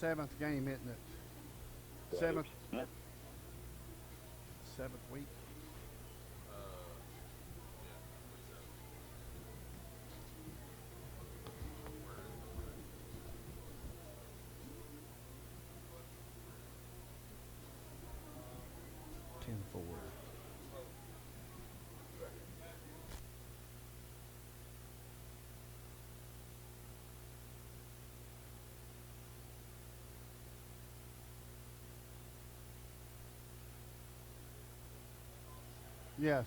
7th game, isn't it? Seventh week. Ten four. Yes.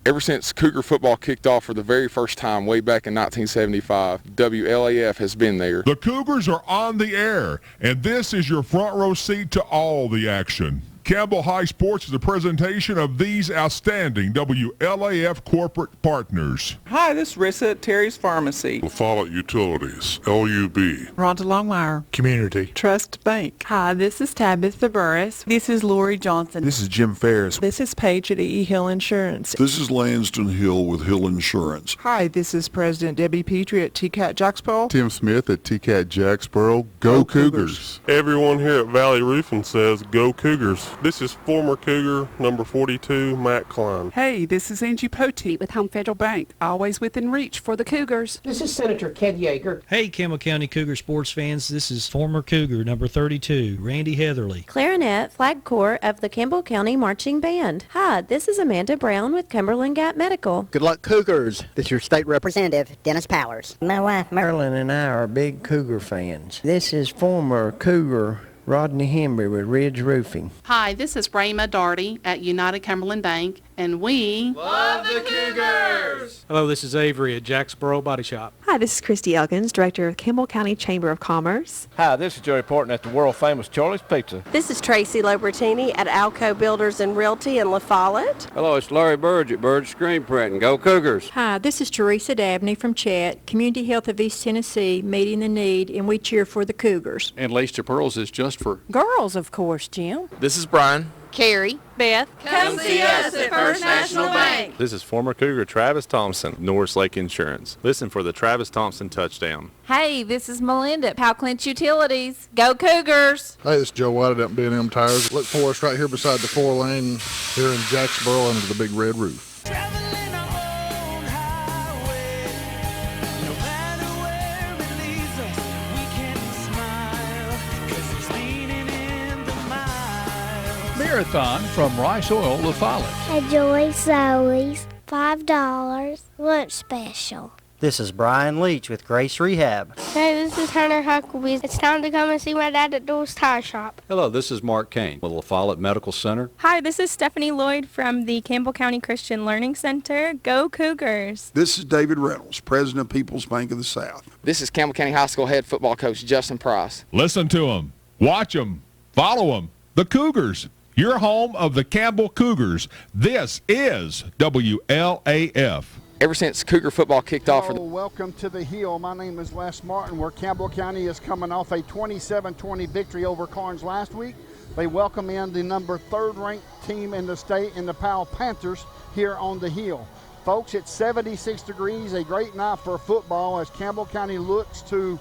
Ever since Cougar football kicked off for the very first time way back in 1975, WLAF has been there. The Cougars are on the air, and this is your front row seat to all the action. Campbell High Sports is a presentation of these outstanding WLAF corporate partners. Hi, this is Rissa at Terry's Pharmacy. La Follette Utilities, LUB. Rhonda Longmire. Community. Trust Bank. Hi, this is Tabitha Burris. This is Lori Johnson. This is Jim Ferris. This is Paige at E. Hill Insurance. This is Lanston Hill with Hill Insurance. Hi, this is President Debbie Petrie at TCAT Jacksboro. Tim Smith at TCAT Jacksboro. Go Cougars. Everyone here at Valley Roofing says go Cougars. This is former Cougar number 42, Matt Klein. Hey, this is Angie Poteet with Home Federal Bank. Always within reach for the Cougars. This is Senator Ken Yeager. Hey, Campbell County Cougar sports fans. This is former Cougar number 32, Randy Heatherly. Clarinet, Flag Corps of the Campbell County Marching Band. Hi, this is Amanda Brown with Cumberland Gap Medical. Good luck, Cougars. This is your state representative, Dennis Powers. My wife Marilyn and I are big Cougar fans. This is former Cougar Rodney Hembry with Ridge Roofing. Hi, this is Rayma Darty at United Cumberland Bank, and we love the Cougars! Hello, this is Avery at Jacksboro Body Shop. Hi, this is Christy Elkins, Director of Campbell County Chamber of Commerce. Hi, this is Joey Porton at the world-famous Charlie's Pizza. This is Tracy Lobertini at Alco Builders and Realty in La Follette. Hello, it's Larry Burge at Burge Screen Printing. Go Cougars! Hi, this is Teresa Dabney from Chat, Community Health of East Tennessee, meeting the need, and we cheer for the Cougars. And Lace to Pearls is just for girls, of course, Jim. This is Brian. Carrie. Beth. Come see us at First National Bank. This is former Cougar Travis Thompson, Norris Lake Insurance. Listen for the Travis Thompson touchdown. Hey, this is Melinda at Powell Clinch Utilities. Go Cougars! Hey, this is Joe White at B&M Tires. Look for us right here beside the 4-lane here in Jacksboro under the big red roof. Marathon from Rice Oil, La Follette. Enjoy Zoe's $5 lunch special. This is Brian Leach with Grace Rehab. Hey, this is Hunter Huckabee. It's time to come and see my dad at Doors Tire Shop. Hello, this is Mark Kane with La Follette Medical Center. Hi, this is Stephanie Lloyd from the Campbell County Christian Learning Center. Go Cougars! This is David Reynolds, President of People's Bank of the South. This is Campbell County High School head football coach Justin Price. Listen to them, watch them, follow them. The Cougars. Your home of the Campbell Cougars. This is WLAF. Ever since Cougar football kicked off. Welcome to the Hill. My name is Les Martin, where Campbell County is coming off a 27-20 victory over Carnes last week. They welcome in the number 3rd-ranked team in the state in the Powell Panthers here on the Hill. Folks, it's 76 degrees, a great night for football as Campbell County looks to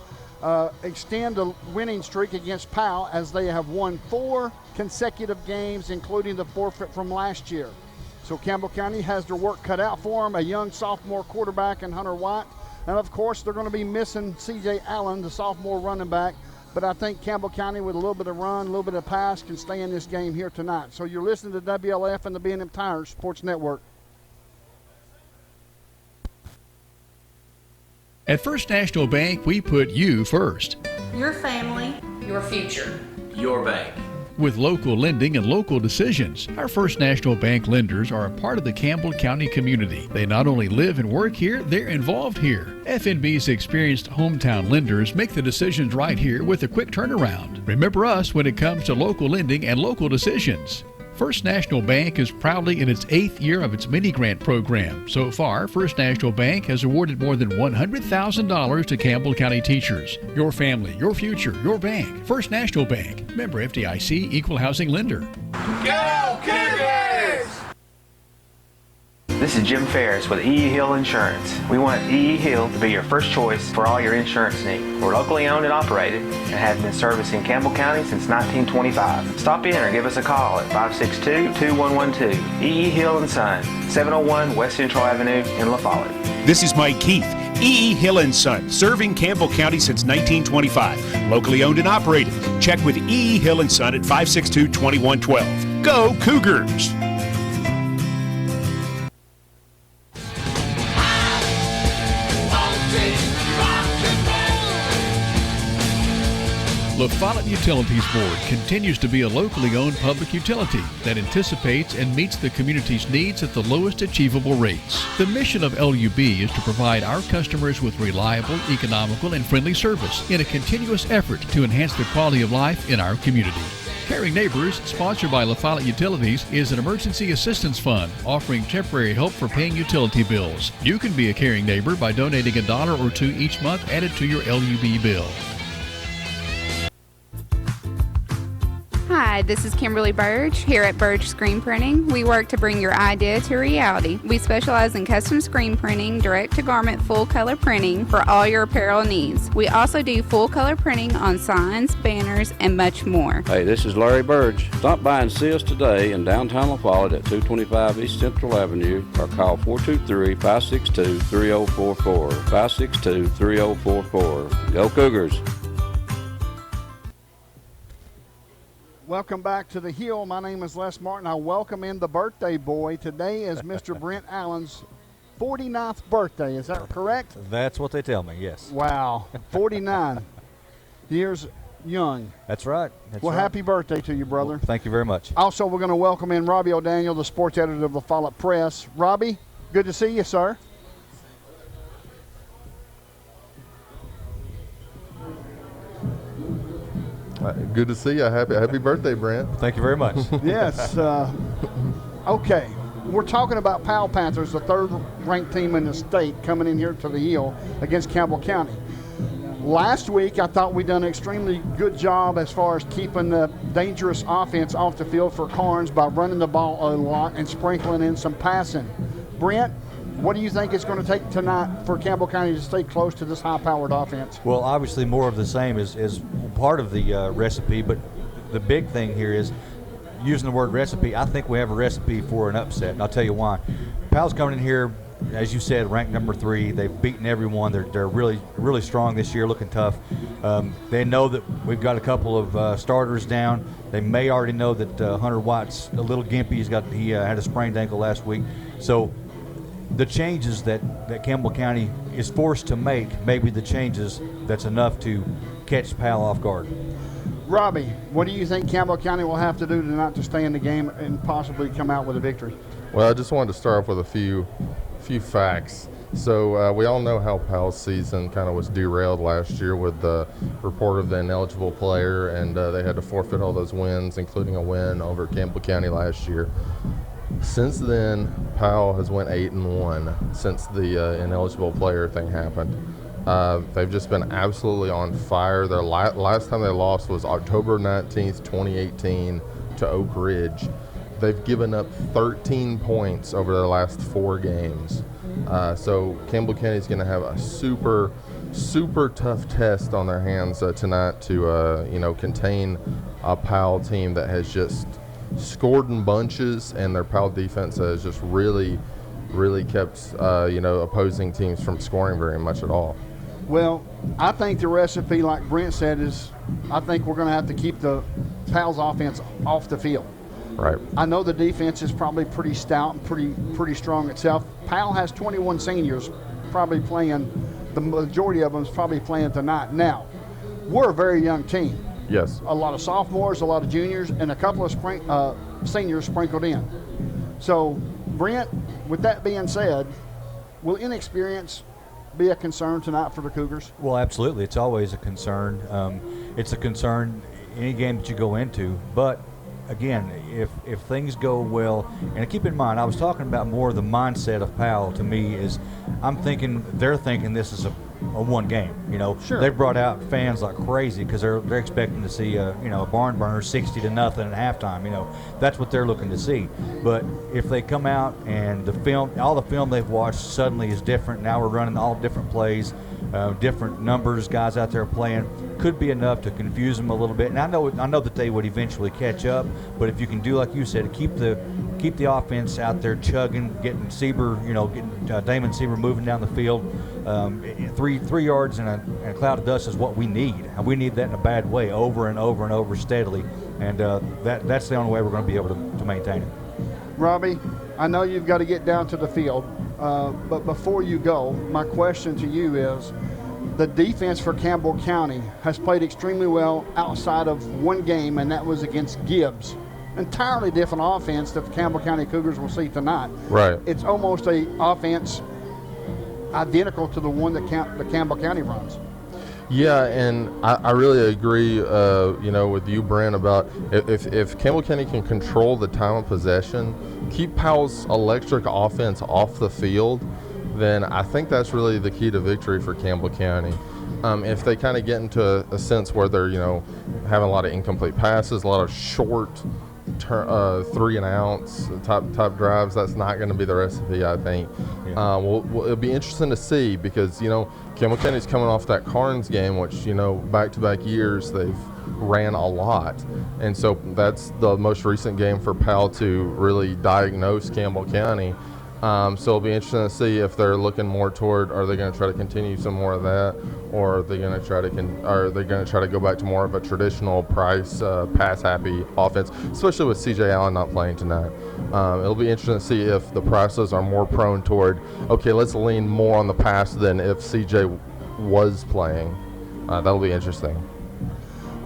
extend a winning streak against Powell as they have won 4 consecutive games, including the forfeit from last year. So Campbell County has their work cut out for them, a young sophomore quarterback in Hunter White. And of course, they're going to be missing C.J. Allen, the sophomore running back. But I think Campbell County, with a little bit of run, a little bit of pass, can stay in this game here tonight. So you're listening to WLF and the B&M Tires Sports Network. At First National Bank, we put you first. Your family, your future. Your bank. With local lending and local decisions, our First National Bank lenders are a part of the Campbell County community. They not only live and work here, they're involved here. FNB's experienced hometown lenders make the decisions right here with a quick turnaround. Remember us when it comes to local lending and local decisions. First National Bank is proudly in its 8th year of its mini-grant program. So far, First National Bank has awarded more than $100,000 to Campbell County teachers. Your family, your future, your bank. First National Bank. Member FDIC, Equal Housing Lender. Go Cougars! This is Jim Ferris with E.E. Hill Insurance. We want E.E. Hill to be your first choice for all your insurance needs. We're locally owned and operated and have been servicing Campbell County since 1925. Stop in or give us a call at 562-2112. E.E. Hill & Son, 701 West Central Avenue in La Follette. This is Mike Keith, E.E. Hill & Son, serving Campbell County since 1925. Locally owned and operated. Check with E.E. Hill & Son at 562-2112. Go Cougars! La Follette Utilities Board continues to be a locally owned public utility that anticipates and meets the community's needs at the lowest achievable rates. The mission of LUB is to provide our customers with reliable, economical, and friendly service in a continuous effort to enhance the quality of life in our community. Caring Neighbors, sponsored by La Follette Utilities, is an emergency assistance fund offering temporary help for paying utility bills. You can be a caring neighbor by donating $1 or $2 each month added to your LUB bill. Hi, this is Kimberly Burge here at Burge Screen Printing. We work to bring your idea to reality. We specialize in custom screen printing, direct-to-garment full-color printing for all your apparel needs. We also do full-color printing on signs, banners, and much more. Hey, this is Larry Burge. Stop by and see us today in downtown La Follette at 225 East Central Avenue or call 423-562-3044. 562-3044. Go Cougars! Welcome back to the Hill. My name is Les Martin. I welcome in the birthday boy. Today is Mr. Brent Allen's 49th birthday. Is that correct? That's what they tell me, yes. Wow, 49 years young. That's right. Happy birthday to you, brother. Well, thank you very much. Also, we're going to welcome in Robbie O'Daniel, the sports editor of La Follette Press. Robbie, good to see you, sir. Good to see you. Happy birthday, Brent. Thank you very much. Yes. Okay. We're talking about Powell Panthers, the third-ranked team in the state, coming in here to the Hill against Campbell County. Last week, I thought we'd done an extremely good job as far as keeping the dangerous offense off the field for Carnes by running the ball a lot and sprinkling in some passing. Brent, what do you think it's going to take tonight for Campbell County to stay close to this high-powered offense? Well, obviously more of the same is part of the recipe, but the big thing here is using the word recipe. I think we have a recipe for an upset, and I'll tell you why. Powell's coming in here, as you said, ranked number 3. They've beaten everyone. They're really, really strong this year, looking tough. They know that we've got a couple of starters down. They may already know that Hunter White's a little gimpy. He had a sprained ankle last week. So the changes that Campbell County is forced to make may be the changes that's enough to catch Powell off guard. Robbie, what do you think Campbell County will have to do tonight to stay in the game and possibly come out with a victory? Well, I just wanted to start off with a few facts. So we all know how Powell's season kind of was derailed last year with the report of the ineligible player, and they had to forfeit all those wins, including a win over Campbell County last year. Since then, Powell has went 8-1 since the ineligible player thing happened. They've just been absolutely on fire. Their last time they lost was October 19th, 2018 to Oak Ridge. They've given up 13 points over their last 4 games. So Campbell County is going to have a super tough test on their hands tonight to contain a Powell team that has just scored in bunches, and their Powell defense has just really kept opposing teams from scoring very much at all. Well, I think the recipe, like Brent said, is I think we're going to have to keep the Powell's offense off the field. Right. I know the defense is probably pretty stout and pretty strong itself. Powell has 21 seniors probably playing. The majority of them is probably playing tonight. Now, we're a very young team. Yes. A lot of sophomores, a lot of juniors, and a couple of seniors sprinkled in. So, Brent, with that being said, will inexperience be a concern tonight for the Cougars? Well, absolutely. It's always a concern. It's a concern any game that you go into. But, again, if things go well, and keep in mind, I was talking about more of the mindset of Powell to me is they're thinking this is a one game. Sure. They brought out fans like crazy because they're expecting to see a barn burner 60-0 at halftime. That's what they're looking to see. But if they come out and all the film they've watched suddenly is different. Now we're running all different plays, different numbers, guys out there playing, could be enough to confuse them a little bit. And I know that they would eventually catch up. But if you can do like you said, keep the offense out there chugging, getting Sieber, getting Damon Sieber moving down the field. 3 yards and a cloud of dust is what we need. And we need that in a bad way, over and over and over steadily. And that's the only way we're going to be able to maintain it. Robbie, I know you've got to get down to the field, but before you go, my question to you is, the defense for Campbell County has played extremely well outside of one game, and that was against Gibbs. Entirely different offense that the Campbell County Cougars will see tonight. Right. It's almost a offense identical to the one that the Campbell County runs. Yeah, and I really agree, with you, Brent, about if Campbell County can control the time of possession, keep Powell's electric offense off the field, then I think that's really the key to victory for Campbell County. If they kind of get into a sense where they're, having a lot of incomplete passes, a lot of short 3 and outs type drives, that's not going to be the recipe, I think. Yeah. It'll be interesting to see because, Campbell County's coming off that Carnes game, which, back-to-back years they've ran a lot. And so that's the most recent game for Powell to really diagnose Campbell County. So it'll be interesting to see if they're looking more toward, are they going to try to continue some more of that, or are they going to try to go back to more of a traditional Price pass-happy offense, especially with C.J. Allen not playing tonight. It'll be interesting to see if the Prices are more prone toward, okay, let's lean more on the pass than if C.J. was playing. That'll be interesting.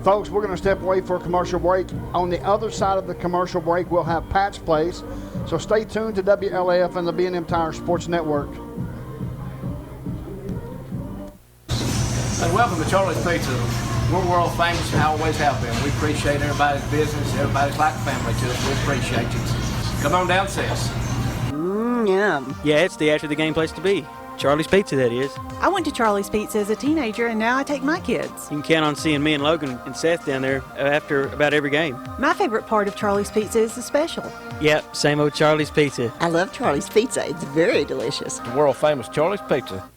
Folks, we're going to step away for a commercial break. On the other side of the commercial break, we'll have Pat's Place. So stay tuned to WLAF and the B&M Tire Sports Network. And welcome to Charlie's Pizza. We're world famous and always have been. We appreciate everybody's business. Everybody's like family to us. We appreciate you. Come on down, sis. Yeah, it's the after the game place to be. Charlie's Pizza, that is. I went to Charlie's Pizza as a teenager, and now I take my kids. You can count on seeing me and Logan and Seth down there after about every game. My favorite part of Charlie's Pizza is the special. Yep, same old Charlie's Pizza. I love Charlie's Pizza. It's very delicious. The world famous Charlie's Pizza.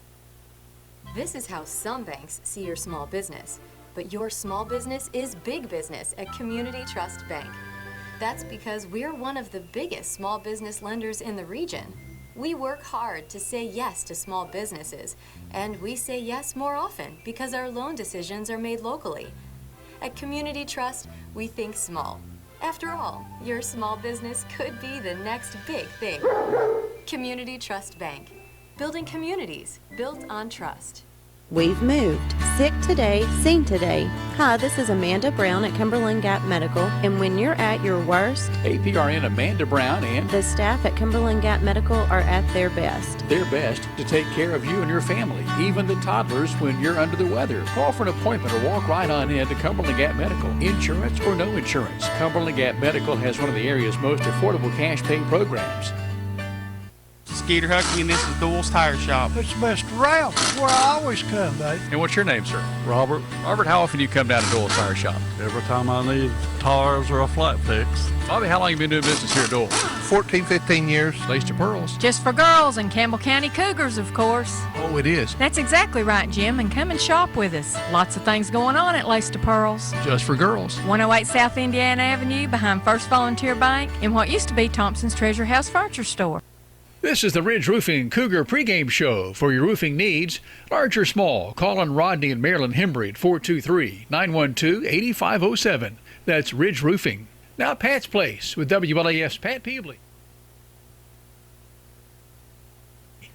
This is how some banks see your small business. But your small business is big business at Community Trust Bank. That's because we're one of the biggest small business lenders in the region. We work hard to say yes to small businesses, and we say yes more often because our loan decisions are made locally. At Community Trust, we think small. After all, your small business could be the next big thing. Community Trust Bank. Building communities built on trust. We've moved. Sick today, seen today. Hi, this is Amanda Brown at Cumberland Gap Medical, and when you're at your worst, APRN Amanda Brown and the staff at Cumberland Gap Medical are at their best. Their best to take care of you and your family, even the toddlers when you're under the weather. Call for an appointment or walk right on in to Cumberland Gap Medical. Insurance or no insurance, Cumberland Gap Medical has one of the area's most affordable cash pay programs. Skeeter Huckey, and this is Doyle's Tire Shop. It's the best route. It's where I always come, Dave. And what's your name, sir? Robert. Robert, how often do you come down to Doyle's Tire Shop? Every time I need tires or a flat fix. Bobby, how long have you been doing business here at Doyle? 14, 15 years. Lace to pearls. Just for girls and Campbell County Cougars, of course. Oh, it is. That's exactly right, Jim, and come and shop with us. Lots of things going on at Lace to Pearls. Just for girls. 108 South Indiana Avenue behind First Volunteer Bank in what used to be Thompson's Treasure House Furniture Store. This is the Ridge Roofing Cougar pregame show. For your roofing needs, large or small, call on Rodney and Marilyn Hembry at 423-912-8507. That's Ridge Roofing. Now Pat's Place with WLAF's Pat Peebley.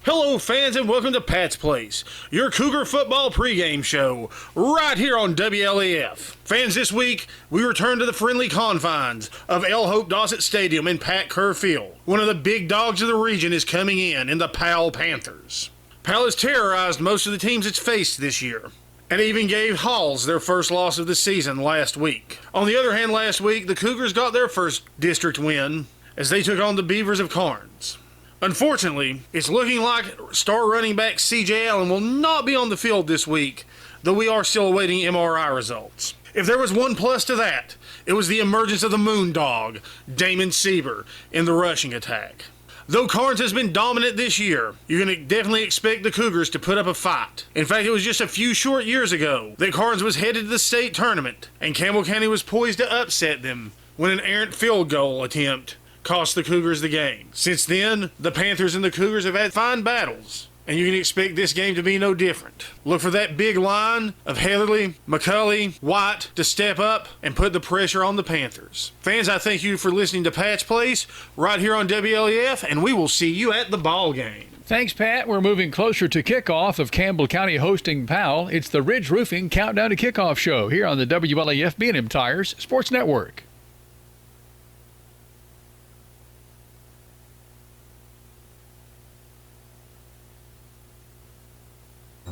Hello, fans, and welcome to Pat's Place, your Cougar football pregame show, right here on WLAF. Fans, this week, we return to the friendly confines of El Hope Dossett Stadium in Pat Kerr Field. One of the big dogs of the region is coming in the Powell Panthers. Powell has terrorized most of the teams it's faced this year, and even gave Halls their first loss of the season last week. On the other hand, last week, the Cougars got their first district win as they took on the Beavers of Carnes. Unfortunately, it's looking like star running back C.J. Allen will not be on the field this week, though we are still awaiting MRI results. If there was one plus to that, it was the emergence of the Moondog, Damon Sieber, in the rushing attack. Though Carnes has been dominant this year, you can definitely expect the Cougars to put up a fight. In fact, it was just a few short years ago that Carnes was headed to the state tournament, and Campbell County was poised to upset them when an errant field goal attempt cost the Cougars the game. Since then, the Panthers and the Cougars have had fine battles, and you can expect this game to be no different. Look for that big line of Heatherly, McCulley, White to step up and put the pressure on the Panthers. Fans, I thank you for listening to Pat's Place right here on WLEF, and we will see you at the ball game. Thanks, Pat. We're moving closer to kickoff of Campbell County hosting Powell. It's the Ridge Roofing Countdown to Kickoff show here on the WLAF B&M Tires Sports Network.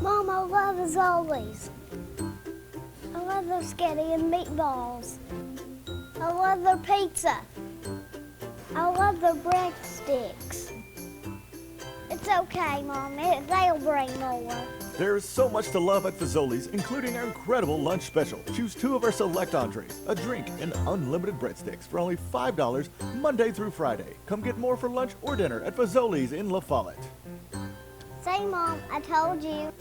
Mama, love as always. love their spaghetti and meatballs. I love their pizza. I love their breadsticks. It's okay, Mom. They'll bring more. There's so much to love at Fazoli's, including our incredible lunch special. Choose 2 of our select entrees, a drink, and unlimited breadsticks for only $5 Monday through Friday. Come get more for lunch or dinner at Fazoli's in La Follette. Say, Mom, I told you.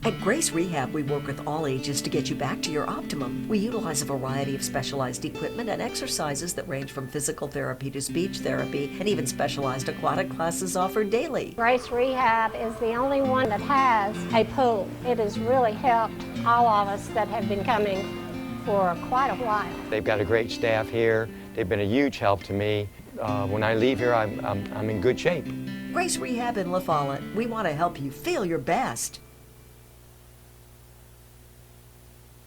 At Grace Rehab, we work with all ages to get you back to your optimum. We utilize a variety of specialized equipment and exercises that range from physical therapy to speech therapy, and even specialized aquatic classes offered daily. Grace Rehab is the only one that has a pool. It has really helped all of us that have been coming for quite a while. They've got a great staff here. They've been a huge help to me. When I leave here, I'm in good shape. Grace Rehab in La Follette. We want to help you feel your best.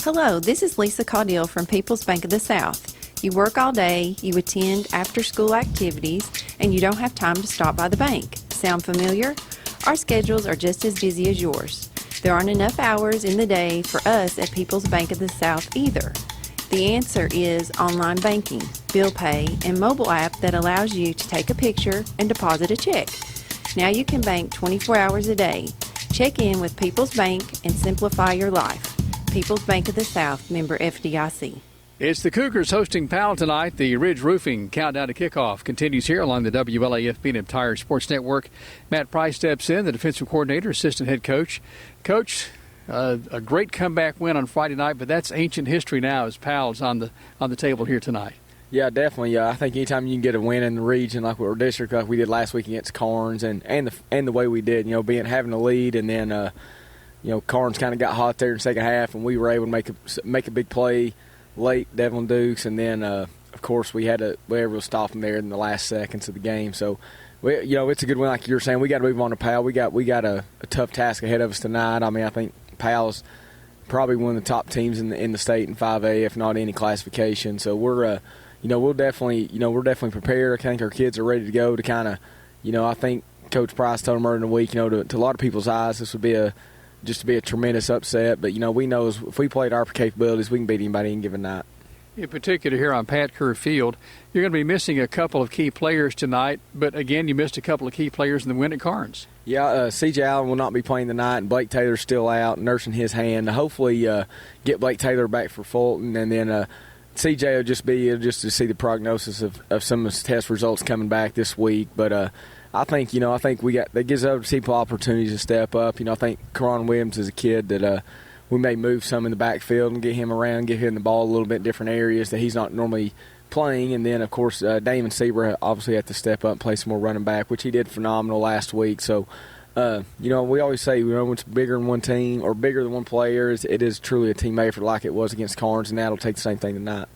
Hello, this is Lisa Caudill from People's Bank of the South. You work all day, you attend after-school activities, and you don't have time to stop by the bank. Sound familiar? Our schedules are just as busy as yours. There aren't enough hours in the day for us at People's Bank of the South either. The answer is online banking, bill pay, and mobile app that allows you to take a picture and deposit a check. Now you can bank 24 hours a day. Check in with People's Bank and simplify your life. People's Bank of the South, member FDIC. It's the Cougars hosting Powell tonight. The Ridge Roofing countdown to kickoff continues here along the WLAF Beat-Up Tire Sports Network. Matt Price steps in, the defensive coordinator, assistant head coach. Coach, a great comeback win on Friday night, but that's ancient history now as Powell's on the table here tonight. Yeah, definitely. I think anytime you can get a win in the region like our district, like we did last week against Carnes, and the way we did, having a lead, and then Carnes kind of got hot there in the second half, and we were able to make a big play late, Devlin Dukes, and then of course we were able to stop them there in the last seconds of the game. So, it's a good win, like you were saying. We got to move on to Powell. We got a tough task ahead of us tonight. I mean, I think Powell's probably one of the top teams in the state in 5A, if not any classification. So we're we're definitely prepared. I think our kids are ready to go to kind of, I think Coach Price told them earlier in the week, to a lot of people's eyes, this would be a tremendous upset. But, we know if we played our capabilities, we can beat anybody in given night. In particular here on Pat Kerr Field, you're going to be missing a couple of key players tonight. But, again, you missed a couple of key players in the win at Carnes. Yeah, C.J. Allen will not be playing tonight, and Blake Taylor's still out, nursing his hand. Hopefully get Blake Taylor back for Fulton, and then C.J. will just to see the prognosis of some of his test results coming back this week. But I think that gives other people opportunities to step up. I think Karan Williams is a kid that we may move some in the backfield and get him around, get him the ball a little bit in different areas that he's not normally playing. And then, of course, Damon Sieber obviously had to step up and play some more running back, which he did phenomenal last week. So, we always say, when it's bigger than one team or bigger than one player, it is truly a team effort like it was against Carnes, and that'll take the same thing tonight.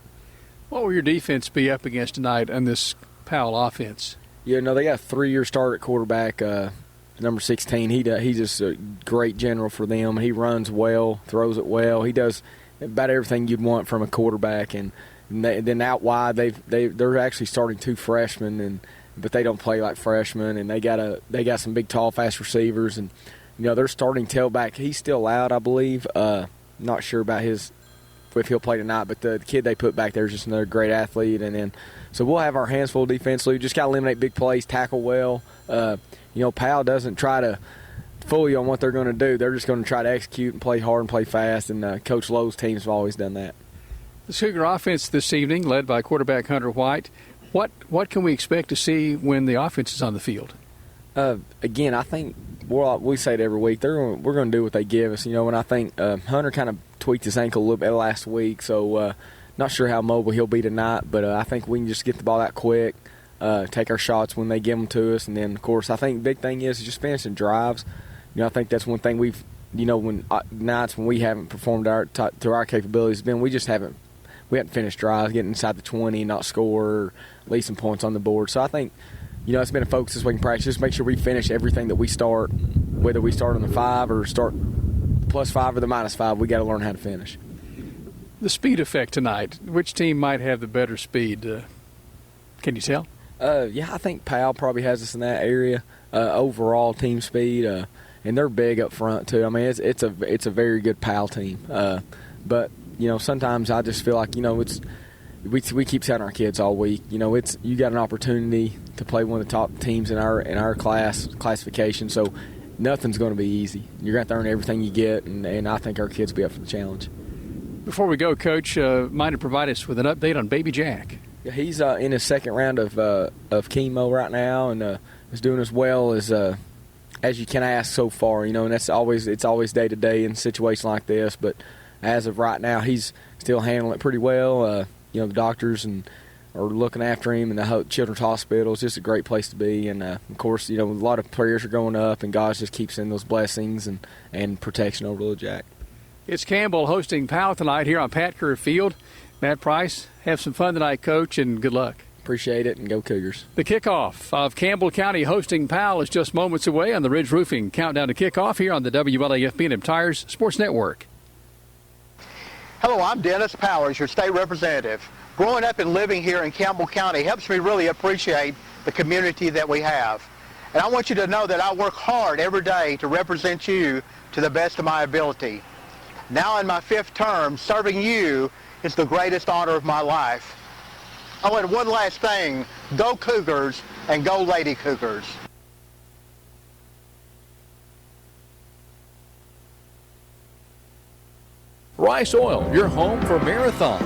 What will your defense be up against tonight on this Powell offense? They got a 3-year starter at quarterback, number 16. He's just a great general for them. He runs well, throws it well. He does about everything you'd want from a quarterback. And then out wide, they're actually starting 2 freshmen, but they don't play like freshmen. And they got some big, tall, fast receivers. And they're starting tailback. He's still out, I believe. Not sure about if he'll play tonight, but the kid they put back there is just another great athlete. And then, so we'll have our hands full defensively. Just got to eliminate big plays, tackle well. Powell doesn't try to fool you on what they're going to do. They're just going to try to execute and play hard and play fast. And Coach Lowe's teams have always done that. The Cougar offense this evening, led by quarterback Hunter White. What can we expect to see when the offense is on the field? Again, I think we say it every week. We're going to do what they give us, and I think Hunter kind of tweaked his ankle a little bit last week, so not sure how mobile he'll be tonight, but I think we can just get the ball out quick, take our shots when they give them to us, and then, of course, I think the big thing is just finishing drives. I think that's one thing we've, when nights when we haven't performed to our capabilities, we haven't finished drives, getting inside the 20, not score, or leave some points on the board. So I think, it's been a focus this week in practice. Just make sure we finish everything that we start, whether we start on the 5 or start +5 or the -5. We got to learn how to finish. The speed effect tonight. Which team might have the better speed? Can you tell? I think Powell probably has us in that area. Overall team speed, and they're big up front too. I mean, it's a very good Powell team. But sometimes I just feel like we keep telling our kids all week. You got an opportunity to play one of the top teams in our classification. So nothing's going to be easy. You're going to have to earn everything you get, and I think our kids will be up for the challenge. Before we go, Coach, mind to provide us with an update on Baby Jack. Yeah, he's in his second round of chemo right now, and is doing as well as you can ask so far. And it's always day to day in a situation like this. But as of right now, he's still handling it pretty well. The doctors are looking after him, and the Children's Hospital is just a great place to be. And of course, a lot of prayers are going up, and God just keeps sending those blessings and protection over little Jack. It's Campbell hosting Powell tonight here on Pat Kerr Field. Matt Price, have some fun tonight, Coach, and good luck. Appreciate it, and go Cougars. The kickoff of Campbell County hosting Powell is just moments away on the Ridge Roofing Countdown to Kickoff here on the WLAF B&M Tires Sports Network. Hello, I'm Dennis Powers, your state representative. Growing up and living here in Campbell County helps me really appreciate the community that we have. And I want you to know that I work hard every day to represent you to the best of my ability. Now in my 5th term, serving you is the greatest honor of my life. Oh, and one last thing, go Cougars and go Lady Cougars. Rice Oil, your home for Marathon.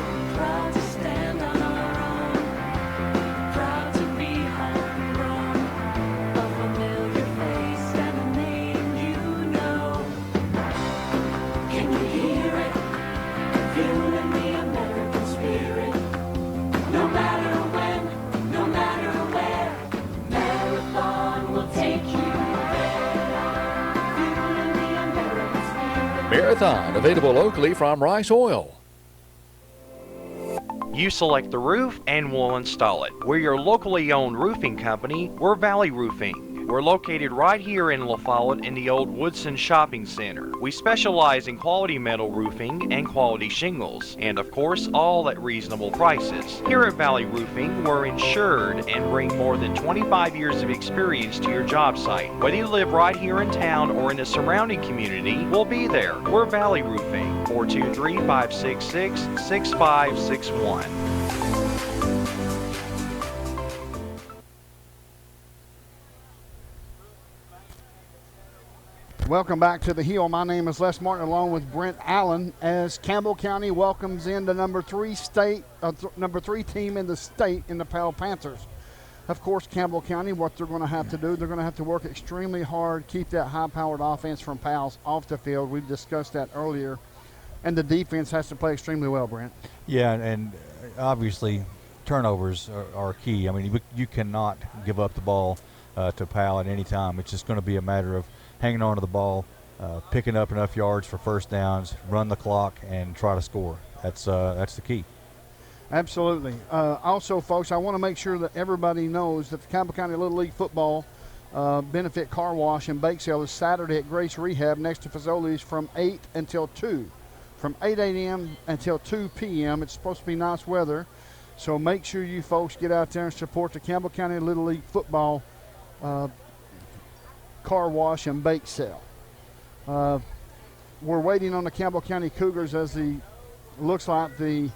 Marathon, available locally from Rice Oil. You select the roof and we'll install it. We're your locally owned roofing company. We're Valley Roofing. We're located right here in La Follette in the old Woodson Shopping Center. We specialize in quality metal roofing and quality shingles, and of course, all at reasonable prices. Here at Valley Roofing, we're insured and bring more than 25 years of experience to your job site. Whether you live right here in town or in the surrounding community, we'll be there. We're Valley Roofing, 423-566-6561. Welcome back to the Hill. My name is Les Martin, along with Brent Allen, as Campbell County welcomes in the number 3 team in the state in the Powell Panthers. Of course, Campbell County, what they're going to have to do, they're going to have to work extremely hard, keep that high-powered offense from Powell's off the field. We've discussed that earlier. And the defense has to play extremely well, Brent. Yeah, and obviously turnovers are key. I mean, you cannot give up the ball to Powell at any time. It's just going to be a matter of hanging on to the ball, picking up enough yards for first downs, run the clock, and try to score. That's the key. Absolutely. Also, folks, I want to make sure that everybody knows that the Campbell County Little League Football Benefit Car Wash and Bake Sale is Saturday at Grace Rehab next to Fazoli's from 8 until 2. From 8 a.m. until 2 p.m. It's supposed to be nice weather, so make sure you folks get out there and support the Campbell County Little League Football Car Wash and Bake Sale. We're waiting on the Campbell County Cougars, as looks like the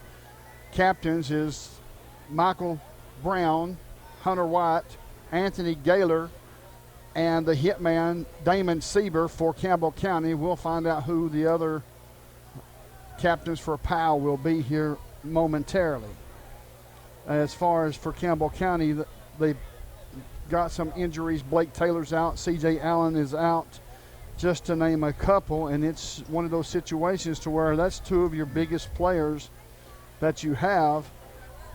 captains is Michael Brown, Hunter White, Anthony Gaylor, and the hitman Damon Sieber for Campbell County. We'll find out who the other captains for Powell will be here momentarily. As far as for Campbell County, they got some injuries. Blake Taylor's out, C.J. Allen is out, just to name a couple, and it's one of those situations to where that's 2 of your biggest players that you have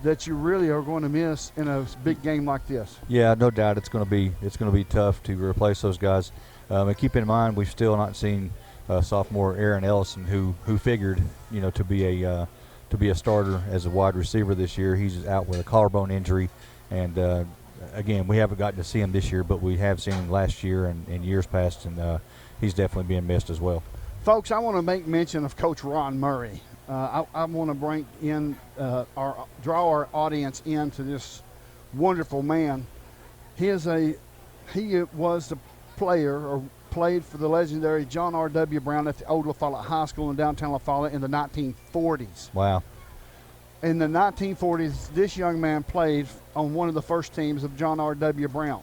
that you really are going to miss in a big game like this. Yeah, no doubt it's going to be tough to replace those guys. And keep in mind, we've still not seen sophomore Aaron Ellison, who figured to be a starter as a wide receiver this year. He's out with a collarbone injury, and again, we haven't gotten to see him this year, but we have seen him last year and years past, and he's definitely being missed as well. Folks, I want to make mention of Coach Ron Murray. I want to bring in draw our audience into this wonderful man. He was the player, or played for the legendary John R.W. Brown at the old La Follette High School in downtown La Follette in the 1940s. Wow. In the 1940s, this young man played on one of the first teams of John R.W. Brown.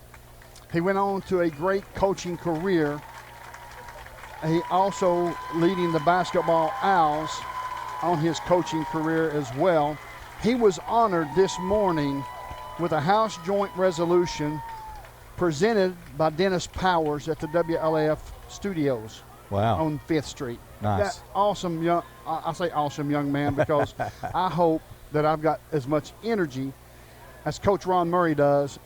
He went on to a great coaching career. He also leading the basketball Owls on his coaching career as well. He was honored this morning with a House Joint Resolution presented by Dennis Powers at the WLAF studios. Wow. On 5th Street. Nice. That awesome young, I say awesome young man because I hope that I've got as much energy as Coach Ron Murray does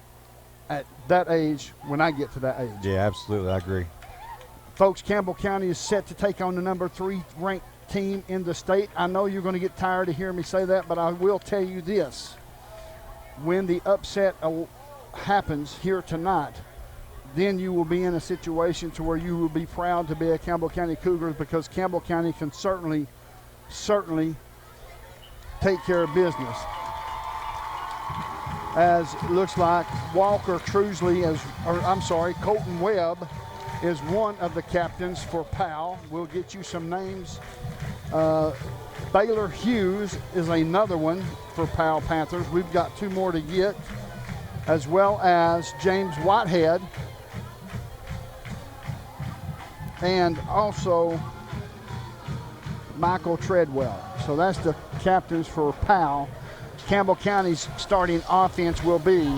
at that age when I get to that age. Yeah, absolutely. I agree. Folks, Campbell County is set to take on the number 3 ranked team in the state. I know you're going to get tired of hearing me say that, but I will tell you this. When the upset happens here tonight, then you will be in a situation to where you will be proud to be a Campbell County Cougars because Campbell County can certainly take care of business. As it looks like Walker Trusley, Colton Webb is one of the captains for Powell. We'll get you some names. Baylor Hughes is another one for Powell Panthers. We've got 2 more to get, as well as James Whitehead and also Michael Treadwell. So that's the captains for Powell. Campbell County's starting offense will be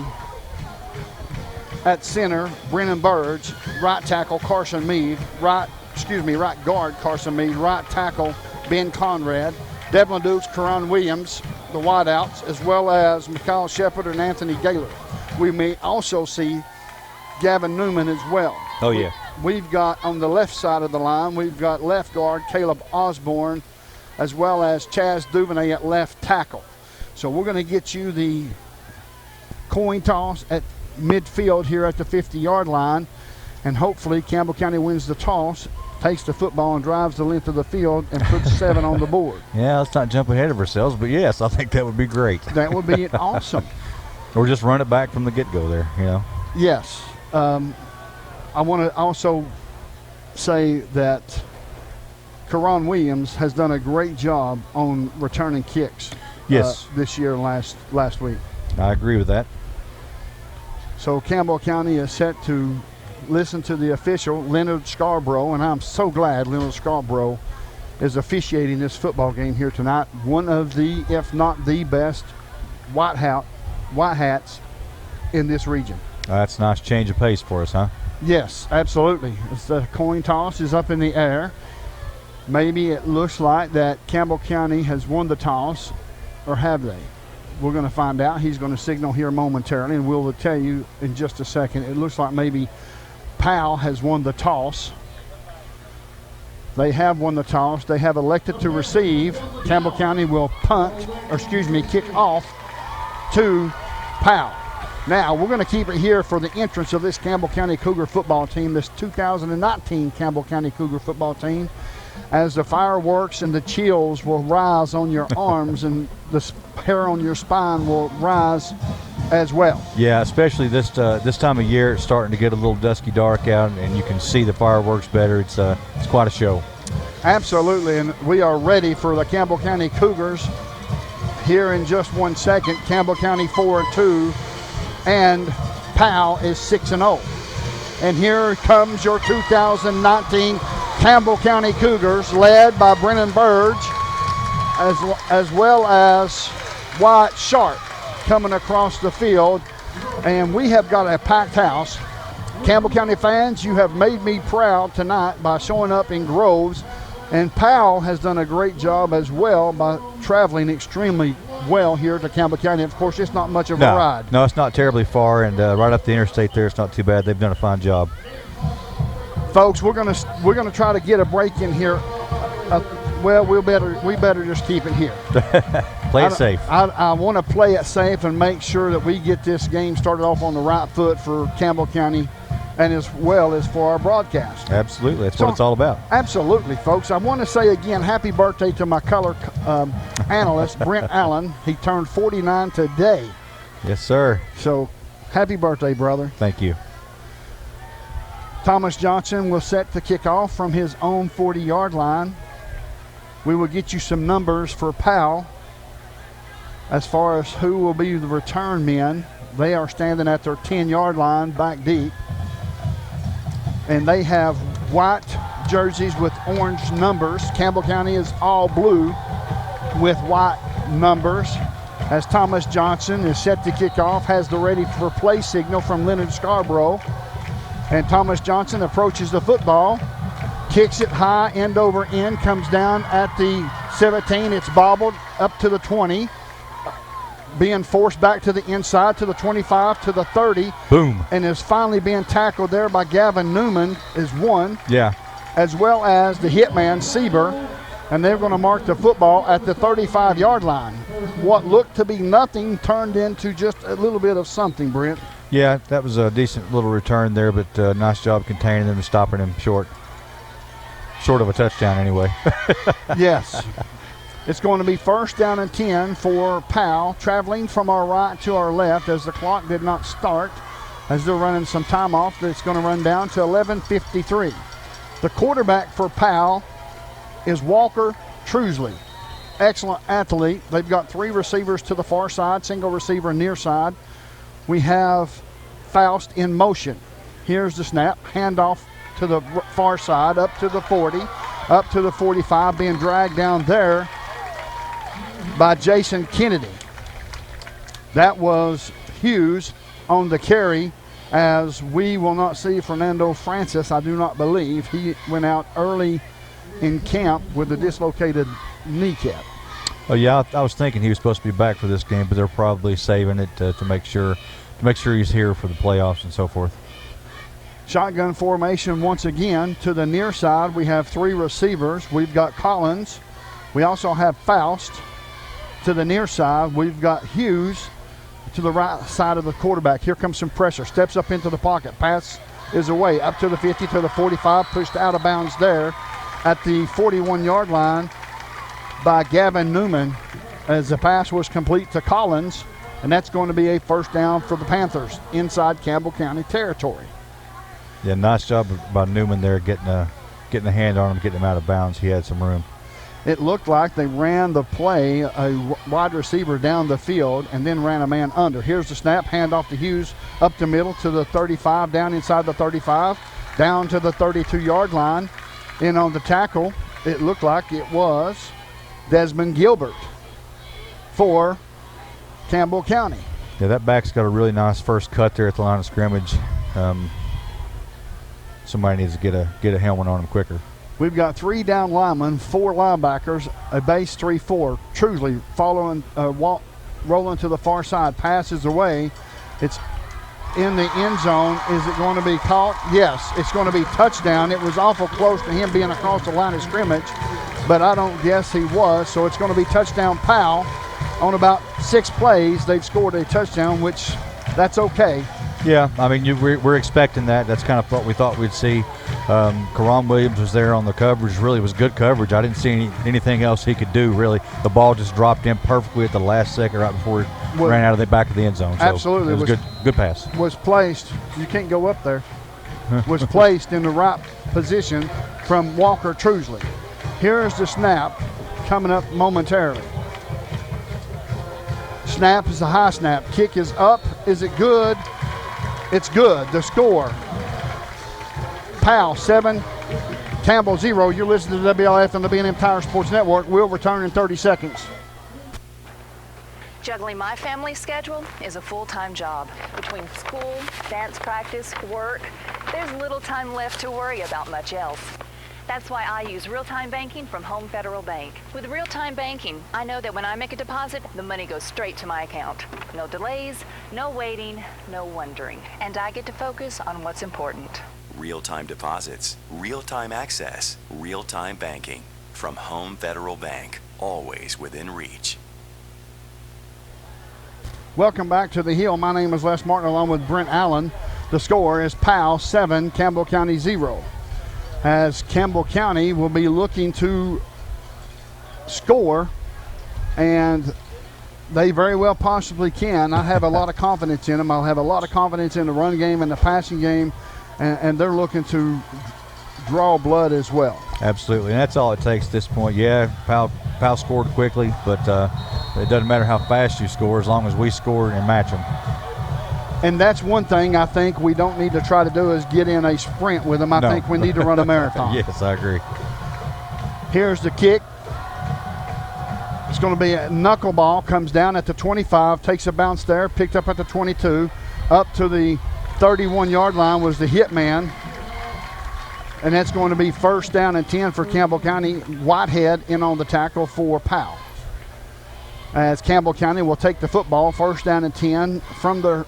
at center, Brennan Burge, right tackle Carson Mead, right guard Carson Mead, right tackle Ben Conrad, Devlin Dukes, Karan Williams, the wideouts, as well as Mikhail Shepard and Anthony Gaylor. We may also see Gavin Newman as well. Oh, yeah. We've got on the left side of the line, we've got left guard Caleb Osborne, as well as Chaz Duvernay at left tackle. So we're going to get you the coin toss at midfield here at the 50-yard line, and hopefully Campbell County wins the toss, takes the football and drives the length of the field and puts 7 on the board. Yeah, let's not jump ahead of ourselves, but yes, I think that would be great. That would be awesome. Or just run it back from the get-go there, you know. Yes. I want to also say that Karan Williams has done a great job on returning kicks this year and last week. I agree with that. So Campbell County is set to listen to the official, Leonard Scarborough, and I'm so glad Leonard Scarborough is officiating this football game here tonight. One of the, if not the best, white hats in this region. That's a nice change of pace for us, huh? Yes, absolutely. The coin toss is up in the air. Maybe it looks like that Campbell County has won the toss, or have they? We're going to find out. He's going to signal here momentarily, and we'll tell you in just a second. It looks like maybe Powell has won the toss. They have won the toss. They have elected to receive. Campbell County will kick off to Powell. Now, we're going to keep it here for the entrance of this Campbell County Cougar football team, this 2019 Campbell County Cougar football team, as the fireworks and the chills will rise on your arms and the hair on your spine will rise as well. Yeah, especially this time of year. It's starting to get a little dusky dark out, and you can see the fireworks better. It's quite a show. Absolutely, and we are ready for the Campbell County Cougars here in just 1 second. Campbell County 4-2, and Powell is 6-0. And here comes your 2019 Campbell County Cougars, led by Brennan Burge, as well as Wyatt Sharp coming across the field. And we have got a packed house. Campbell County fans, you have made me proud tonight by showing up in Groves. And Powell has done a great job as well by traveling extremely well here to Campbell County. Of course, it's not much of a ride. No, it's not terribly far, and right up the interstate there, it's not too bad. They've done a fine job. Folks, we're gonna try to get a break in here. We better just keep it here. Play it safe. I want to play it safe and make sure that we get this game started off on the right foot for Campbell County, and as well as for our broadcast. Absolutely, that's what it's all about. Absolutely, folks. I want to say again, happy birthday to my color analyst, Brent Allen. He turned 49 today. Yes, sir. So, happy birthday, brother. Thank you. Thomas Johnson will set to kick off from his own 40-yard line. We will get you some numbers for Powell as far as who will be the return men. They are standing at their 10-yard line back deep. And they have white jerseys with orange numbers. Campbell County is all blue with white numbers. As Thomas Johnson is set to kick off, has the ready for play signal from Leonard Scarborough. And Thomas Johnson approaches the football, kicks it high, end over end, comes down at the 17. It's bobbled up to the 20, being forced back to the inside to the 25 to the 30. Boom. And is finally being tackled there by Gavin Newman is one. Yeah. As well as the hitman, Sieber. And they're going to mark the football at the 35-yard line. What looked to be nothing turned into just a little bit of something, Brent. Yeah, that was a decent little return there, but nice job containing them and stopping him short. Short of a touchdown anyway. Yes. It's going to be first down and 10 for Powell, traveling from our right to our left as the clock did not start. As they're running some time off, it's going to run down to 11:53. The quarterback for Powell is Walker Trusley. Excellent athlete. They've got 3 receivers to the far side, single receiver near side. We have Faust in motion. Here's the snap, handoff to the far side, up to the 40, up to the 45, being dragged down there by Jason Kennedy. That was Hughes on the carry, as we will not see Fernando Francis, I do not believe. He went out early in camp with a dislocated kneecap. Oh yeah, I was thinking he was supposed to be back for this game, but they're probably saving it to make sure he's here for the playoffs and so forth. Shotgun formation once again. To the near side, we have 3 receivers. We've got Collins. We also have Faust. To the near side, we've got Hughes. To the right side of the quarterback. Here comes some pressure. Steps up into the pocket. Pass is away. Up to the 50, to the 45. Pushed out of bounds there at the 41-yard line by Gavin Newman, as the pass was complete to Collins, and that's going to be a first down for the Panthers inside Campbell County territory. Yeah, nice job by Newman there, getting a hand on him, getting him out of bounds. He had some room. It looked like they ran the play, a wide receiver down the field, and then ran a man under. Here's the snap, handoff to Hughes, up the middle to the 35, down inside the 35, down to the 32-yard line. In on the tackle, it looked like it was Desmond Gilbert for Campbell County. Yeah, that back's got a really nice first cut there at the line of scrimmage. Somebody needs to get a helmet on him quicker. We've got 3 down linemen, 4 linebackers, a base 3-4. Trusley following, rolling to the far side, passes away. It's in the end zone. Is it going to be caught? Yes, it's going to be touchdown. It was awful close to him being across the line of scrimmage, but I don't guess he was. So it's going to be touchdown Powell. On about 6 plays, they've scored a touchdown, which that's okay. Yeah, I mean, we're expecting that. That's kind of what we thought we'd see. Karan Williams was there on the coverage. Really was good coverage. I didn't see anything else he could do, really. The ball just dropped in perfectly at the last second right before it ran out of the back of the end zone. So absolutely. It was good pass. Was placed. You can't go up there. Was placed in the right position from Walker Trusley. Here's the snap coming up momentarily. Snap is a high snap. Kick is up. Is it good? It's good. The score, Powell 7, Campbell 0. You're listening to WLF and the B&M Tire Sports Network. We'll return in 30 seconds. Juggling my family schedule is a full-time job. Between school, dance practice, work, there's little time left to worry about much else. That's why I use real-time banking from Home Federal Bank. With real-time banking, I know that when I make a deposit, the money goes straight to my account. No delays, no waiting, no wondering. And I get to focus on what's important. Real-time deposits, real-time access, real-time banking. From Home Federal Bank, always within reach. Welcome back to the Hill. My name is Les Martin along with Brent Allen. The score is Powell 7, Campbell County 0. As Campbell County will be looking to score, and they very well possibly can. I have a lot of confidence in them. I'll have a lot of confidence in the run game and the passing game and they're looking to draw blood as well. Absolutely, and that's all it takes at this point. Yeah, Powell scored quickly, but it doesn't matter how fast you score as long as we score and match them. And that's one thing I think we don't need to try to do is get in a sprint with them. I think we need to run a marathon. Yes, I agree. Here's the kick. It's going to be a knuckleball, comes down at the 25, takes a bounce there, picked up at the 22, up to the 31-yard line was the hit man. And that's going to be first down and 10 for Campbell County. Whitehead in on the tackle for Powell. As Campbell County will take the football, first down and 10 from their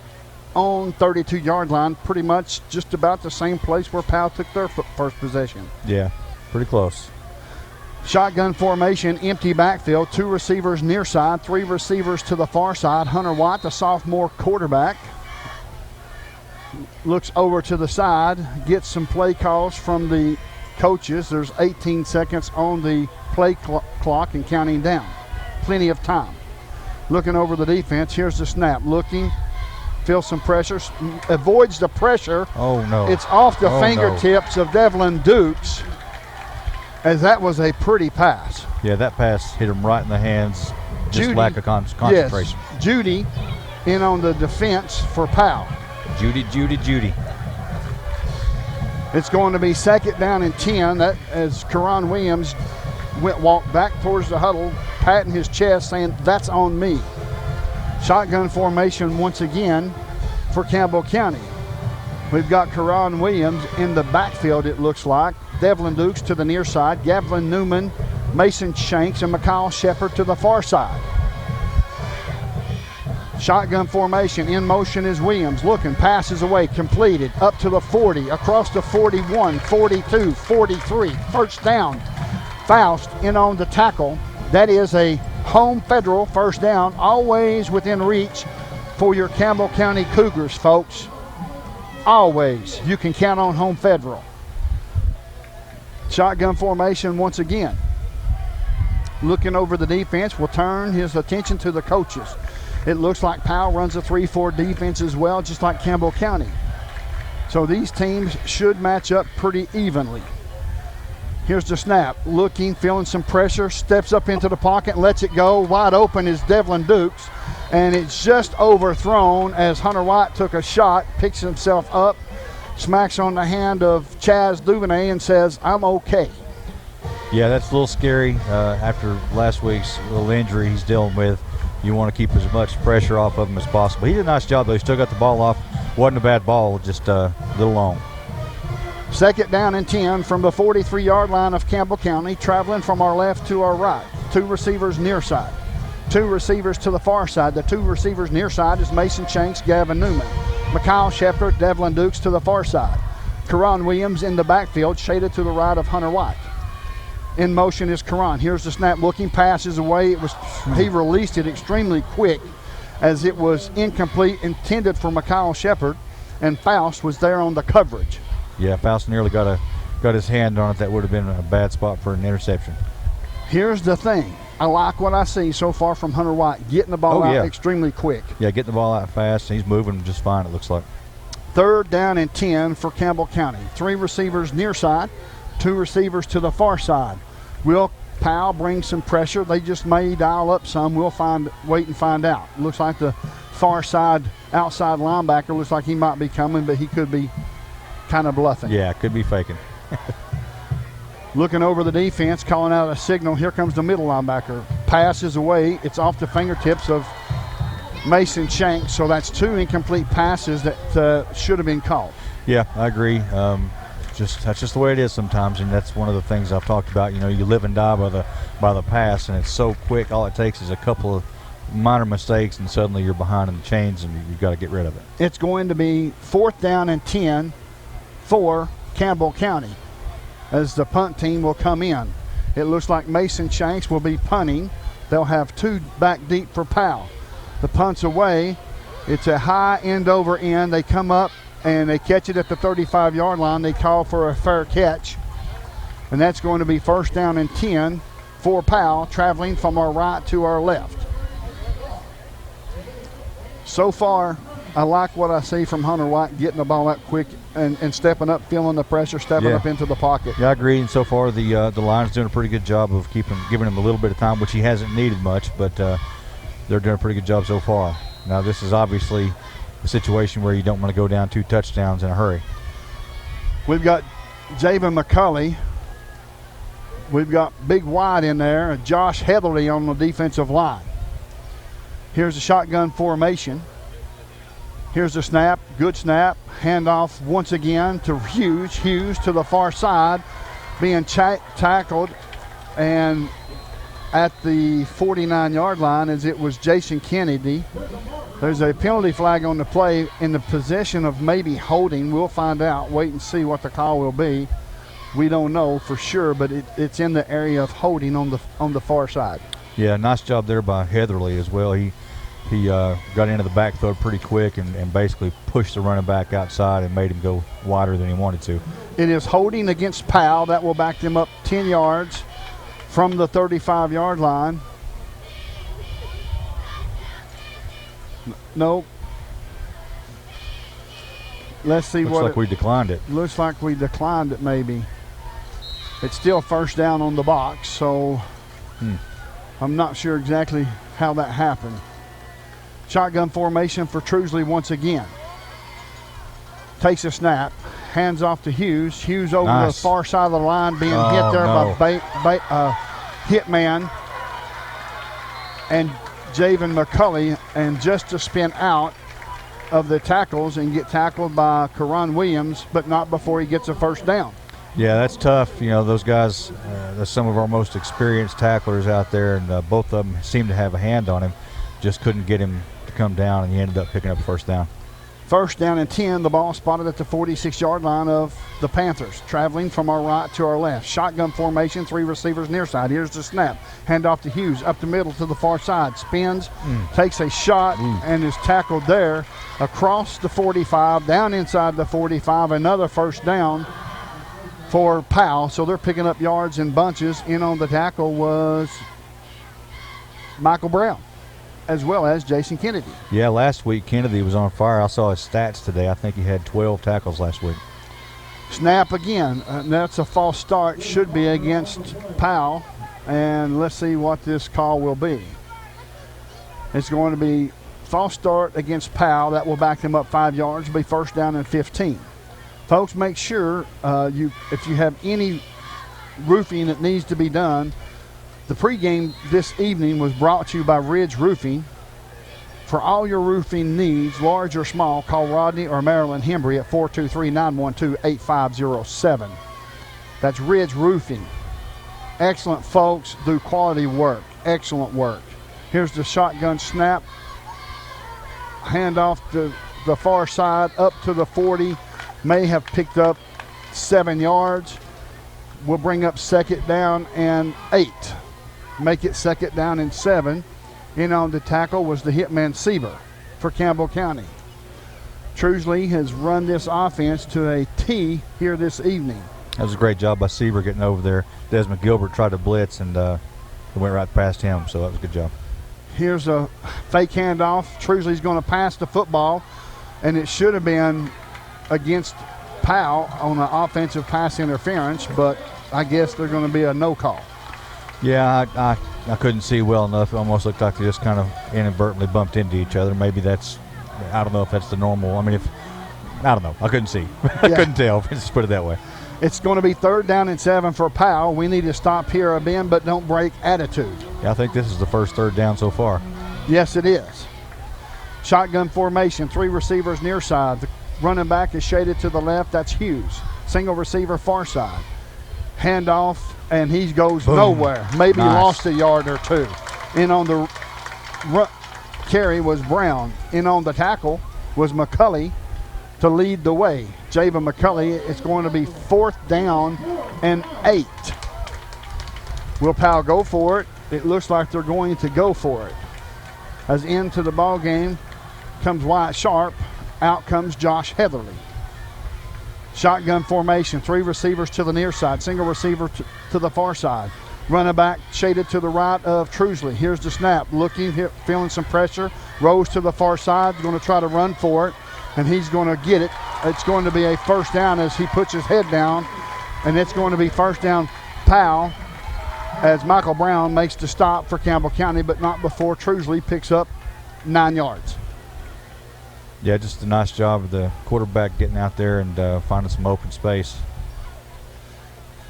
own 32-yard line, pretty much just about the same place where Powell took their first possession. Yeah, pretty close. Shotgun formation, empty backfield, 2 receivers near side, 3 receivers to the far side. Hunter White, the sophomore quarterback, looks over to the side, gets some play calls from the coaches. There's 18 seconds on the play clock and counting down. Plenty of time. Looking over the defense, here's the snap. Looking, feels some pressure, avoids the pressure. Oh, no. It's off the fingertips of Devlin Dukes, as that was a pretty pass. Yeah, that pass hit him right in the hands. Just Judy, lack of concentration. Yes, Judy in on the defense for Powell. Judy. It's going to be second down and 10. That as Karan Williams walked back towards the huddle, patting his chest, saying, "That's on me." Shotgun formation once again for Campbell County. We've got Karan Williams in the backfield, it looks like. Devlin Dukes to the near side. Gavlin Newman, Mason Shanks, and Mikhail Shepard to the far side. Shotgun formation, in motion is Williams. Looking, passes away, completed, up to the 40, across the 41, 42, 43. First down. Faust in on the tackle. That is a home Federal first down, always within reach for your Campbell County Cougars, folks. Always. You can count on home Federal. Shotgun formation once again. Looking over the defense, will turn his attention to the coaches. It looks like Powell runs a 3-4 defense as well, just like Campbell County. So these teams should match up pretty evenly. Here's the snap. Looking, feeling some pressure, steps up into the pocket and lets it go. Wide open is Devlin Dukes, and it's just overthrown as Hunter White took a shot, picks himself up, smacks on the hand of Chaz Duvernay and says, "I'm okay." Yeah, that's a little scary after last week's little injury he's dealing with. You want to keep as much pressure off of him as possible. He did a nice job, though. He still got the ball off. Wasn't a bad ball, just a little long. Second down and 10 from the 43-yard line of Campbell County, traveling from our left to our right. 2 receivers near side. 2 receivers to the far side. The 2 receivers near side is Mason Shanks, Gavin Newman. Mikhail Shepard, Devlin Dukes to the far side. Karan Williams in the backfield, shaded to the right of Hunter White. In motion is Karan. Here's the snap. Looking, passes away. He released it extremely quick as it was incomplete, intended for Mikhail Shepard, and Faust was there on the coverage. Yeah, Faust nearly got his hand on it. That would have been a bad spot for an interception. Here's the thing. I like what I see so far from Hunter White, getting the ball out extremely quick. Yeah, getting the ball out fast. He's moving just fine, it looks like. Third down and 10 for Campbell County. 3 receivers near side, 2 receivers to the far side. Will Powell bring some pressure? They just may dial up some. We'll wait and find out. Looks like the far side outside linebacker looks like he might be coming, but he could be kind of bluffing. Yeah, could be faking. Looking over the defense, calling out a signal. Here comes the middle linebacker. Pass is away. It's off the fingertips of Mason Shanks. So that's 2 incomplete passes that should have been called. Yeah, I agree. That's just the way it is sometimes, and that's one of the things I've talked about. You know, you live and die by the pass, and it's so quick. All it takes is a couple of minor mistakes, and suddenly you're behind in the chains, and you've got to get rid of it. It's going to be 4th down and 10 for Campbell County as the punt team will come in. It looks like Mason Shanks will be punting. They'll have 2 back deep for Powell. The punt's away. It's a high end over end. They come up and they catch it at the 35-yard line. They call for a fair catch. And that's going to be 1st down and 10 for Powell, traveling from our right to our left. So far, I like what I see from Hunter White, getting the ball up quick and stepping up, feeling the pressure, stepping up into the pocket. Yeah, I agree. And so far, the line's doing a pretty good job of giving him a little bit of time, which he hasn't needed much, but they're doing a pretty good job so far. Now, this is obviously a situation where you don't want to go down 2 touchdowns in a hurry. We've got Javen McCulley. We've got Big White in there, and Josh Heatherly on the defensive line. Here's the shotgun formation. Here's the snap, good snap. Handoff once again to Hughes. Hughes to the far side, being tackled, and at the 49-yard line as it was Jason Kennedy. There's a penalty flag on the play in the possession of maybe holding. We'll find out. Wait and see what the call will be. We don't know for sure, but it's in the area of holding on the far side. Yeah, nice job there by Heatherly as well. He got into the backfield pretty quick and basically pushed the running back outside and made him go wider than he wanted to. It is holding against Powell. That will back them up 10 yards from the 35-yard line. Nope. Let's see. Looks like we declined it. Looks like we declined it maybe. It's still first down on the box, so I'm not sure exactly how that happened. Shotgun formation for Trusley once again. Takes a snap, hands off to Hughes. Hughes over the far side of the line, being hit there by Hitman and Javen McCulley, and just to spin out of the tackles and get tackled by Karan Williams, but not before he gets a first down. Yeah, that's tough. You know, those guys, they're some of our most experienced tacklers out there, and both of them seem to have a hand on him. Just couldn't get him to come down, and he ended up picking up a first down. First down and 10, the ball spotted at the 46-yard line of the Panthers, traveling from our right to our left. Shotgun formation, 3 receivers near side. Here's the snap. Hand off to Hughes, up the middle to the far side. Spins, takes a shot, and is tackled there across the 45, down inside the 45. Another first down for Powell. So they're picking up yards in bunches. In on the tackle was Michael Brown, as well as Jason Kennedy. Yeah, last week Kennedy was on fire. I saw his stats today. I think he had 12 tackles last week. Snap again. That's a false start. Should be against Powell. And let's see what this call will be. It's going to be false start against Powell. That will back them up 5 yards. It'll be first down and 15. Folks, make sure if you have any roofing that needs to be done, the pregame this evening was brought to you by Ridge Roofing. For all your roofing needs, large or small, call Rodney or Marilyn Hembry at 423-912-8507. That's Ridge Roofing. Excellent folks, do quality work. Excellent work. Here's the shotgun snap. Hand off to the far side, up to the 40. May have picked up 7 yards. We'll bring up second down and 8. Make it second down and 7. In on the tackle was the hitman Sieber for Campbell County. Trusley has run this offense to a T here this evening. That was a great job by Sieber getting over there. Desmond Gilbert tried to blitz and it went right past him, so that was a good job. Here's a fake handoff. Trusley's going to pass the football, and it should have been against Powell on an offensive pass interference, but I guess they're going to be a no call. Yeah, I couldn't see well enough. It almost looked like they just kind of inadvertently bumped into each other. Maybe that's, I don't know if that's the normal. I mean, I don't know. I couldn't see. I couldn't tell. Let's put it that way. It's going to be third down and 7 for Powell. We need to stop here a bend, but don't break attitude. Yeah, I think this is the first third down so far. Yes, it is. Shotgun formation, 3 receivers near side. The running back is shaded to the left. That's Hughes. Single receiver far side. Handoff, and he goes nowhere. Maybe lost a yard or 2. In on the carry was Brown. In on the tackle was McCulley to lead the way. Javen McCulley, it's going to be fourth down and 8. Will Powell go for it? It looks like they're going to go for it. As into the ball game comes Wyatt Sharp. Out comes Josh Heatherly. Shotgun formation, 3 receivers to the near side, single receiver to the far side. Running back shaded to the right of Trusley. Here's the snap. Looking, feeling some pressure. Rolls to the far side. Going to try to run for it. And he's going to get it. It's going to be a first down as he puts his head down. And it's going to be first down Powell as Michael Brown makes the stop for Campbell County, but not before Trusley picks up 9 yards. Yeah, just a nice job of the quarterback getting out there and finding some open space.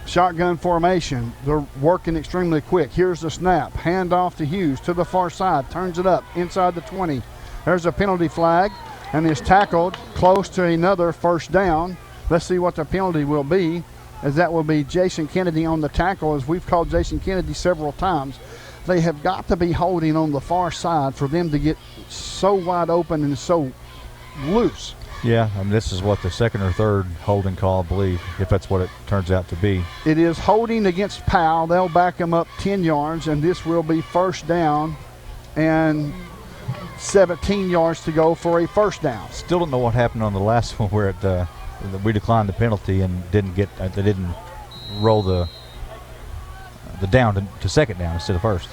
Shotgun formation. They're working extremely quick. Here's the snap. Hand off to Hughes to the far side. Turns it up inside the 20. There's a penalty flag and is tackled close to another first down. Let's see what the penalty will be, as that will be Jason Kennedy on the tackle, as we've called Jason Kennedy several times. They have got to be holding on the far side for them to get so wide open and so loose. Yeah, I mean, this is what the second or third holding call, I believe, if that's what it turns out to be. It is holding against Powell. They'll back him up 10 yards, and this will be first down and 17 yards to go for a first down. Still don't know what happened on the last one where we declined the penalty and didn't get they didn't roll the down to second down instead of first.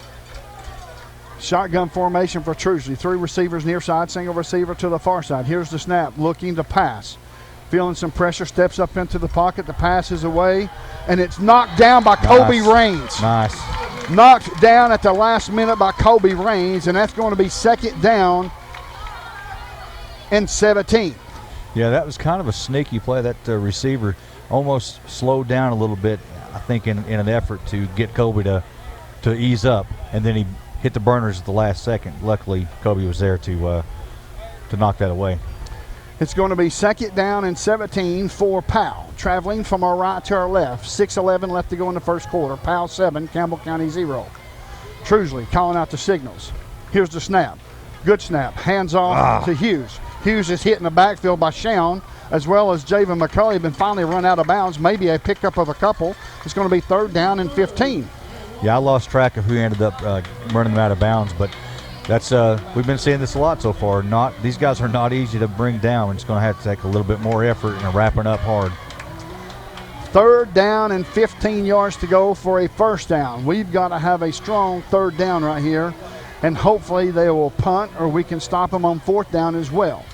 Shotgun formation for Trusley. 3 receivers near side, single receiver to the far side. Here's the snap, looking to pass. Feeling some pressure, steps up into the pocket. The pass is away, and it's knocked down by Kobe Raines. Nice. Knocked down at the last minute by Kobe Raines, and that's going to be second down and 17. Yeah, that was kind of a sneaky play. That receiver almost slowed down a little bit, I think, in an effort to get Kobe to ease up, and then he hit the burners at the last second. Luckily, Kobe was there to knock that away. It's going to be second down and 17 for Powell. Traveling from our right to our left. 6:11 left to go in the first quarter. Powell 7, Campbell County 0. Trusley calling out the signals. Here's the snap. Good snap. Hands off to Hughes. Hughes is hit in the backfield by Shawn, as well as Javen McCulley, been finally run out of bounds. Maybe a pickup of a couple. It's going to be third down and 15. Yeah, I lost track of who ended up running them out of bounds, but that's we've been seeing this a lot so far. These guys are not easy to bring down. It's going to have to take a little bit more effort and wrapping up hard. Third down and 15 yards to go for a first down. We've got to have a strong third down right here, and hopefully they will punt or we can stop them on fourth down as well.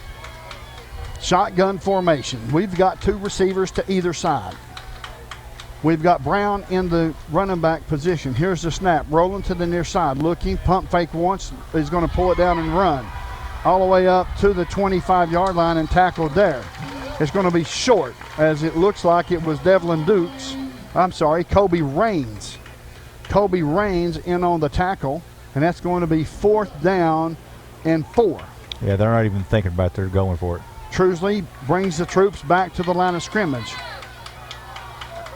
Shotgun formation. We've got 2 receivers to either side. We've got Brown in the running back position. Here's the snap. Rolling to the near side. Looking. Pump fake once. He's going to pull it down and run. All the way up to the 25-yard line and tackled there. It's going to be short, as it looks like it was Kobe Raines. Kobe Raines in on the tackle, and that's going to be fourth down and 4. Yeah, they're not even thinking about it. They're going for it. Trusley brings the troops back to the line of scrimmage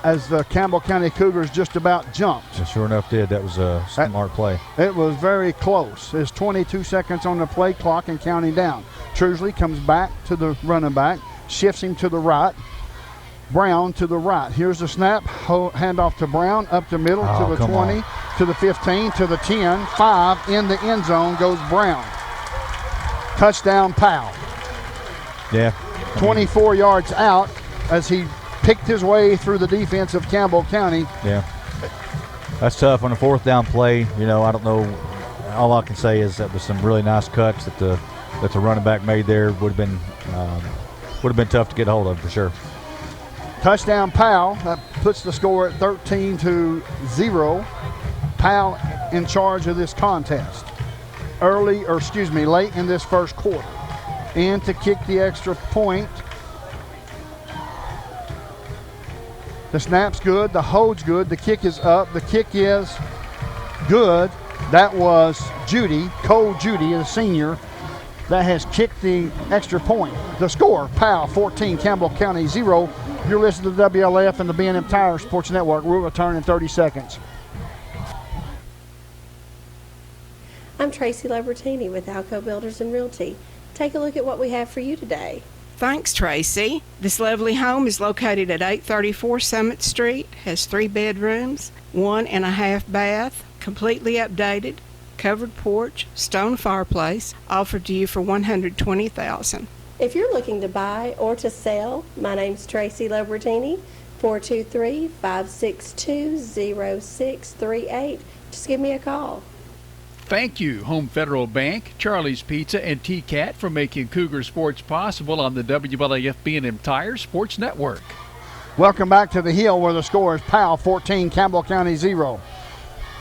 as the Campbell County Cougars just about jumped. And sure enough did. That was a smart play. It was very close. There's 22 seconds on the play clock and counting down. Trusley comes back to the running back, shifts him to the right. Brown to the right. Here's the snap. Hand off to Brown, up the middle to the 20, to the 15, to the 10. 5 in the end zone goes Brown. Touchdown Powell. Yeah. 24 yards out as he picked his way through the defense of Campbell County. Yeah. That's tough on a fourth down play. You know, I don't know. All I can say is that was some really nice cuts that the running back made there. Would have been tough to get a hold of for sure. Touchdown Powell. That puts the score at 13-0. Powell in charge of this contest. Late in this first quarter. In to kick the extra point. The snap's good, the hold's good, the kick is up, the kick is good. That was Cole Judy, a senior, that has kicked the extra point. The score, Powell 14, Campbell County 0. You're listening to WLF and the B&M Tire Sports Network. We'll return in 30 seconds. I'm Tracy Labertini with Alco Builders and Realty. Take a look at what we have for you today. Thanks, Tracy. This lovely home is located at 834 Summit Street, has 3 bedrooms, 1.5 bath, completely updated, covered porch, stone fireplace, offered to you for $120,000. If you're looking to buy or to sell, my name's Tracy Labertini. 423-562-0638. Just give me a call. Thank you, Home Federal Bank, Charlie's Pizza, and T-Cat for making Cougar Sports possible on the WLAF B&M Tire Sports Network. Welcome back to the Hill, where the score is Powell 14, Campbell County 0.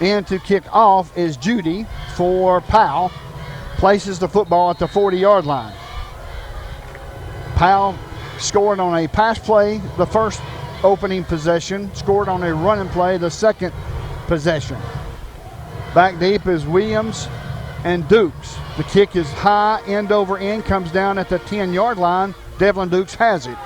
In to kick off is Judy for Powell. Places the football at the 40-yard line. Powell scored on a pass play the first opening possession, scored on a running play the second possession. Back deep is Williams and Dukes. The kick is high, end over end, comes down at the 10-yard line. Devlin Dukes has it.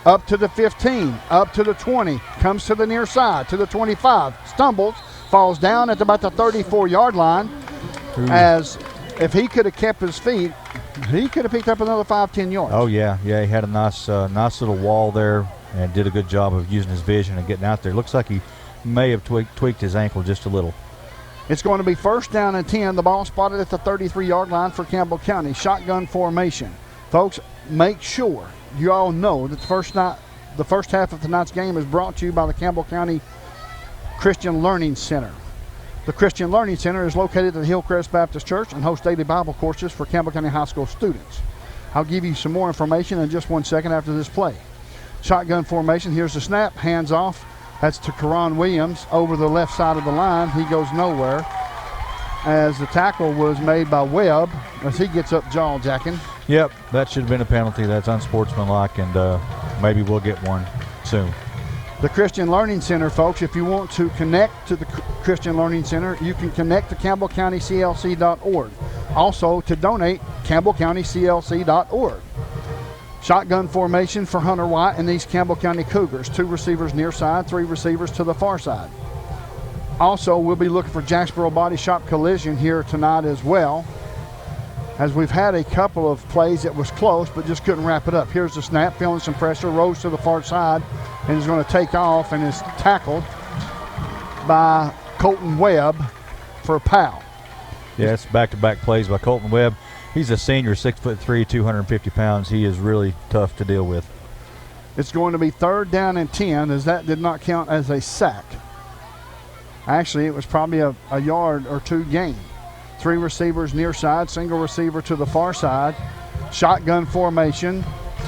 Up to the 15, up to the 20, comes to the near side, to the 25, stumbles, falls down at about the 34-yard line. As if he could have kept his feet, he could have picked up another 5-10 yards. Oh, yeah. Yeah, he had a nice little wall there and did a good job of using his vision and getting out there. Looks like he may have tweaked his ankle just a little. It's going to be first down and 10. The ball spotted at the 33-yard line for Campbell County. Shotgun formation. Folks, make sure you all know that the first half of tonight's game is brought to you by the Campbell County Christian Learning Center. The Christian Learning Center is located at the Hillcrest Baptist Church and hosts daily Bible courses for Campbell County High School students. I'll give you some more information in just 1 second after this play. Shotgun formation. Here's the snap. Hands off. That's to Karan Williams over the left side of the line. He goes nowhere as the tackle was made by Webb as he gets up jaw jacking. Yep, that should have been a penalty. That's unsportsmanlike, and maybe we'll get one soon. The Christian Learning Center, folks, if you want to connect to the Christian Learning Center, you can connect to CampbellCountyCLC.org. Also, to donate, CampbellCountyCLC.org. Shotgun formation for Hunter White and these Campbell County Cougars. 2 receivers near side, 3 receivers to the far side. Also, we'll be looking for Jacksboro Body Shop collision here tonight as well, as we've had a couple of plays that was close but just couldn't wrap it up. Here's the snap, feeling some pressure, rolls to the far side and is going to take off and is tackled by Colton Webb for Powell. Yeah, it's back-to-back plays by Colton Webb. He's a senior, 6'3", 250 pounds. He is really tough to deal with. It's going to be third down and 10, as that did not count as a sack. Actually, it was probably a yard or 2 gain. 3 receivers near side, single receiver to the far side. Shotgun formation.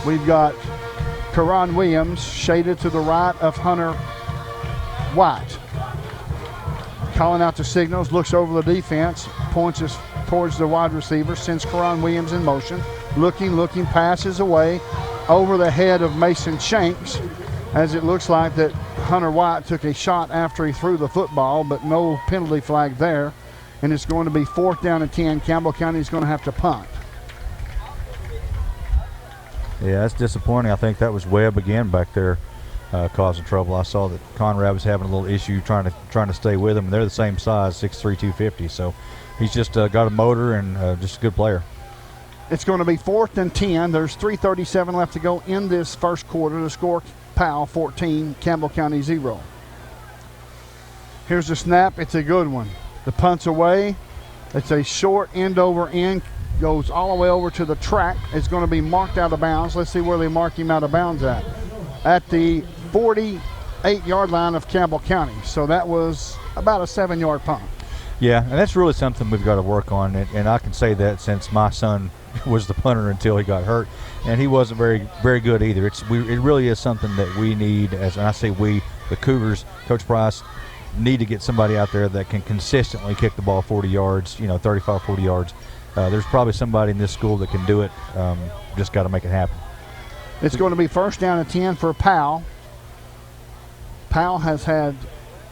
We've got Karan Williams shaded to the right of Hunter White. Calling out the signals, looks over the defense, points us towards the wide receiver, sends Karan Williams in motion. Looking, passes away over the head of Mason Shanks, as it looks like that Hunter White took a shot after he threw the football, but no penalty flag there. And it's going to be fourth down and 10. Campbell County is going to have to punt. Yeah, that's disappointing. I think that was Webb again back there causing trouble. I saw that Conrad was having a little issue trying to stay with him. They're the same size, 6'3", 250. So he's just got a motor and just a good player. It's going to be fourth and 10. There's 3:37 left to go in this first quarter. The score, Powell 14, Campbell County 0. Here's the snap. It's a good one. The punt's away. It's a short end over end. Goes all the way over to the track. It's going to be marked out of bounds. Let's see where they mark him out of bounds at. At the 48-yard line of Campbell County. So that was about a 7-yard punt. Yeah, and that's really something we've got to work on. And I can say that since my son was the punter until he got hurt, and he wasn't very, very good either. It really is something that we need, and I say we, the Cougars, Coach Price, need to get somebody out there that can consistently kick the ball 40 yards, 35, 40 yards. There's probably somebody in this school that can do it. Just got to make it happen. It's going to be first down and 10 for Powell. Powell has had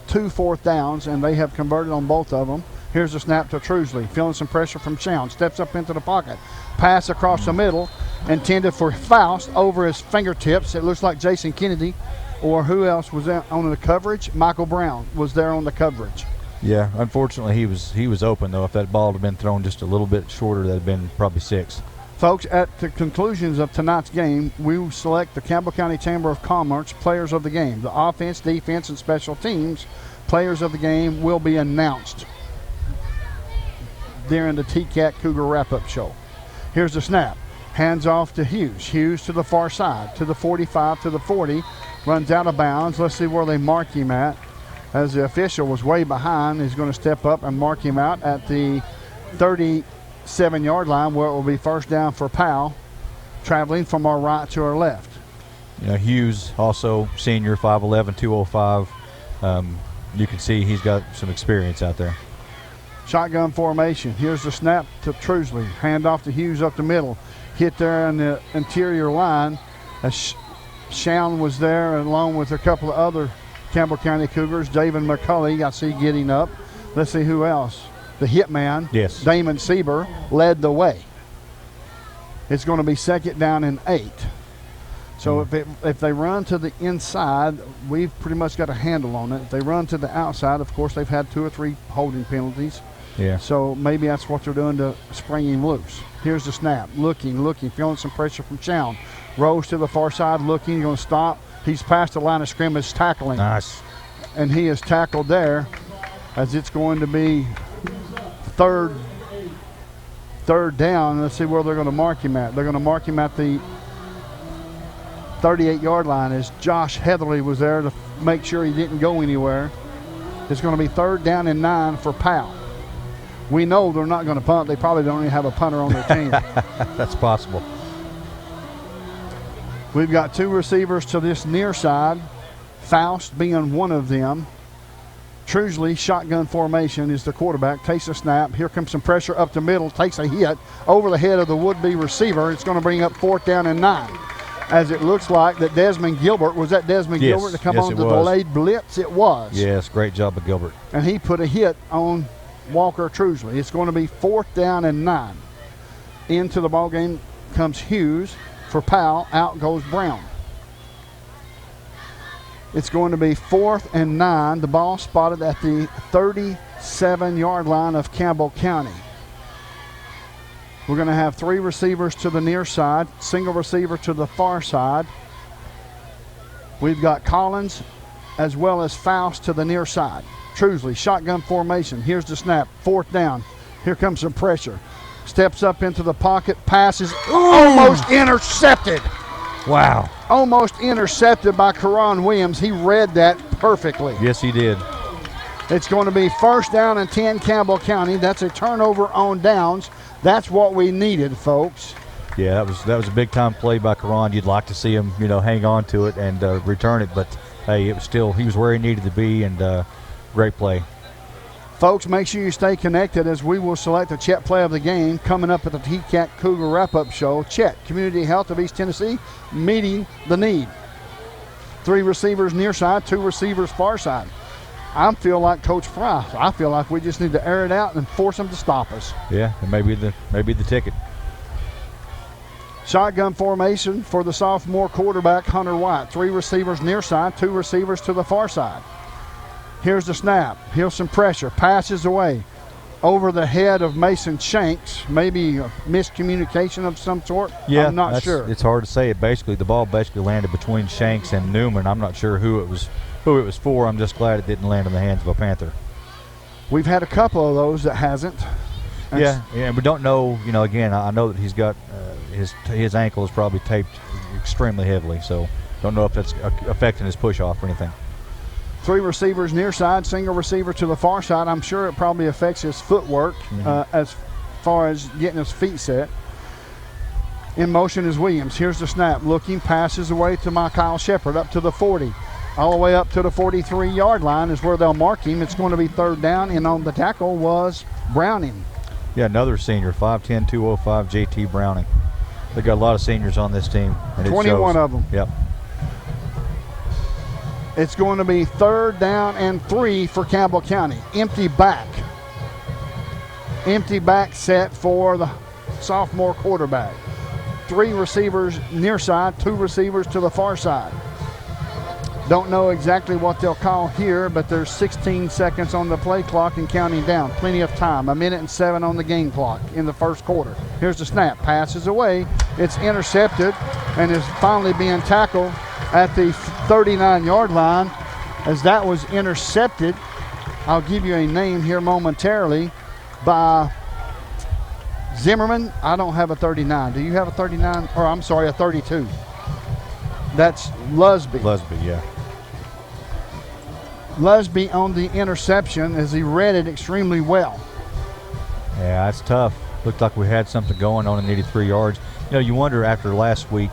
2 fourth downs, and they have converted on both of them. Here's a snap to Trusley, feeling some pressure from Chown. Steps up into the pocket. Pass across the middle, intended for Faust over his fingertips. It looks like Jason Kennedy, or who else was on the coverage? Michael Brown was there on the coverage. Yeah, unfortunately he was open, though. If that ball had been thrown just a little bit shorter, that would have been probably 6. Folks, at the conclusions of tonight's game, we will select the Campbell County Chamber of Commerce players of the game. The offense, defense, and special teams players of the game will be announced during the T-Cat Cougar wrap-up show. Here's the snap. Hands off to Hughes. Hughes to the far side, to the 45, to the 40. runs out of bounds. Let's see where they mark him at. As the official was way behind, he's going to step up and mark him out at the 37-yard line, where it will be first down for Powell, traveling from our right to our left. Hughes, also senior, 5'11", 205. You can see he's got some experience out there. Shotgun formation. Here's the snap to Trusley. Hand off to Hughes up the middle. Hit there in the interior line. Shown was there along with a couple of other Campbell County Cougars. David McCulley, I see getting up. Let's see who else. The hitman, yes, Damon Sieber, led the way. It's going to be second down and 8. So if they run to the inside, we've pretty much got a handle on it. If they run to the outside, of course, they've had 2 or 3 holding penalties. Yeah. So maybe that's what they're doing to spring him loose. Here's the snap. Looking, feeling some pressure from Chown. Rose to the far side, looking, going to stop. He's past the line of scrimmage, tackling. Nice. And he is tackled there, as it's going to be third down. Let's see where they're going to mark him at. They're going to mark him at the 38-yard line, as Josh Heatherly was there to make sure he didn't go anywhere. It's going to be third down and 9 for Powell. We know they're not going to punt. They probably don't even have a punter on their team. That's possible. We've got 2 receivers to this near side, Faust being one of them. Trusley, shotgun formation, is the quarterback, takes a snap. Here comes some pressure up the middle, takes a hit over the head of the would-be receiver. It's going to bring up fourth down and 9. As it looks like that Desmond Gilbert, was that Desmond Gilbert to come on the delayed blitz? It was. Yes, great job of Gilbert. And he put a hit on Walker Trusley. It's going to be fourth down and 9. Into the ball game comes Hughes for Powell. Out goes Brown. It's going to be 4th and 9. The ball spotted at the 37-yard line of Campbell County. We're going to have 3 receivers to the near side, single receiver to the far side. We've got Collins as well as Faust to the near side. Trusley, shotgun formation. Here's the snap, 4th down. Here comes some pressure. Steps up into the pocket, passes, almost intercepted. Wow. Almost intercepted by Karan Williams. He read that perfectly. Yes, he did. It's going to be first down and 10 Campbell County. That's a turnover on downs. That's what we needed, folks. Yeah, that was a big-time play by Karan. You'd like to see him, hang on to it and return it, but hey, it was still, he was where he needed to be, and great play. Folks, make sure you stay connected as we will select the Chet play of the game coming up at the TCAT Cougar Wrap-Up Show. Chet, Community Health of East Tennessee, meeting the need. 3 receivers near side, 2 receivers far side. I feel like Coach Fry. I feel like we just need to air it out and force them to stop us. Yeah, and maybe the ticket. Shotgun formation for the sophomore quarterback, Hunter White. 3 receivers near side, 2 receivers to the far side. Here's the snap. Here's some pressure. Passes away over the head of Mason Shanks. Maybe a miscommunication of some sort. Yeah, I'm not sure. It's hard to say. The ball basically landed between Shanks and Newman. I'm not sure who it was for. I'm just glad it didn't land in the hands of a Panther. We've had a couple of those that hasn't. Yeah, and we don't know. Again, I know that he's got his ankle is probably taped extremely heavily, so don't know if that's affecting his push off or anything. 3 receivers near side, single receiver to the far side. I'm sure it probably affects his footwork as far as getting his feet set. In motion is Williams. Here's the snap. Looking, passes away to Kyle Shepard up to the 40. All the way up to the 43-yard line is where they'll mark him. It's going to be 3rd down, and on the tackle was Browning. Yeah, another senior, 5'10", 205, JT Browning. They've got a lot of seniors on this team. And 21 of them. Yep. It's going to be 3rd down and 3 for Campbell County. Empty back. Empty back set for the sophomore quarterback. 3 receivers near side, 2 receivers to the far side. Don't know exactly what they'll call here, but there's 16 seconds on the play clock and counting down. Plenty of time. 1:07 on the game clock in the first quarter. Here's the snap. Passes away. It's intercepted and is finally being tackled at the 39-yard line. As that was intercepted, I'll give you a name here momentarily, by Zimmerman. I don't have a 39. Do you have a 39? Or I'm sorry, a 32. That's Lusby. Lusby, yeah. Lusby on the interception as he read it extremely well. Yeah, that's tough. Looked like we had something going on and needed 3 yards. You know, you wonder after last week,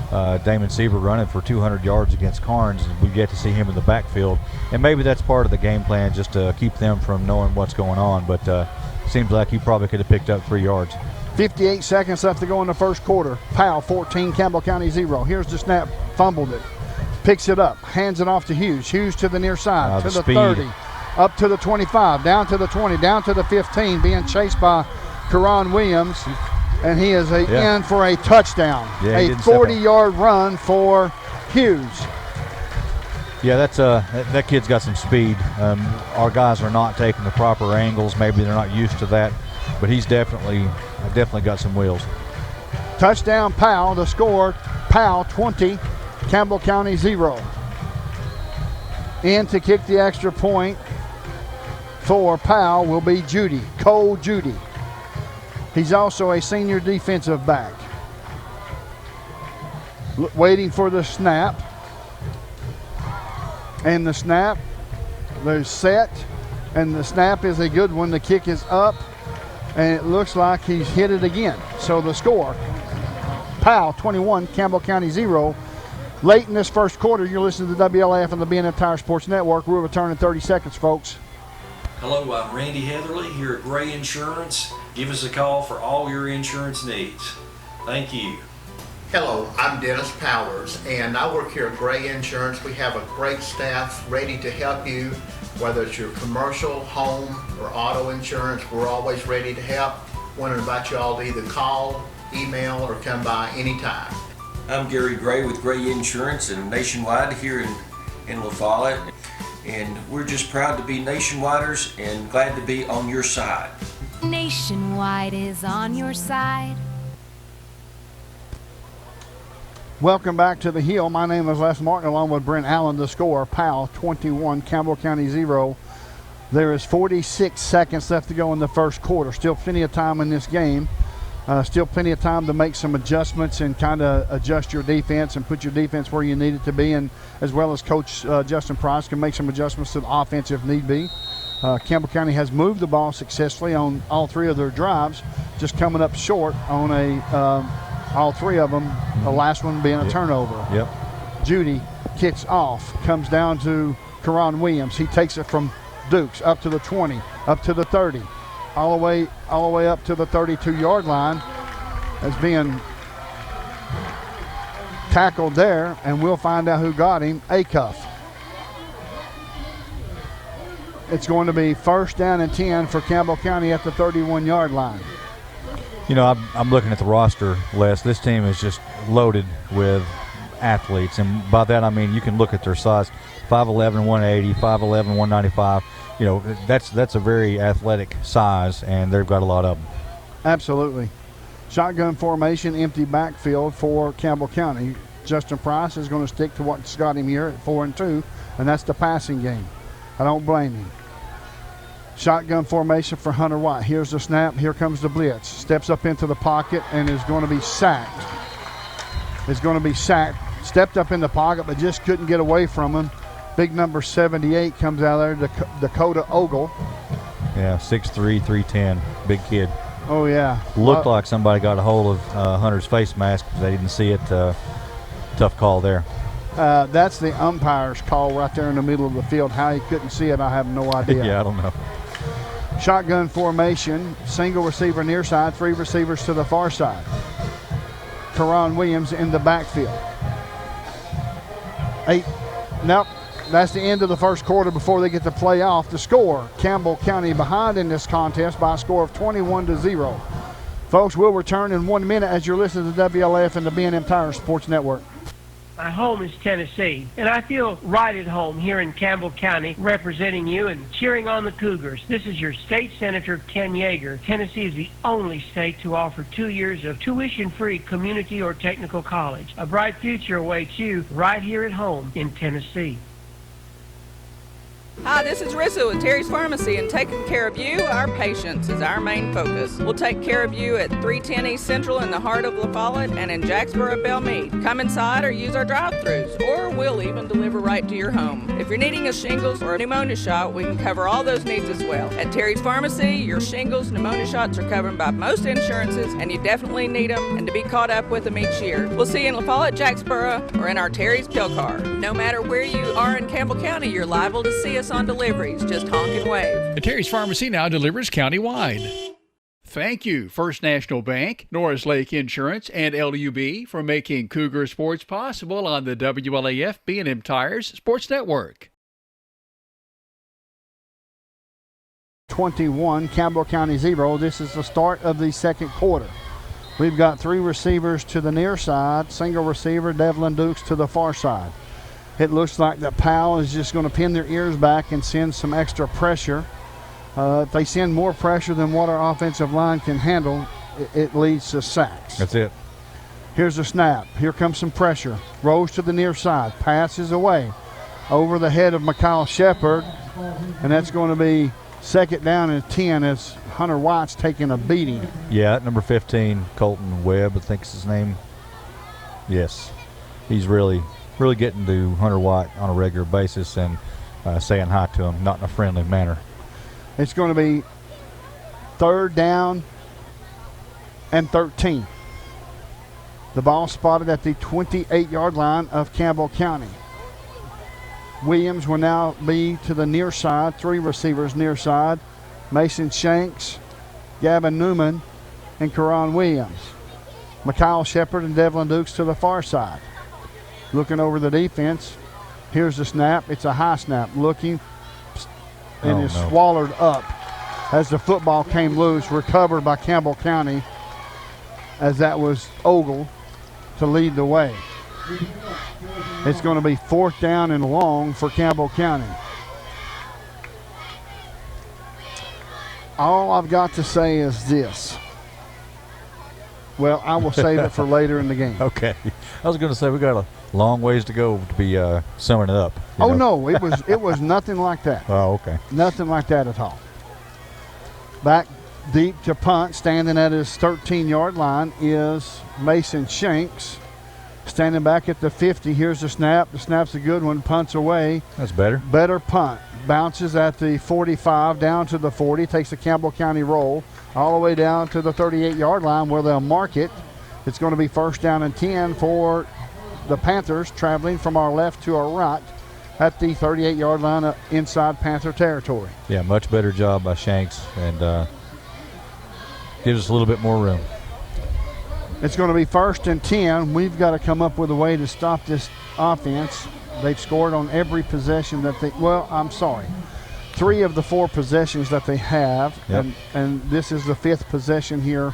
Damon Sieber running for 200 yards against Carnes, and we get to see him in the backfield. And maybe that's part of the game plan, just to keep them from knowing what's going on. But seems like he probably could have picked up 3 yards. 58 seconds left to go in the first quarter. Powell 14, Campbell County 0. Here's the snap, fumbled it. Picks it up, hands it off to Hughes. Hughes to the near side, to the 30, up to the 25, down to the 20, down to the 15, being chased by Karan Williams. And he is in for a touchdown. Yeah, a 40-yard run for Hughes. Yeah, that's that kid's got some speed. Our guys are not taking the proper angles. Maybe they're not used to that, but he's definitely got some wheels. Touchdown Powell. The score, Powell 20, Campbell County 0. In to kick the extra point for Powell will be Judy, Cole Judy. He's also a senior defensive back. Waiting for the snap. And the snap, they're set. And the snap is a good one. The kick is up. And it looks like he's hit it again. So the score, Powell 21, Campbell County 0. Late in this first quarter, you're listening to WLAF and the B&M Tire Sports Network. We'll return in 30 seconds, folks. Hello, I'm Randy Heatherly here at Gray Insurance. Give us a call for all your insurance needs. Thank you. Hello, I'm Dennis Powers, and I work here at Gray Insurance. We have a great staff ready to help you, whether it's your commercial, home, or auto insurance. We're always ready to help. Want to invite you all to either call, email, or come by anytime. I'm Gary Gray with Gray Insurance and Nationwide here in La Follette. And we're just proud to be Nationwiders and glad to be on your side. Nationwide is on your side. Welcome back to the Hill. My name is Les Martin along with Brent Allen. The score, Powell 21, Campbell County 0. There is 46 seconds left to go in the first quarter. Still plenty of time in this game. Still plenty of time to make some adjustments and kind of adjust your defense and put your defense where you need it to be, and as well as Coach Justin Price can make some adjustments to the offense if need be. Campbell County has moved the ball successfully on all 3 of their drives, just coming up short on all 3 of them, the last one being a turnover. Yep. Judy kicks off, comes down to Karan Williams. He takes it from Dukes up to the 20, up to the 30. All the way up to the 32-yard line as being tackled there, and we'll find out who got him. Acuff. It's going to be first down and 10 for Campbell County at the 31-yard line. You know, I'm looking at the roster, Les. This team is just loaded with athletes, and by that I mean you can look at their size: 5'11", 180, 5'11", 195. You know, that's a very athletic size, and they've got a lot of them. Absolutely. Shotgun formation, empty backfield for Campbell County. Justin Price is going to stick to what's got him here at 4-2, and that's the passing game. I don't blame him. Shotgun formation for Hunter White. Here's the snap. Here comes the blitz. Steps up into the pocket and is going to be sacked. Stepped up in the pocket, but just couldn't get away from him. Big number 78 comes out of there, Dakota Ogle. Yeah, 6'3", 310, big kid. Oh, yeah. Looked like somebody got a hold of Hunter's face mask, but they didn't see it. Tough call there. That's the umpire's call right there in the middle of the field. How he couldn't see it, I have no idea. Yeah, I don't know. Shotgun formation, single receiver near side, 3 receivers to the far side. Karan Williams in the backfield. Nope. That's the end of the first quarter before they get to play off. The score, Campbell County behind in this contest by a score of 21-0. Folks, we'll return in 1 minute as you're listening to WLF and the B&M Tire Sports Network. My home is Tennessee, and I feel right at home here in Campbell County representing you and cheering on the Cougars. This is your state senator, Ken Yeager. Tennessee is the only state to offer 2 years of tuition-free community or technical college. A bright future awaits you right here at home in Tennessee. Hi, this is Rissa with Terry's Pharmacy, and taking care of you, our patients, is our main focus. We'll take care of you at 310 East Central in the heart of La Follette and in Jacksboro, Belmead. Come inside or use our drive-thrus, or we'll even deliver right to your home. If you're needing a shingles or a pneumonia shot, we can cover all those needs as well. At Terry's Pharmacy, your shingles, pneumonia shots are covered by most insurances, and you definitely need them and to be caught up with them each year. We'll see you in La Follette, Jacksboro, or in our Terry's Pill Car. No matter where you are in Campbell County, you're liable to see us on deliveries. Just honk and wave. The Terry's Pharmacy now delivers countywide. Thank you, First National Bank, Norris Lake Insurance, and LUB for making Cougar Sports possible on the WLAF B&M Tires Sports Network. 21, Campbell County 0. This is the start of the second quarter. We've got 3 receivers to the near side, single receiver Devlin Dukes to the far side. It looks like that Powell is just going to pin their ears back and send some extra pressure. If they send more pressure than what our offensive line can handle, it leads to sacks. That's it. Here's a snap. Here comes some pressure. Rolls to the near side. Passes away over the head of Mikhail Shepard. And that's going to be second down and 10 as Hunter White's taking a beating. Yeah, number 15, Colton Webb, I think is his name. Yes. He's really getting to Hunter White on a regular basis and saying hi to him, not in a friendly manner. It's going to be third down and 13. The ball spotted at the 28-yard line of Campbell County. Williams will now be to the near side, 3 receivers near side. Mason Shanks, Gavin Newman, and Karan Williams. Mikhail Shepard and Devlin Dukes to the far side. Looking over the defense. Here's the snap. It's a high snap. Looking and is swallowed up as the football came loose. Recovered by Campbell County as that was Ogle to lead the way. It's going to be fourth down and long for Campbell County. All I've got to say is this. Well, I will save it for later in the game. Okay. I was going to say we got a long ways to go to be summing it up. Oh, no, it was nothing like that. Oh, okay. Nothing like that at all. Back deep to punt, standing at his 13-yard line is Mason Shanks. Standing back at the 50, here's the snap. The snap's a good one, punts away. That's better. Better punt. Bounces at the 45, down to the 40, takes a Campbell County roll all the way down to the 38-yard line where they'll mark it. It's going to be first down and 10 for the Panthers, traveling from our left to our right at the 38-yard line inside Panther territory. Yeah, much better job by Shanks and gives us a little bit more room. It's going to be first and 10. We've got to come up with a way to stop this offense. They've scored on every possession that they, 3 of the 4 possessions that they have. Yep. And this is the 5th possession here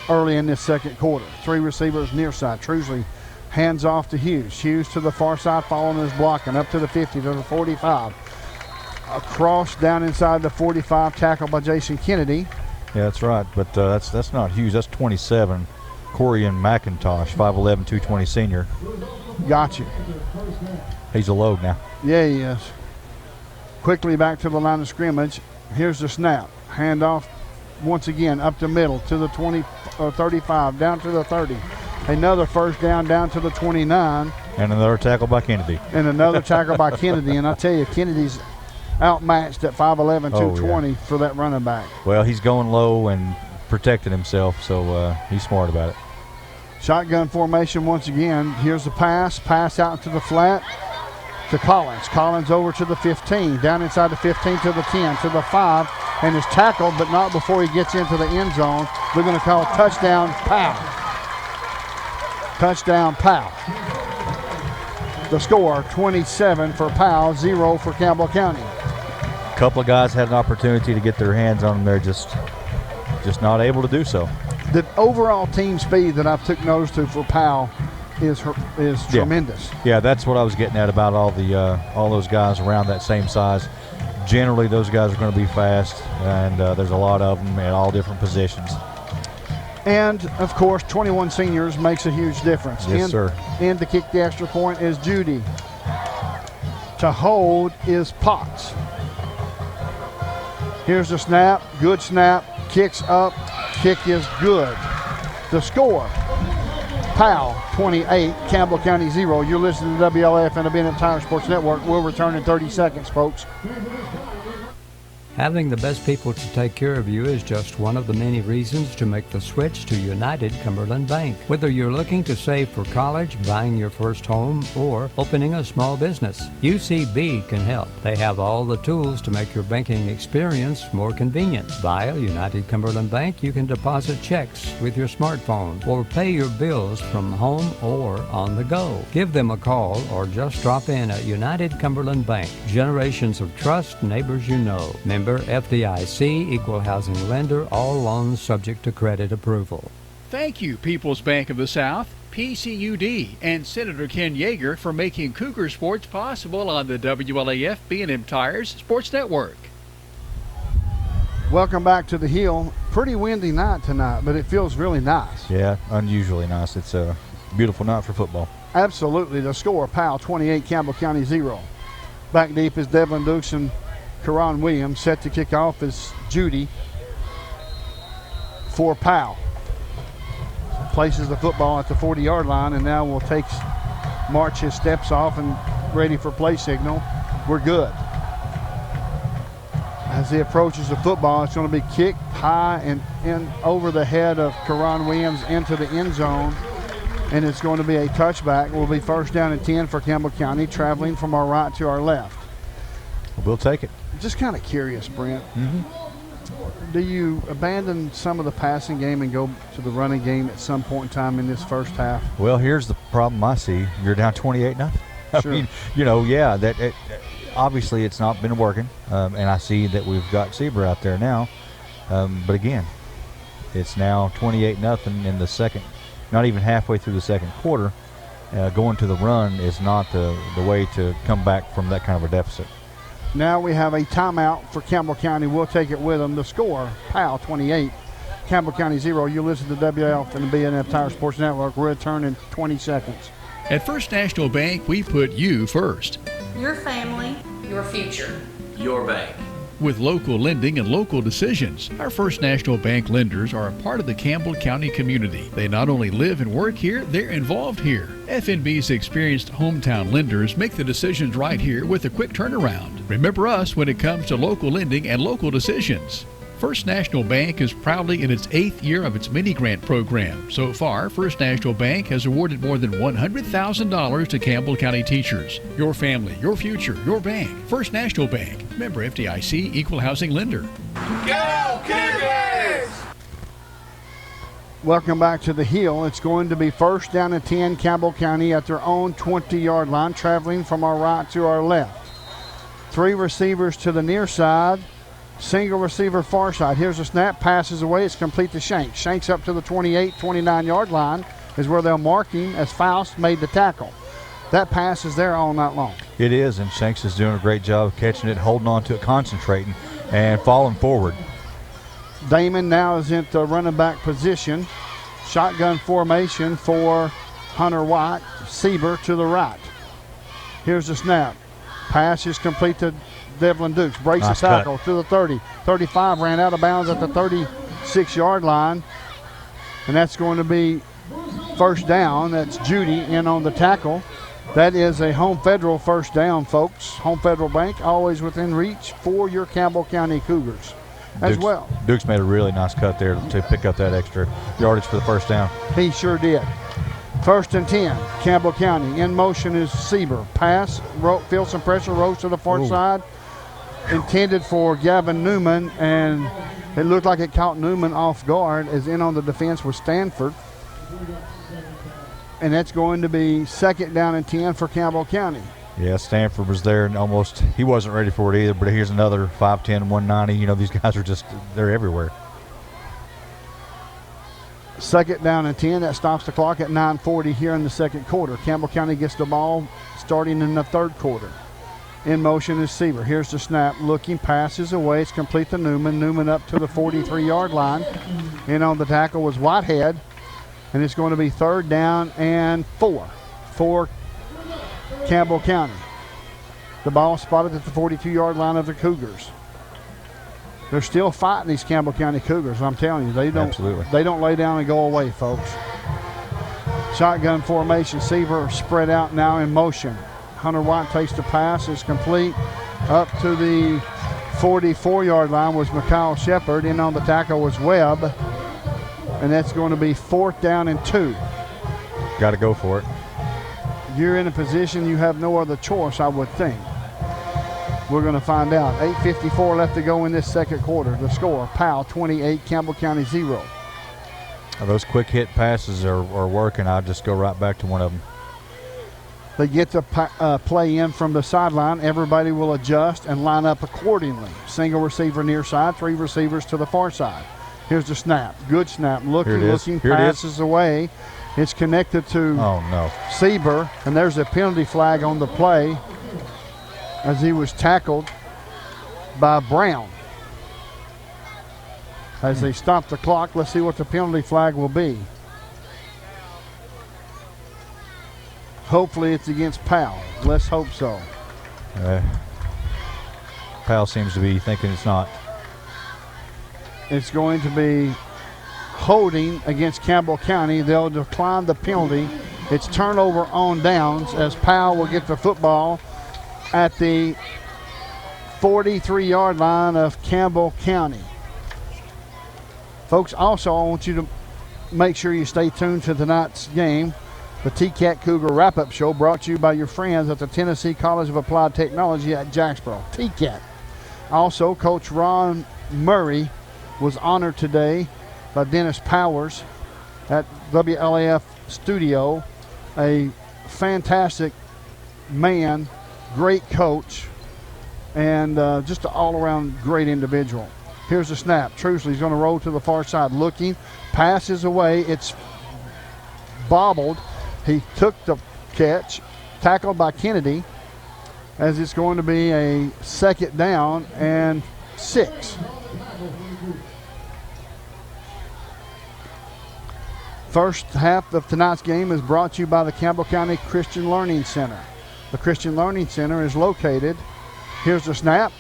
early in this second quarter. 3 receivers near side. Trusley hands off to Hughes. Hughes to the far side following his blocking up to the 50 to the 45. Across down inside the 45, tackled by Jason Kennedy. Yeah, that's right, but that's not Hughes. That's 27, Corian McIntosh, 5'11", 220 senior. Got you. He's a load now. Yeah, he is. Quickly back to the line of scrimmage. Here's the snap. Handoff once again up the middle to the 35, down to the 30. Another first down to the 29. And another tackle by Kennedy. And another tackle by Kennedy. And I tell you, Kennedy's outmatched at 5'11", 220 for that running back. Well, he's going low and protecting himself, so he's smart about it. Shotgun formation once again. Here's the pass out into the flat to Collins. Collins over to the 15, down inside the 15 to the 10, to the 5, and is tackled, but not before he gets into the end zone. We're going to call touchdown Powell. Touchdown Powell. The score, 27 for Powell, 0 for Campbell County. A couple of guys had an opportunity to get their hands on him. They're just not able to do so. The overall team speed that I've took notice to for Powell is tremendous. Yeah, that's what I was getting at about all those guys around that same size. Generally, those guys are going to be fast, and there's a lot of them at all different positions. And, of course, 21 seniors makes a huge difference. Yes, sir. In to kick the extra point is Judy. To hold is Potts. Here's the snap. Good snap. Kicks up. Kick is good. The score, Powell 28, Campbell County 0. You're listening to WLF and the Bennett Tire Sports Network. We'll return in 30 seconds, folks. Having the best people to take care of you is just one of the many reasons to make the switch to United Cumberland Bank. Whether you're looking to save for college, buying your first home, or opening a small business, UCB can help. They have all the tools to make your banking experience more convenient. Via United Cumberland Bank, you can deposit checks with your smartphone or pay your bills from home or on the go. Give them a call or just drop in at United Cumberland Bank. Generations of trust, neighbors you know. Member FDIC, equal housing lender, all loans subject to credit approval. Thank you, People's Bank of the South, PCUD, and Senator Ken Yeager for making Cougar sports possible on the WLAF B&M Tires Sports Network. Welcome back to the Hill. Pretty windy night tonight, but it feels really nice. Yeah, unusually nice. It's a beautiful night for football. Absolutely. The score, Powell 28, Campbell County 0. Back deep is Devlin Dukes and Karan Williams. Set to kick off is Judy for Powell. Places the football at the 40-yard line, and now will march his steps off and ready for play signal. We're good. As he approaches the football, it's going to be kicked high and in over the head of Karan Williams into the end zone, and it's going to be a touchback. It will be first down and 10 for Campbell County, traveling from our right to our left. We'll take it. Just kind of curious, Brent. Do you abandon some of the passing game and go to the running game at some point in time in this first half? Well, here's the problem I see. You're down 28-0. I mean, obviously it's not been working, and I see that we've got Sieber out there now. But again, it's now 28-0 in the second, not even halfway through the second quarter. Going to the run is not the way to come back from that kind of a deficit. Now we have a timeout for Campbell County. We'll take it with them. The score, Powell 28, Campbell County 0. You listen to WLF and the B&F Tire Sports Network. We'll return in 20 seconds. At First National Bank, we put you first. Your family, your future. Your bank. With local lending and local decisions, our First National Bank lenders are a part of the Campbell County community. They not only live and work here, they're involved here. FNB's experienced hometown lenders make the decisions right here with a quick turnaround. Remember us when it comes to local lending and local decisions. First National Bank is proudly in its 8th year of its mini-grant program. So far, First National Bank has awarded more than $100,000 to Campbell County teachers. Your family, your future, your bank. First National Bank. Member FDIC, equal housing lender. Go Cougars! Welcome back to the Hill. It's going to be first down and 10, Campbell County at their own 20-yard line, traveling from our right to our left. 3 receivers to the near side. Single receiver far side. Here's a snap, passes away. It's complete to Shanks. Shanks up to the 28, 29-yard line is where they'll mark him as Faust made the tackle. That pass is there all night long. It is, and Shanks is doing a great job of catching it, holding on to it, concentrating, and falling forward. Damon now is in the running back position. Shotgun formation for Hunter White. Sieber to the right. Here's the snap. Pass is complete to Devlin Dukes. Breaks the tackle to the 30. 35 ran out of bounds at the 36-yard line. And that's going to be first down. That's Judy in on the tackle. That is a Home Federal first down, folks. Home Federal Bank, always within reach for your Campbell County Cougars as well. Dukes made a really nice cut there to pick up that extra yardage for the first down. He sure did. First and 10, Campbell County. In motion is Sieber. Pass, feels some pressure, rose to the far side. Intended for Gavin Newman, and it looked like it caught Newman off guard as in on the defense was Stanford. And that's going to be second down and 10 for Campbell County. Yeah, Stanford was there and he wasn't ready for it either, but here's another 5'10", 190. These guys are they're everywhere. Second down and 10. That stops the clock at 9:40 here in the second quarter. Campbell County gets the ball starting in the third quarter. In motion is Sieber. Here's the snap. Looking, passes away. It's complete to Newman. Newman up to the 43-yard line. In on the tackle was Whitehead. And it's going to be third down and 4 for Campbell County. The ball spotted at the 42-yard line of the Cougars. They're still fighting, these Campbell County Cougars. I'm telling you, they don't lay down and go away, folks. Shotgun formation. Seaver spread out now in motion. Hunter White takes the pass. It's complete up to the 44-yard line was Mikhail Shepard. In on the tackle was Webb. And that's going to be 4th down and 2. Got to go for it. You're in a position you have no other choice, I would think. We're going to find out. 8:54 left to go in this second quarter. The score, Powell 28, Campbell County 0. Those quick hit passes are working. I'll just go right back to one of them. They get the play in from the sideline. Everybody will adjust and line up accordingly. Single receiver near side, 3 receivers to the far side. Here's the snap. Good snap. Looking, passes away. It's connected to Sieber, and there's a penalty flag on the play as he was tackled by Brown. As they stop the clock, let's see what the penalty flag will be. Hopefully it's against Powell. Let's hope so. Powell seems to be thinking it's not. It's going to be holding against Campbell County. They'll decline the penalty. It's turnover on downs as Powell will get the football at the 43-yard line of Campbell County. Folks, also I want you to make sure you stay tuned to tonight's game. The TCAT Cougar Wrap-Up Show brought to you by your friends at the Tennessee College of Applied Technology at Jacksboro. TCAT. Also, Coach Ron Murray was honored today by Dennis Powers at WLAF Studio. A fantastic man, great coach, and just an all-around great individual. Here's the snap. Trusley's going to roll to the far side. Looking, passes away. It's bobbled. He took the catch, tackled by Kennedy, as it's going to be a 2nd down and 6. First half of tonight's game is brought to you by the Campbell County Christian Learning Center. The Christian Learning Center is located. Here's the snap.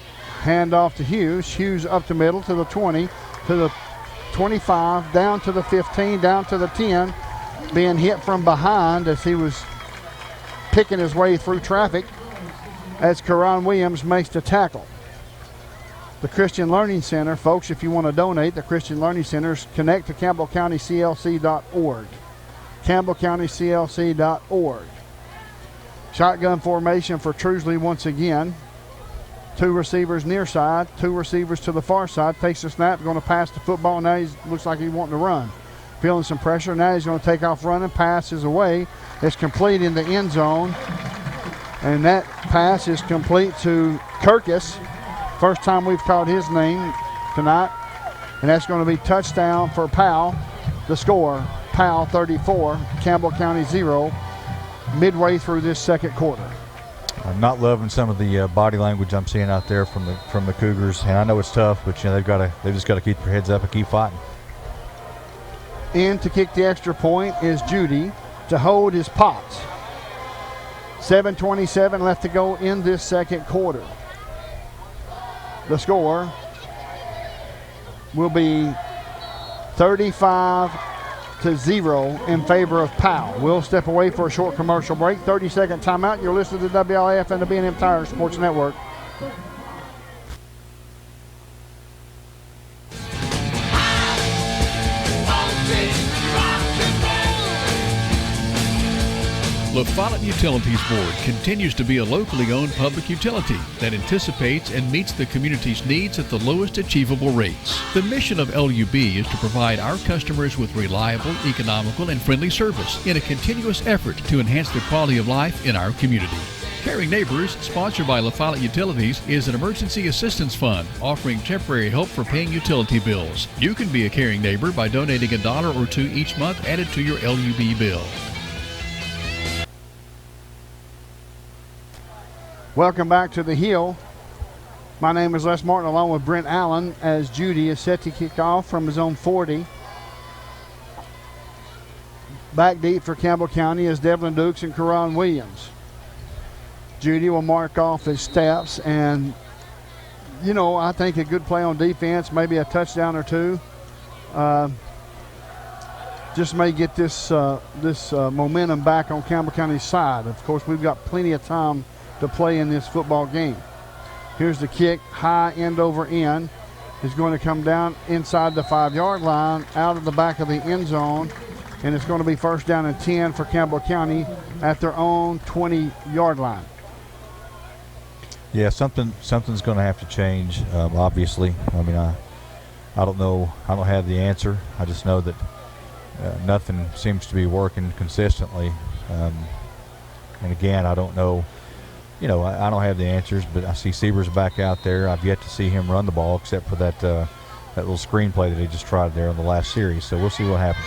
Hand off to Hughes. Hughes up the middle to the 20, to the 25, down to the 15, down to the 10. Being hit from behind as he was picking his way through traffic as Karan Williams makes the tackle. The Christian Learning Center, folks, if you want to donate, the Christian Learning Centers, connect to CampbellCountyCLC.org. CampbellCountyCLC.org. Shotgun formation for Trusley once again. 2 receivers near side, 2 receivers to the far side. Takes the snap, going to pass the football. Now he looks like he's wanting to run. Feeling some pressure. Now he's going to take off running. Passes away. It's complete in the end zone. And that pass is complete to Kirkus. First time we've called his name tonight. And that's going to be touchdown for Powell. The score, Powell 34, Campbell County 0, midway through this second quarter. I'm not loving some of the body language I'm seeing out there from the Cougars, and I know it's tough, but they've just got to keep their heads up and keep fighting. In to kick the extra point is Judy. To hold is Potts. 7:27 left to go in this second quarter. The score will be 35-0 in favor of Powell. We'll step away for a short commercial break. 30-second timeout. You're listening to WLAF and the B&M Tire Sports Network. La Follette Utilities Board continues to be a locally owned public utility that anticipates and meets the community's needs at the lowest achievable rates. The mission of LUB is to provide our customers with reliable, economical, and friendly service in a continuous effort to enhance the quality of life in our community. Caring Neighbors, sponsored by La Follette Utilities, is an emergency assistance fund offering temporary help for paying utility bills. You can be a caring neighbor by donating $1 or $2 each month added to your LUB bill. Welcome back to the Hill. My name is Les Martin along with Brent Allen as Judy is set to kick off from his own 40. Back deep for Campbell County is Devlin Dukes and Karan Williams. Judy will mark off his steps, and I think a good play on defense, maybe a touchdown or two, just may get this momentum back on Campbell County's side. Of course, we've got plenty of time to play in this football game. Here's the kick, high end over end. Is going to come down inside the 5-yard line, out of the back of the end zone, and it's going to be first down and 10 for Campbell County at their own 20-yard line. Yeah, something's going to have to change, obviously. I mean, I don't know. I don't have the answer. I just know that nothing seems to be working consistently. And again, I don't know. I don't have the answers, but I see Siebers back out there. I've yet to see him run the ball except for that little screenplay that he just tried there on the last series. So we'll see what happens.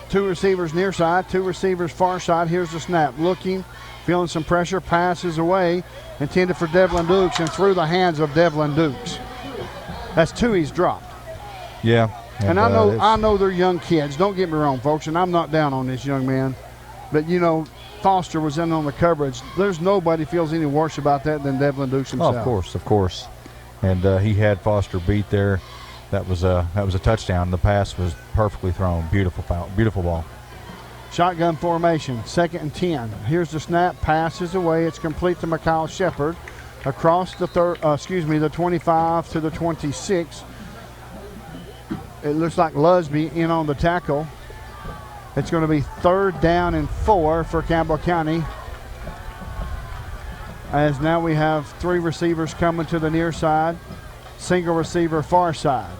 2 receivers near side, 2 receivers far side. Here's the snap. Looking, feeling some pressure, passes away, intended for Devlin Dukes, and through the hands of Devlin Dukes. That's 2 he's dropped. Yeah. And I know they're young kids. Don't get me wrong, folks, and I'm not down on this young man. But, Foster was in on the coverage. There's nobody feels any worse about that than Devlin Dukes himself. Oh, of course. And he had Foster beat there. That was a touchdown. The pass was perfectly thrown. Beautiful ball. Shotgun formation, 2nd and 10. Here's the snap. Passes away. It's complete to Mikhail Shepard across the 25 to the 26. It looks like Lusby in on the tackle. It's going to be 3rd down and 4 for Campbell County. As now we have 3 receivers coming to the near side, single receiver far side.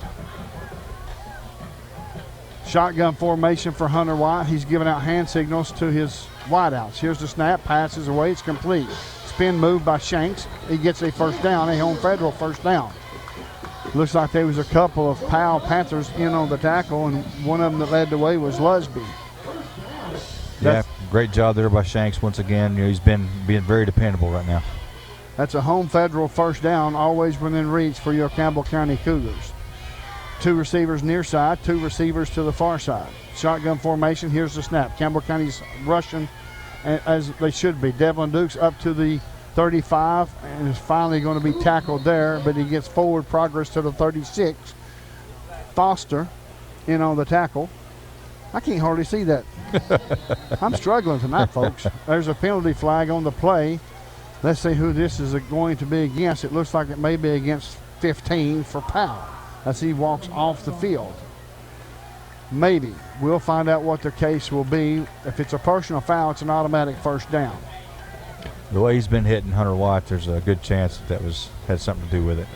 Shotgun formation for Hunter White. He's giving out hand signals to his wideouts. Here's the snap, passes away, it's complete. Spin move by Shanks. He gets a first down, a home federal first down. Looks like there was a couple of Powell Panthers in on the tackle, and one of them that led the way was Lusby. Yeah, great job there by Shanks once again. He's been being very dependable right now. That's a home federal first down, always within reach for your Campbell County Cougars. 2 receivers near side, 2 receivers to the far side. Shotgun formation, here's the snap. Campbell County's rushing as they should be. Devlin Dukes up to the 35 and is finally going to be tackled there, but he gets forward progress to the 36. Foster in on the tackle. I can't hardly see that. I'm struggling tonight, folks. There's a penalty flag on the play. Let's see who this is going to be against. It looks like it may be against 15 for Powell as he walks off the field. Maybe. We'll find out what the case will be. If it's a personal foul, it's an automatic first down. The way he's been hitting Hunter White, there's a good chance that had something to do with it.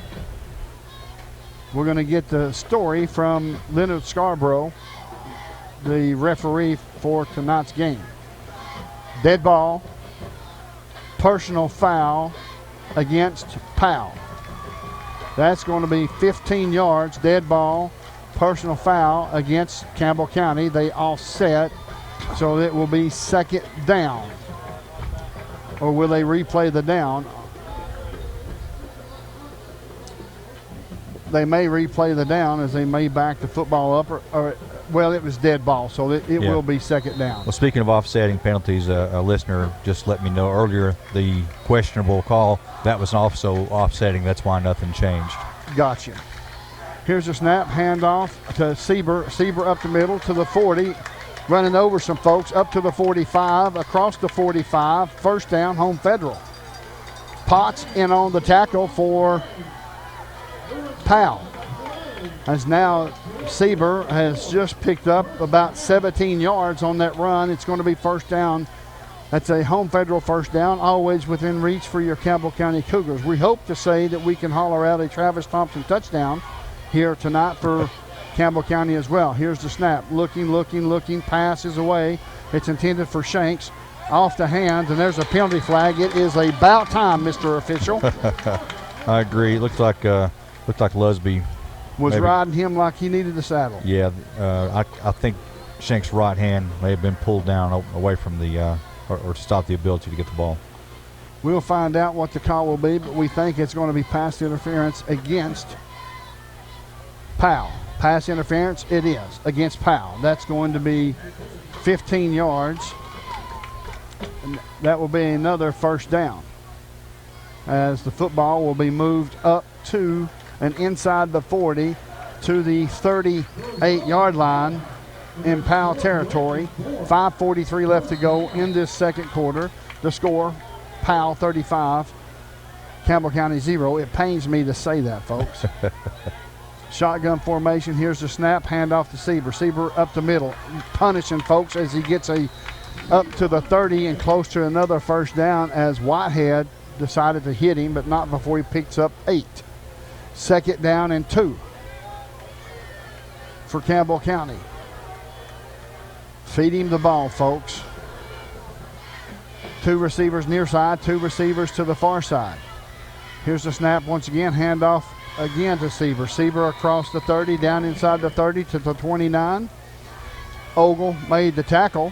We're going to get the story from Leonard Scarborough, the referee for tonight's game. Dead ball, personal foul against Powell. That's going to be 15 yards, dead ball, personal foul against Campbell County. They offset, so it will be 2nd down. Or will they replay the down? They may replay the down as they may back the football up. Well, it was dead ball, so it will be 2nd down. Well, speaking of offsetting penalties, a listener just let me know earlier the questionable call, that was also offsetting. That's why nothing changed. Gotcha. Here's a snap, handoff to Sieber. Sieber up the middle to the 40. Running over some folks up to the 45, across the 45. First down, home federal. Potts in on the tackle for Powell. As now Sieber has just picked up about 17 yards on that run. It's going to be first down. That's a home federal first down, always within reach for your Campbell County Cougars. We hope to say that we can holler out a Travis Thompson touchdown here tonight for Campbell County as well. Here's the snap. Looking, passes away. It's intended for Shanks. Off the hands, and there's a penalty flag. It is about time, Mr. Official. I agree. It looked like Lusby was maybe riding him like he needed the saddle. Yeah, I think Shanks' right hand may have been pulled down away from the or to stop the ability to get the ball. We'll find out what the call will be, but we think it's going to be pass interference against Powell. Pass interference, it is, against Powell. That's going to be 15 yards. And that will be another first down, as the football will be moved up to and inside the 40 to the 38-yard line in Powell territory. 5:43 left to go in this second quarter. The score, Powell 35, Campbell County 0. It pains me to say that, folks. Shotgun formation. Here's the snap. Handoff to Sieber. Sieber up the middle, punishing folks as he gets up to the 30 and close to another first down, as Whitehead decided to hit him, but not before he picks up 8. Second down and 2 for Campbell County. Feed him the ball, folks. 2 receivers near side, 2 receivers to the far side. Here's the snap once again. Handoff again to Sieber. Sieber across the 30, down inside the 30 to the 29. Ogle made the tackle,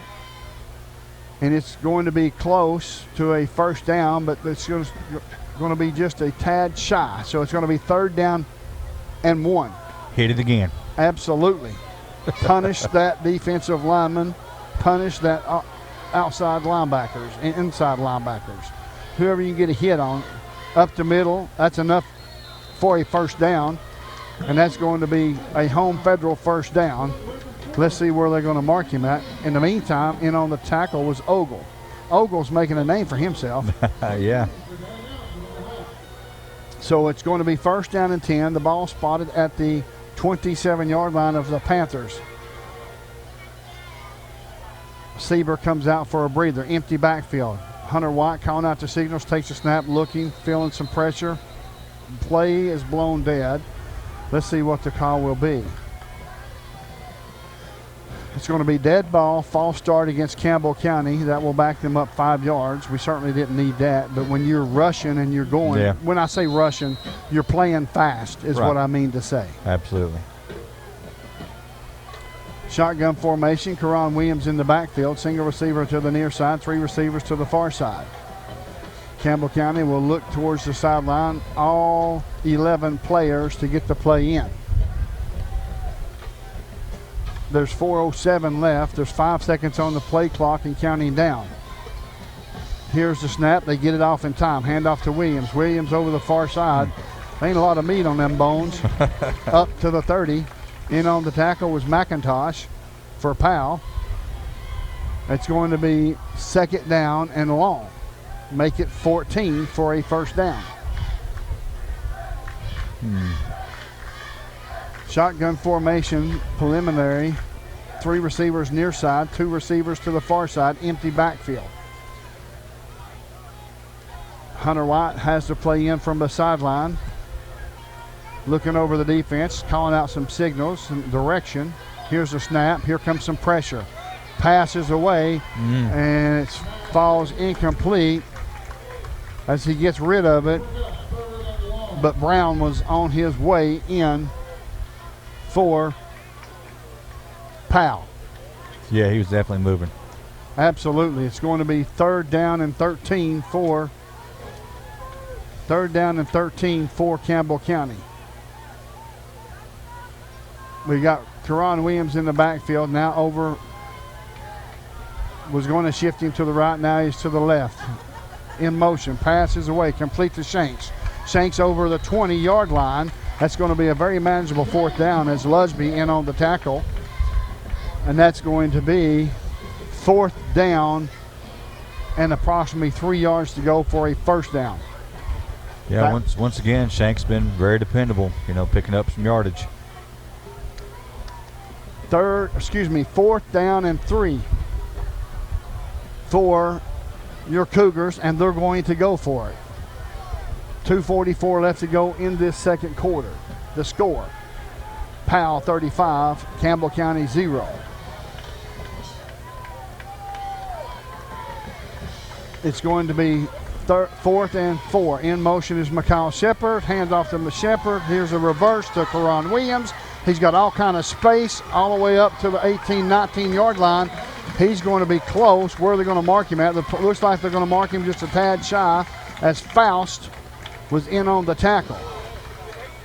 and it's going to be close to a first down, but it's going to be just a tad shy. So it's going to be 3rd down and 1. Hit it again. Absolutely. Punish that defensive lineman. Punish that outside linebackers and inside linebackers. Whoever you can get a hit on, up the middle, that's enough for a first down, and that's going to be a home Federal first down. Let's see where they're going to mark him at. In the meantime, in on the tackle was Ogle. Ogle's making a name for himself. Yeah. So it's going to be 1st down and 10. The ball spotted at the 27-yard line of the Panthers. Sieber comes out for a breather. Empty backfield. Hunter White calling out the signals, takes a snap, looking, feeling some pressure. Play is blown dead. Let's see what the call will be. It's going to be dead ball, false start against Campbell County. That will back them up 5 yards. We certainly didn't need that. But when you're rushing and you're going, when I say rushing, you're playing fast is what I mean to say. Absolutely. Shotgun formation. Karan Williams in the backfield. Single receiver to the near side, 3 receivers to the far side. Campbell County will look towards the sideline. All 11 players to get the play in. There's 4:07 left. There's 5 seconds on the play clock and counting down. Here's the snap. They get it off in time. Handoff to Williams. Williams over the far side. Ain't a lot of meat on them bones. Up to the 30. In on the tackle was McIntosh for Powell. It's going to be 2nd down and long. Make it 14 for a first down. Shotgun formation, preliminary. 3 receivers near side, 2 receivers to the far side, empty backfield. Hunter White has to play in from the sideline. Looking over the defense, calling out some signals, some direction. Here's the snap. Here comes some pressure. Passes away, and it falls incomplete as he gets rid of it. But Brown was on his way in for Powell. Yeah, he was definitely moving. Absolutely. It's going to be 3rd down and 13 for Campbell County. We got Karan Williams in the backfield. Now over, was going to shift him to the right. Now he's to the left. In motion, passes away, complete to Shanks. Shanks over the 20-yard line. That's going to be a very manageable 4th down as Lusby in on the tackle. And that's going to be 4th down and approximately 3 yards to go for a first down. Yeah, once again, Shanks been very dependable, picking up some yardage. 4th down and 3 for your Cougars, and they're going to go for it. 2:44 left to go in this second quarter. The score, Powell 35, Campbell County 0. It's going to be 4th and 4. In motion is Mikhail Shepard. Hand off to Shepard. Here's a reverse to Karan Williams. He's got all kind of space all the way up to the 18, 19-yard line. He's going to be close. Where are they going to mark him at? It looks like they're going to mark him just a tad shy as Faust was in on the tackle.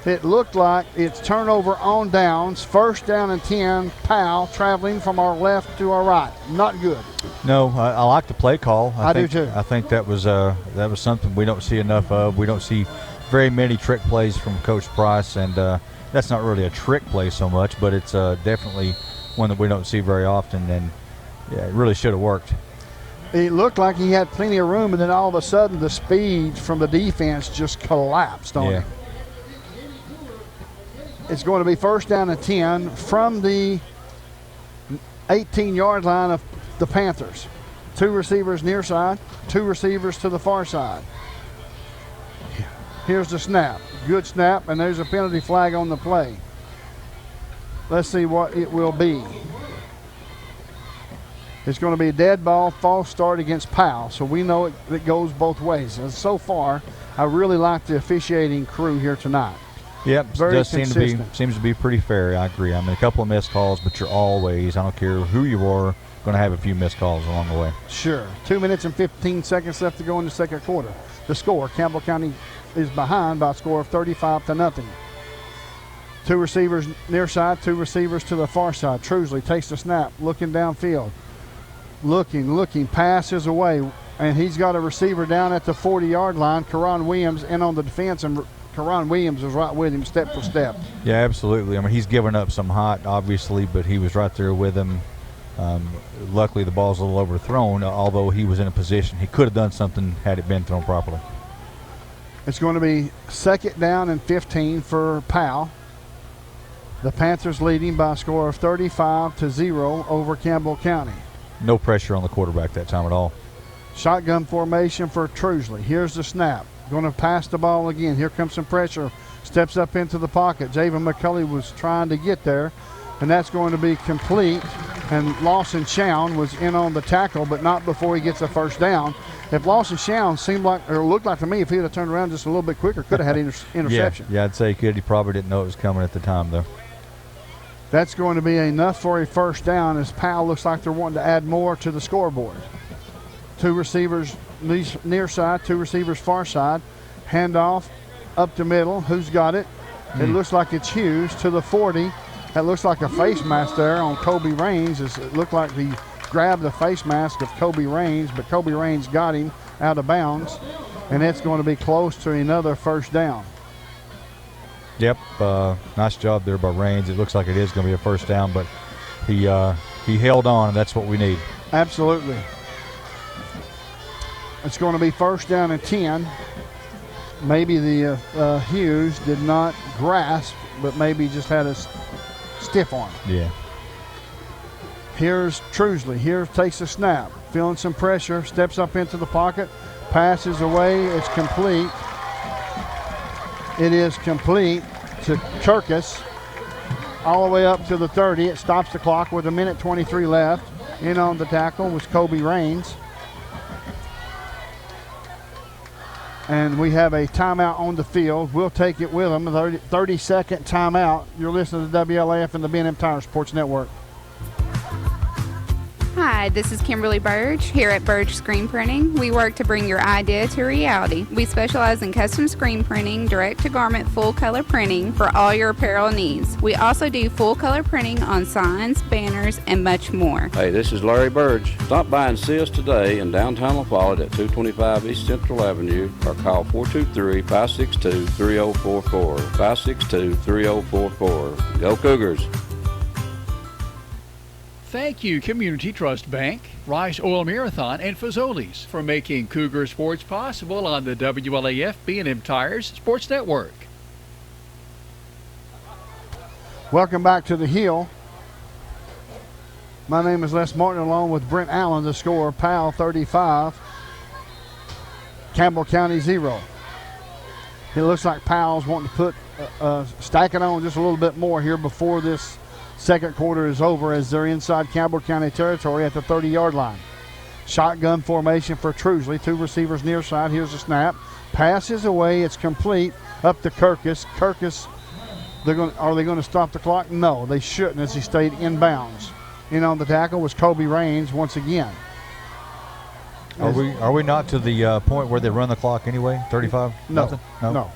It looked like it's turnover on downs. First down and 10. Powell traveling from our left to our right. Not good. No, I like the play call. I do too. I think that was something we don't see enough of. We don't see very many trick plays from Coach Price, and that's not really a trick play so much, but it's definitely one that we don't see very often, and yeah, it really should have worked. It looked like he had plenty of room, and then all of a sudden the speed from the defense just collapsed on him. It's going to be first down and 10 from the 18-yard line of the Panthers. 2 receivers near side, 2 receivers to the far side. Here's the snap. Good snap, and there's a penalty flag on the play. Let's see what it will be. It's going to be a dead ball, false start against Powell, so we know it goes both ways. And so far, I really like the officiating crew here tonight. Yep, very does consistent. seems to be pretty fair. I agree. I mean, a couple of missed calls, but you're always, I don't care who you are, going to have a few missed calls along the way. Sure. 2 minutes and 15 seconds left to go in the second quarter. The score, Campbell County is behind by a score of 35-0. 2 receivers near side, 2 receivers to the far side. Trusley takes the snap, looking downfield. Looking, passes away, and he's got a receiver down at the 40-yard line. Karan Williams in on the defense, and Karan Williams was right with him step for step. Yeah, absolutely. I mean, he's given up some hot, obviously, but he was right there with him. Luckily, the ball's a little overthrown, although he was in a position. He could have done something had it been thrown properly. It's going to be second down and 15 for Powell. The Panthers leading by a score of 35-0 over Campbell County. No pressure on the quarterback that time at all. Shotgun formation for Trusley. Here's the snap. Going to pass the ball again. Here comes some pressure. Steps up into the pocket. Javen McCulley was trying to get there, and that's going to be complete. And Lawson Chown was in on the tackle, but not before he gets a first down. If Lawson Chown seemed like, or looked like to me, if he'd have turned around just a little bit quicker, could have had interception. Yeah, I'd say he could. He probably didn't know it was coming at the time, though. That's going to be enough for a first down, as Powell looks like they're wanting to add more to the scoreboard. 2 receivers near side, 2 receivers far side. Handoff up the middle. Who's got it? It looks like it's Hughes to the 40. That looks like a face mask there on Kobe Raines. It looked like he grabbed the face mask of Kobe Raines, but Kobe Raines got him out of bounds, and it's going to be close to another first down. Yep, nice job there by Raines. It looks like it is going to be a first down, but he held on, and that's what we need. Absolutely. It's going to be first down and 10. Maybe the Hughes did not grasp, but maybe just had a stiff arm. Yeah. Here's Trusley. Here takes a snap. Feeling some pressure. Steps up into the pocket. Passes away. It's complete. It is complete to Kirkus. All the way up to the 30. It stops the clock with 1:23 left. In on the tackle was Kobe Raines. And we have a timeout on the field. We'll take it with them. A 30-second timeout. You're listening to WLAF and the B&M Tire Sports Network. Hi, this is Kimberly Burge here at Burge Screen Printing. We work to bring your idea to reality. We specialize in custom screen printing, direct-to-garment full-color printing for all your apparel needs. We also do full-color printing on signs, banners, and much more. Hey, this is Larry Burge. Stop by and see us today in downtown La Follette at 225 East Central Avenue or call 423-562-3044. 562-3044. Go Cougars! Thank you, Community Trust Bank, Rice Oil Marathon, and Fazoli's for making Cougar Sports possible on the WLAF B&M Tires Sports Network. Welcome back to the Hill. My name is Les Martin, along with Brent Allen. The score, Powell 35, Campbell County 0. It looks like Powell's wanting to put stack it on just a little bit more here before this second quarter is over, as they're inside Campbell County territory at the 30-yard line. Shotgun formation for Trusley. 2 receivers near side. Here's the snap. Passes away. It's complete up to Kirkus. Kirkus, are they going to stop the clock? No, they shouldn't, as he stayed in bounds. In on the tackle was Kobe Raines once again. Are we not to the point where they run the clock anyway? 35? No. Nothing? No.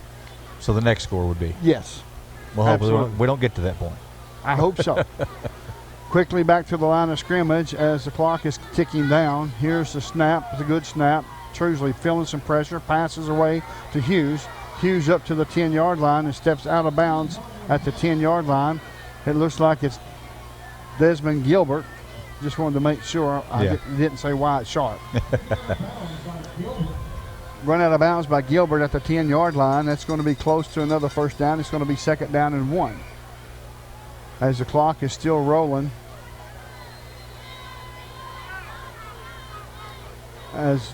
So the next score would be? Yes. Well, hopefully Absolutely. we don't get to that point. I hope so. Quickly back to the line of scrimmage as the clock is ticking down. Here's the snap. It's a good snap. Trusley feeling some pressure, passes away to Hughes. Hughes up to the 10-yard line and steps out of bounds at the 10-yard line. It looks like it's Desmond Gilbert. Just wanted to make sure I didn't say Wyatt Sharp. Run out of bounds by Gilbert at the 10-yard line. That's going to be close to another first down. It's going to be 2nd down and 1. As the clock is still rolling. As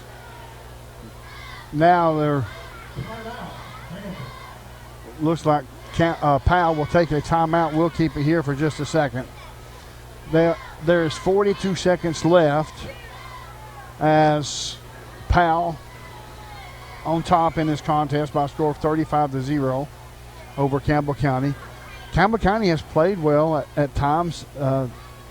now there looks like Powell will take a timeout. We'll keep it here for just a second. There's 42 seconds left as Powell on top in this contest by a score of 35-0 over Campbell County. Campbell County has played well at times,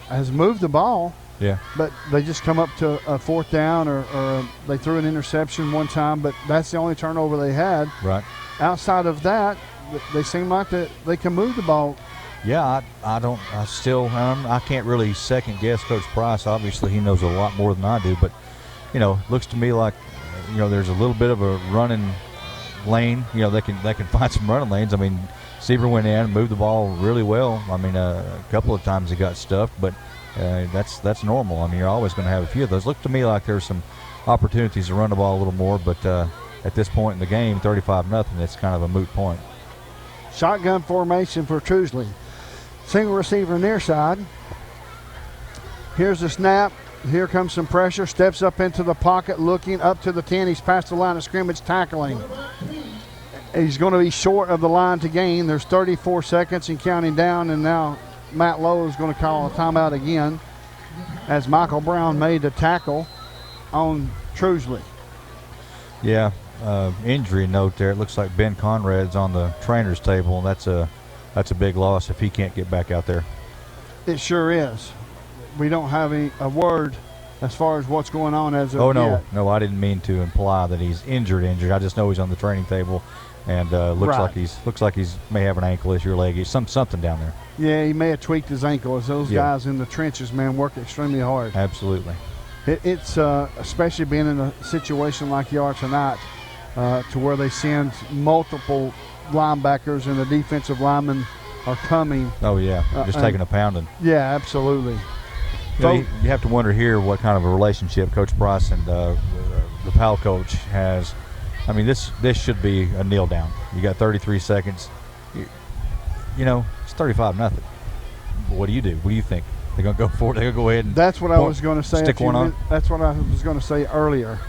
has moved the ball. Yeah. But they just come up to a 4th down or they threw an interception one time, but that's the only turnover they had. Right. Outside of that, they seem like they can move the ball. Yeah, I can't really second guess Coach Price. Obviously, he knows a lot more than I do, but, looks to me like, there's a little bit of a running lane. They can find some running lanes. I mean, Seaver went in, moved the ball really well. I mean, a couple of times he got stuffed, but that's normal. I mean, you're always going to have a few of those. Look to me like there's some opportunities to run the ball a little more, but at this point in the game, 35-0, it's kind of a moot point. Shotgun formation for Trusley. Single receiver near side. Here's the snap. Here comes some pressure. Steps up into the pocket, looking up to the 10. He's past the line of scrimmage, tackling. He's going to be short of the line to gain. There's 34 seconds and counting down, and now Matt Lowe is going to call a timeout again as Michael Brown made the tackle on Trusley. Yeah, injury note there. It looks like Ben Conrad's on the trainer's table, and that's a big loss if he can't get back out there. It sure is. We don't have a word as far as what's going on as of yet. No, I didn't mean to imply that he's injured. I just know he's on the training table, and looks like he's may have an ankle issue or leg issue, something down there. Yeah, he may have tweaked his ankle. As those guys in the trenches, man, work extremely hard. Absolutely. It's especially being in a situation like you are tonight, to where they send multiple linebackers and the defensive linemen are coming. Oh yeah, just taking a pounding. Yeah, absolutely. You have to wonder here what kind of a relationship Coach Price and the Powell coach has. I mean, this should be a kneel down. You got 33 seconds. It's 35-0. What do you do? What do you think? They're going to go for it. They're going to go ahead and that's what I was going to say. Stick one on. That's what I was going to say earlier.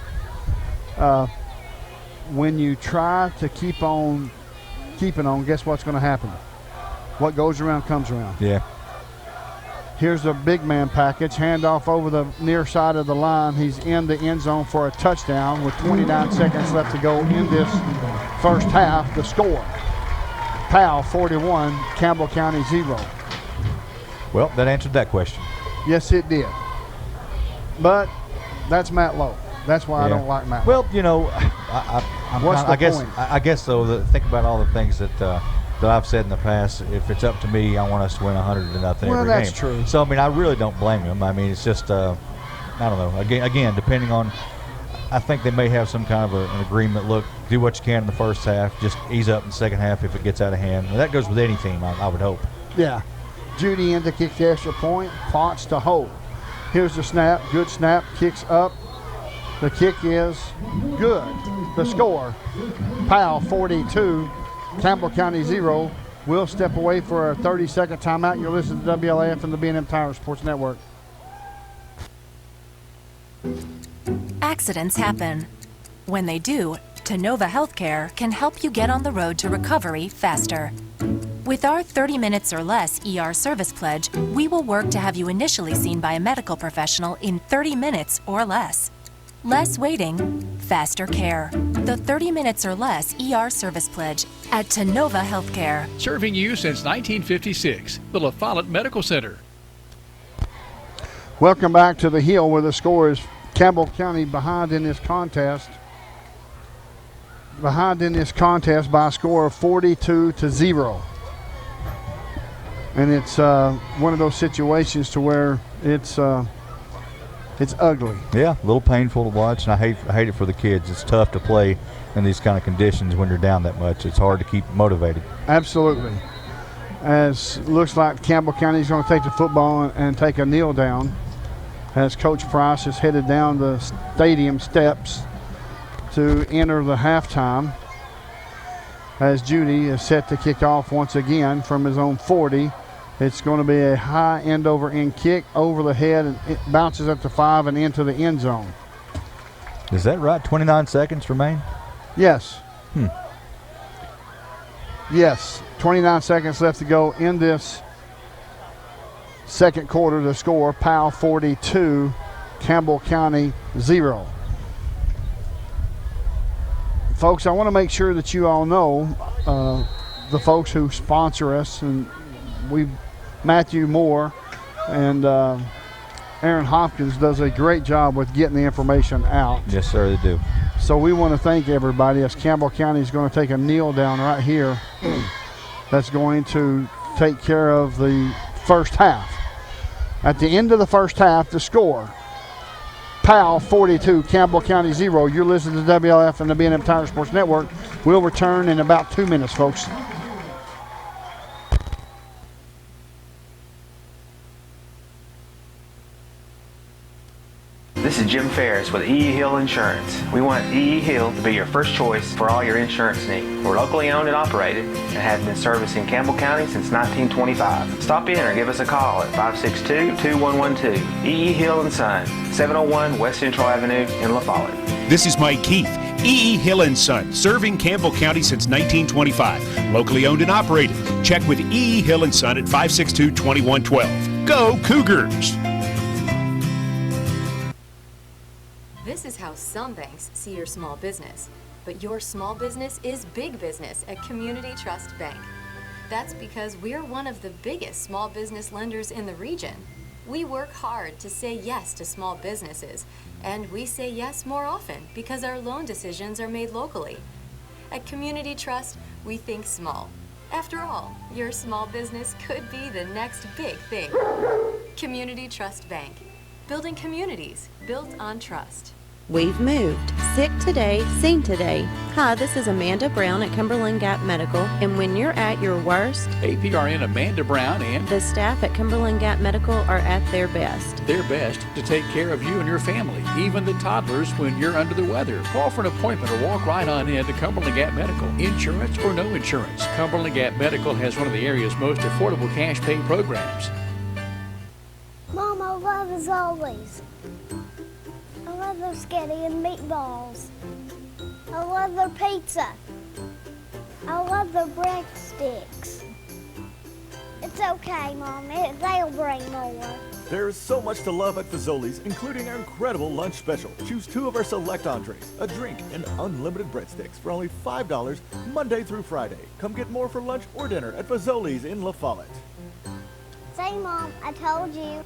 When you try to keep on keeping on, guess what's going to happen? What goes around comes around. Yeah. Here's a big man package. Handoff over the near side of the line. He's in the end zone for a touchdown with 29 seconds left to go in this first half. The score, Powell 41, Campbell County 0. Well, that answered that question. Yes, it did. But that's Matt Lowe. That's why I don't like Matt Lowe. Well, I guess though, think about all the things that I've said in the past. If it's up to me, I want us to win 100-0 every game. Well, that's true. So, I mean, I really don't blame him. I mean, it's just, I don't know. Again, depending on, I think they may have some kind of an agreement. Look, do what you can in the first half. Just ease up in the second half if it gets out of hand. And that goes with any team, I would hope. Yeah. Judy in to kick the extra point. Potts to hold. Here's the snap. Good snap. Kicks up. The kick is good. The score, Powell 42, Campbell County 0. We'll step away for a 30-second timeout. You're listening to WLAF and the B&M Tire Sports Network. Accidents happen. When they do, Tenova Healthcare can help you get on the road to recovery faster. With our 30 minutes or less ER service pledge, we will work to have you initially seen by a medical professional in 30 minutes or less. Less waiting, faster care. The 30 minutes or less ER service pledge at Tenova Healthcare. Serving you since 1956, the La Follette Medical Center. Welcome back to the Hill, where the score is Campbell County behind in this contest behind in this contest by a score of 42-0. And it's one of those situations to where it's ugly. Yeah, a little painful to watch, and I hate it for the kids. It's tough to play in these kind of conditions when you're down that much. It's hard to keep motivated. Absolutely. As looks like Campbell County is going to take the football and take a kneel down as Coach Price is headed down the stadium steps to enter the halftime, as Judy is set to kick off once again from his own 40. It's going to be a high end-over-end kick over the head, and it bounces up to 5 and into the end zone. Is that right? 29 seconds remain? Yes. Yes, 29 seconds left to go in this second quarter. The score, Powell 42, Campbell County 0. Folks, I want to make sure that you all know the folks who sponsor us, and Matthew Moore and Aaron Hopkins does a great job with getting the information out. Yes, sir, they do. So we want to thank everybody as Campbell County is going to take a kneel down right here. That's going to take care of the first half. At the end of the first half, the score, Powell 42, Campbell County 0. You're listening to WLF and the B&M Tire Sports Network. We'll return in about 2 minutes, folks. This is Jim Ferris with E.E. Hill Insurance. We want E.E. Hill to be your first choice for all your insurance needs. We're locally owned and operated and have been servicing Campbell County since 1925. Stop in or give us a call at 562-2112. E.E. Hill & Son, 701 West Central Avenue in La Follette. This is Mike Keith, E.E. Hill & Son, serving Campbell County since 1925. Locally owned and operated. Check with E.E. Hill & Son at 562-2112. Go Cougars! This is how some banks see your small business, but your small business is big business at Community Trust Bank. That's because we're one of the biggest small business lenders in the region. We work hard to say yes to small businesses, and we say yes more often because our loan decisions are made locally. At Community Trust, we think small. After all, your small business could be the next big thing. Community Trust Bank, building communities built on trust. We've moved. Sick today, seen today. Hi, this is Amanda Brown at Cumberland Gap Medical, and when you're at your worst, APRN Amanda Brown and the staff at Cumberland Gap Medical are at their best. Their best to take care of you and your family, even the toddlers when you're under the weather. Call for an appointment or walk right on in to Cumberland Gap Medical. Insurance or no insurance, Cumberland Gap Medical has one of the area's most affordable cash pay programs. Mom, I love as always. I love their spaghetti and meatballs. I love their pizza. I love their breadsticks. It's okay, Mom. They'll bring more. There's so much to love at Fazoli's, including our incredible lunch special. Choose 2 of our select entrees, a drink, and unlimited breadsticks for only $5 Monday through Friday. Come get more for lunch or dinner at Fazoli's in La Follette. Say, Mom, I told you.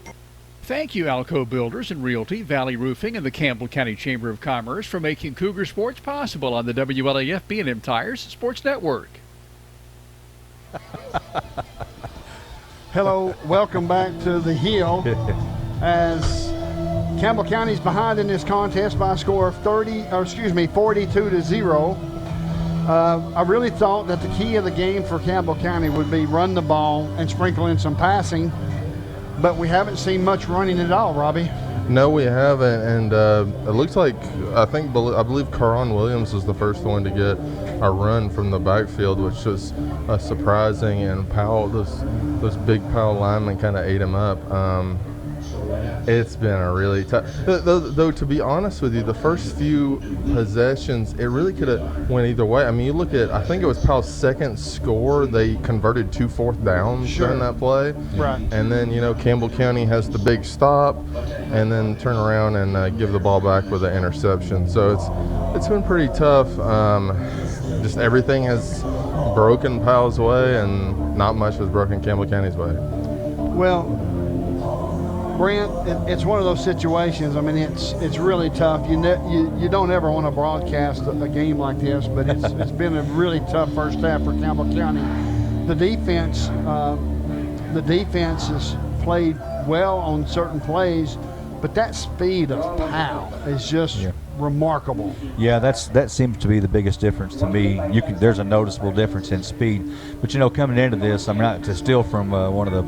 Thank you, Alco Builders and Realty, Valley Roofing, and the Campbell County Chamber of Commerce for making Cougar Sports possible on the WLAF B&M Tires Sports Network. Hello, welcome back to the Hill as Campbell County's behind in this contest by a score of 42-0. I really thought that the key of the game for Campbell County would be run the ball and sprinkle in some passing, but we haven't seen much running at all, Robbie. No, we haven't, and it looks like I believe Caron Williams was the first one to get a run from the backfield, which was surprising. And Powell, those big Powell linemen kind of ate him up. It's been a really tough. Though, to be honest with you, the first few possessions, it really could have went either way. I mean, you look at, I think it was Powell's second score. They converted 2 4th downs during that play. Right. And then, Campbell County has the big stop, and then turn around and give the ball back with an interception. So it's been pretty tough. Just everything has broken Powell's way, and not much has broken Campbell County's way. Well, Brent, it's one of those situations. I mean, it's really tough. You don't ever want to broadcast a game like this, but it's been a really tough first half for Campbell County. The defense has played well on certain plays, but that speed of Powell is just remarkable. Yeah, that seems to be the biggest difference to me. There's a noticeable difference in speed, but coming into this, I'm not to steal from one of the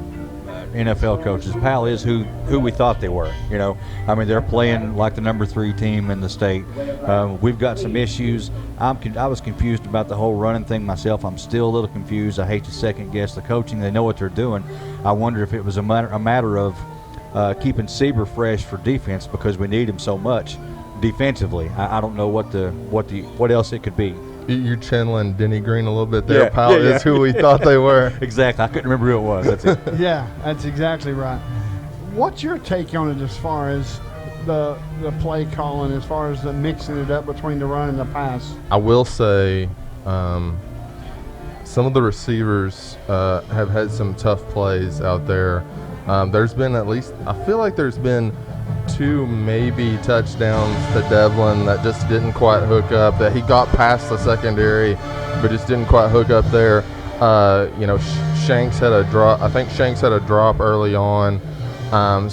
NFL coaches. Powell is who we thought they were. I mean, they're playing like the number 3 team in the state. We've got some issues. I was confused about the whole running thing myself. I'm still a little confused. I hate to second guess the coaching. They know what they're doing. I wonder if it was a matter of keeping Sieber fresh for defense, because we need him so much defensively. I don't know what else it could be. You're channeling Denny Green a little bit there. Powell is who we thought they were. Exactly. I couldn't remember who it was. That's it. Yeah, that's exactly right. What's your take on it as far as the play calling, as far as the mixing it up between the run and the pass? I will say some of the receivers have had some tough plays out there. There's been I feel like there's been 2 maybe touchdowns to Devlin that just didn't quite hook up, that he got past the secondary but just didn't quite hook up there. Shanks had a drop. I think Shanks had a drop early on. And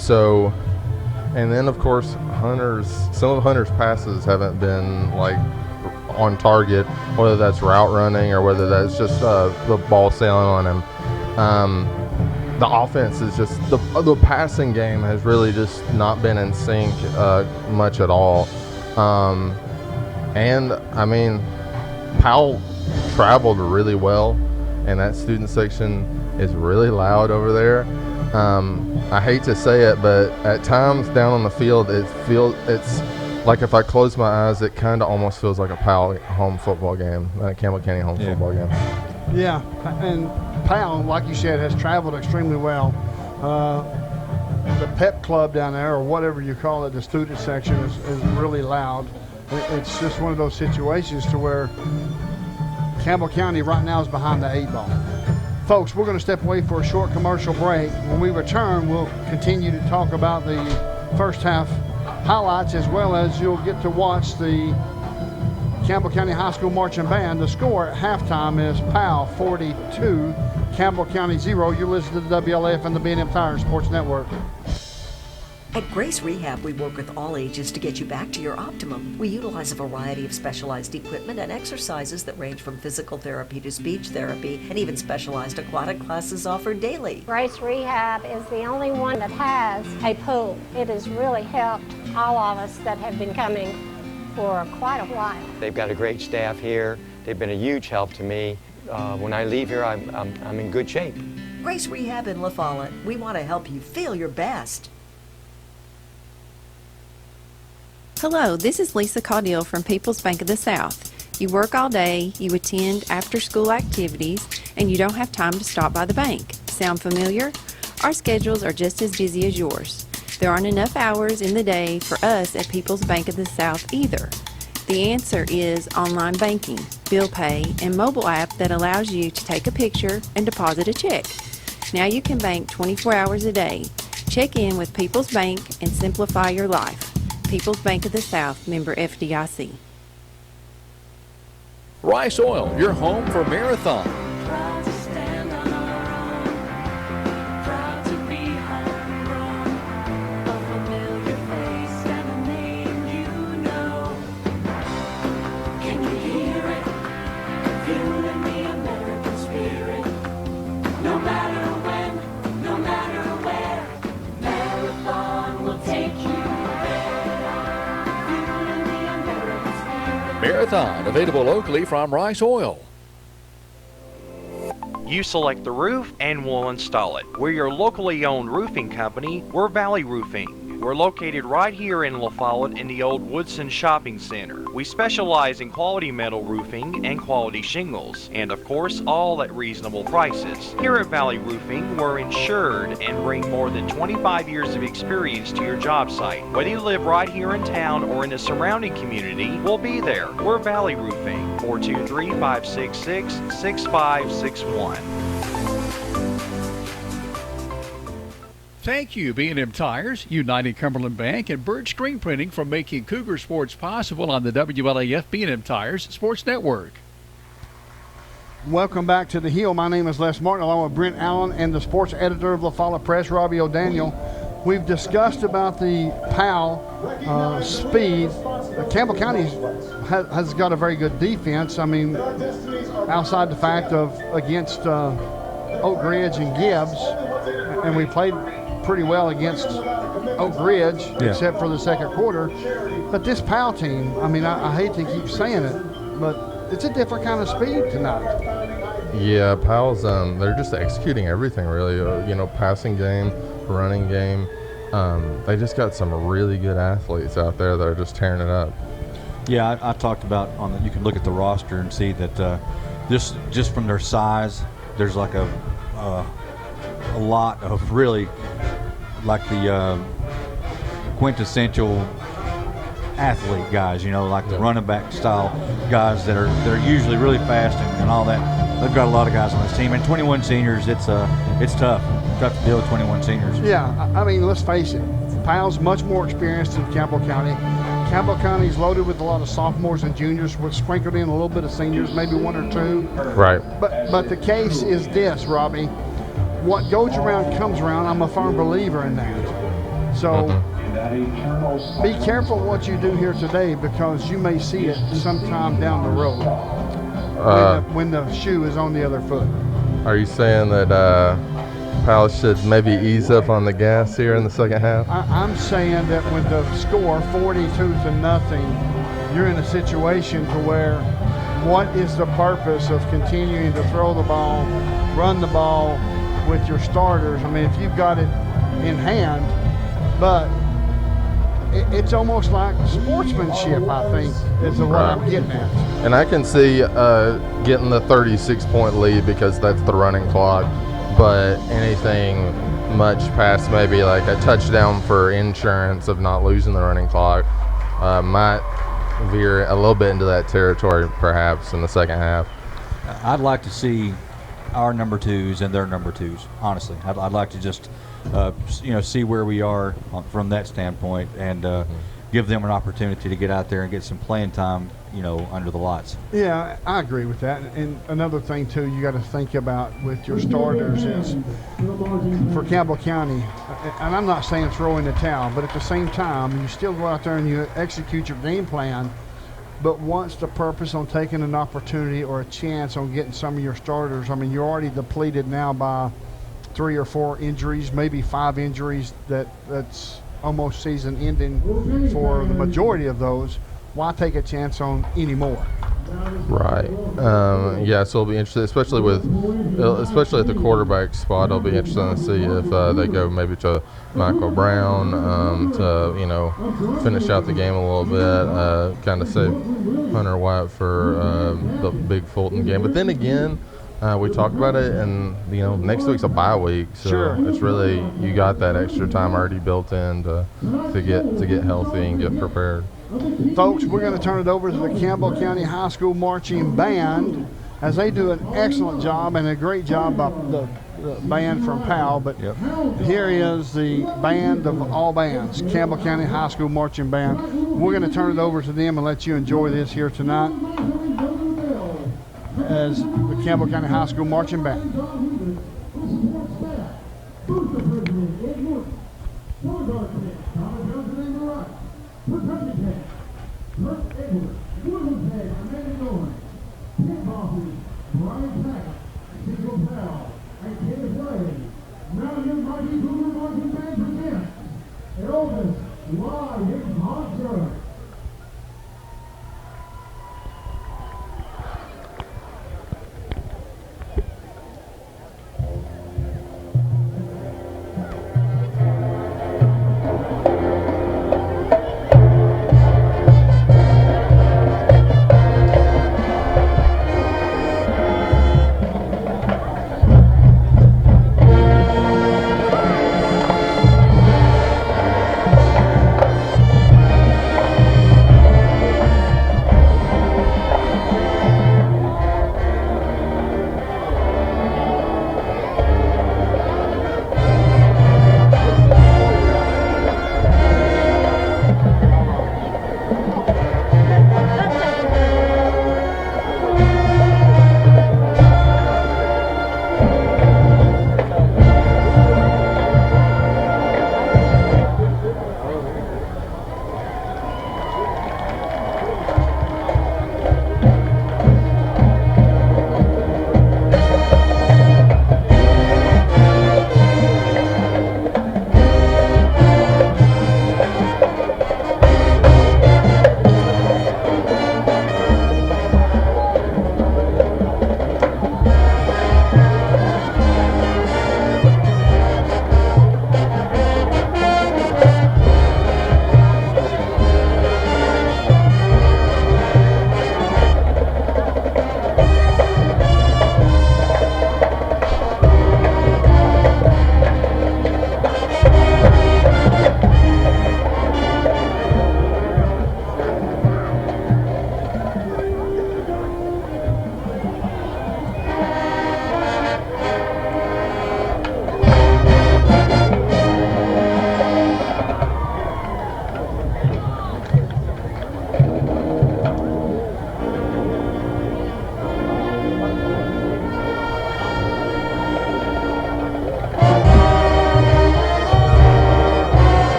then of course some of Hunter's passes haven't been like on target, whether that's route running or whether that's just the ball sailing on him. The offense is just the passing game has really just not been in sync much at all. And I mean, Powell traveled really well, and that student section is really loud over there. I hate to say it, but at times down on the field, it's like if I close my eyes, it kind of almost feels like a Powell home football game, a Campbell County home football game. Yeah, and Powell, like you said, has traveled extremely well. The pep club down there, or whatever you call it, the student section, is really loud. It's just one of those situations to where Campbell County right now is behind the 8 ball. Folks, we're going to step away for a short commercial break. When we return, we'll continue to talk about the first half highlights, as well as you'll get to watch the Campbell County High School Marching Band. The score at halftime is Powell 42, Campbell County 0. You're listening to the WLF and the B&M Tire Sports Network. At Grace Rehab, we work with all ages to get you back to your optimum. We utilize a variety of specialized equipment and exercises that range from physical therapy to speech therapy, and even specialized aquatic classes offered daily. Grace Rehab is the only one that has a pool. It has really helped all of us that have been coming for quite a while. They've got a great staff here. They've been a huge help to me. When I leave here, I'm in good shape. Grace Rehab in La Follette. We want to help you feel your best. Hello, this is Lisa Caudill from People's Bank of the South. You work all day, you attend after-school activities, and you don't have time to stop by the bank. Sound familiar? Our schedules are just as busy as yours. There aren't enough hours in the day for us at People's Bank of the South either. The answer is online banking, bill pay, and mobile app that allows you to take a picture and deposit a check. Now you can bank 24 hours a day. Check in with People's Bank and simplify your life. People's Bank of the South, member FDIC. Rice Oil, your home for Marathon. Marathon, available locally from Rice Oil. You select the roof and we'll install it. We're your locally owned roofing company. We're Valley Roofing. We're located right here in La Follette in the old Woodson Shopping Center. We specialize in quality metal roofing and quality shingles, and of course all at reasonable prices. Here at Valley Roofing, we're insured and bring more than 25 years of experience to your job site. Whether you live right here in town or in the surrounding community, we'll be there. We're Valley Roofing, 423-566-6561. Thank you, B&M Tires, United Cumberland Bank, and Bird Screen Printing for making Cougar sports possible on the WLAF B&M Tires Sports Network. Welcome back to The Hill. My name is Les Martin, along with Brent Allen and the sports editor of La Follette Press, Robbie O'Daniel. We've discussed about the Powell speed. Campbell County has got a very good defense. I mean, outside the fact of against Oak Ridge and Gibbs, and we played pretty well against Oak Ridge, except for the second quarter. But this Powell team, I mean, I hate to keep saying it, but it's a different kind of speed tonight. Yeah, Powell's, they're just executing everything, really. Passing game, running game. They just got some really good athletes out there that are just tearing it up. Yeah, I talked about you can look at the roster and see that just from their size, there's like a lot of really like the quintessential athlete guys, like the running back style guys that are usually really fast and all that. They've got a lot of guys on this team, and 21 seniors. It's tough to deal with 21 seniors. Yeah, I mean, let's face it. Powell's much more experienced than Campbell County. Campbell County is loaded with a lot of sophomores and juniors, with sprinkled in a little bit of seniors, maybe one or two. Right. But the case is this, Robbie. What goes around comes around. I'm a firm believer in that. So be careful what you do here today, because you may see it sometime down the road when the shoe is on the other foot. Are you saying that Powell should maybe ease up on the gas here in the second half? I'm saying that with the score 42-0, you're in a situation to where what is the purpose of continuing to throw the ball, run the ball with your starters? I mean, if you've got it in hand, but it's almost like sportsmanship, I think, is what I'm getting at. And I can see getting the 36-point lead because that's the running clock, but anything much past maybe like a touchdown for insurance of not losing the running clock might veer a little bit into that territory perhaps in the second half. I'd like to see our number twos and their number twos, honestly. I'd like to just see where we are from that standpoint, and give them an opportunity to get out there and get some playing time, under the lights. Yeah, I agree with that. And another thing too, you got to think about with your starters is for Campbell County, and I'm not saying throw in the towel, but at the same time, you still go out there and you execute your game plan. But what's the purpose on taking an opportunity or a chance on getting some of your starters? I mean, you're already depleted now by 3 or 4 injuries, maybe 5 injuries. That's almost season ending for the majority of those. Why take a chance on any more? Right. So it'll be interesting, especially at the quarterback spot. It'll be interesting to see if they go maybe to Michael Brown to finish out the game a little bit, kind of save Hunter White for the big Fulton game. But then again, we talked about it, and next week's a bye week, so sure. It's really, you got that extra time already built in to get healthy and get prepared. Folks, we're going to turn it over to the Campbell County High School Marching Band, as they do an excellent job, and a great job by the band from Powell. But here is the band of all bands, Campbell County High School Marching Band. We're going to turn it over to them and let you enjoy this here tonight as the Campbell County High School Marching Band.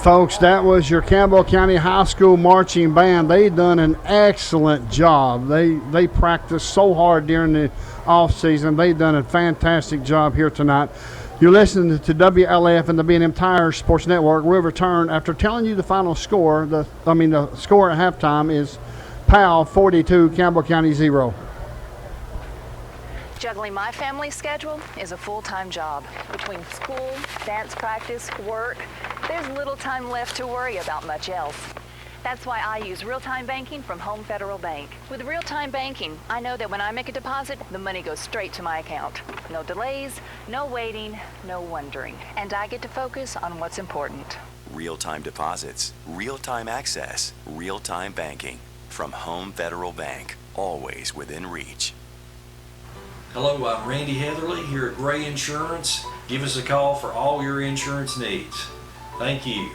Folks, that was your Campbell County High School marching band. They done an excellent job. They practiced so hard during the off season. They done a fantastic job here tonight. You're listening to WLF and the B&M Tire Sports Network. We'll return after telling you the final score. The score at halftime is Powell 42, Campbell County 0. Juggling my family schedule is a full-time job. Between school, dance practice, work, there's little time left to worry about much else. That's why I use real-time banking from Home Federal Bank. With real-time banking, I know that when I make a deposit, the money goes straight to my account. No delays, no waiting, no wondering. And I get to focus on what's important. Real-time deposits, real-time access, real-time banking. From Home Federal Bank, always within reach. Hello, I'm Randy Heatherly here at Gray Insurance. Give us a call for all your insurance needs. Thank you.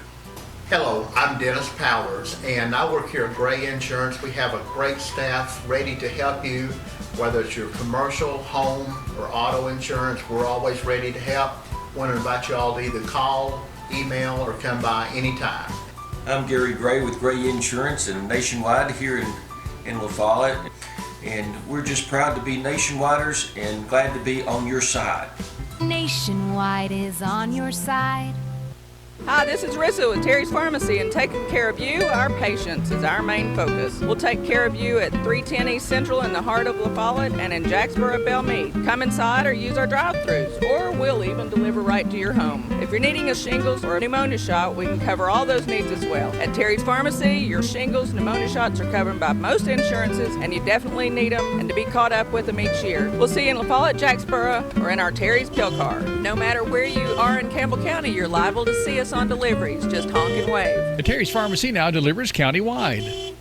Hello, I'm Dennis Powers, and I work here at Gray Insurance. We have a great staff ready to help you, whether it's your commercial, home, or auto insurance. We're always ready to help. Want to invite you all to either call, email, or come by anytime. I'm Gary Gray with Gray Insurance and Nationwide here in La Follette. And we're just proud to be Nationwiders and glad to be on your side. Nationwide is on your side. Hi, this is Rissa with Terry's Pharmacy, and taking care of you, our patients, is our main focus. We'll take care of you at 310 East Central in the heart of La Follette and in Jacksboro, Belmead. Come inside or use our drive-thrus, or we'll even deliver right to your home. If you're needing a shingles or a pneumonia shot, we can cover all those needs as well. At Terry's Pharmacy, your shingles, pneumonia shots are covered by most insurances, and you definitely need them and to be caught up with them each year. We'll see you in La Follette, Jacksboro, or in our Terry's Pill Car. No matter where you are in Campbell County, you're liable to see us on deliveries. Just honk and wave. The Terry's Pharmacy now delivers countywide.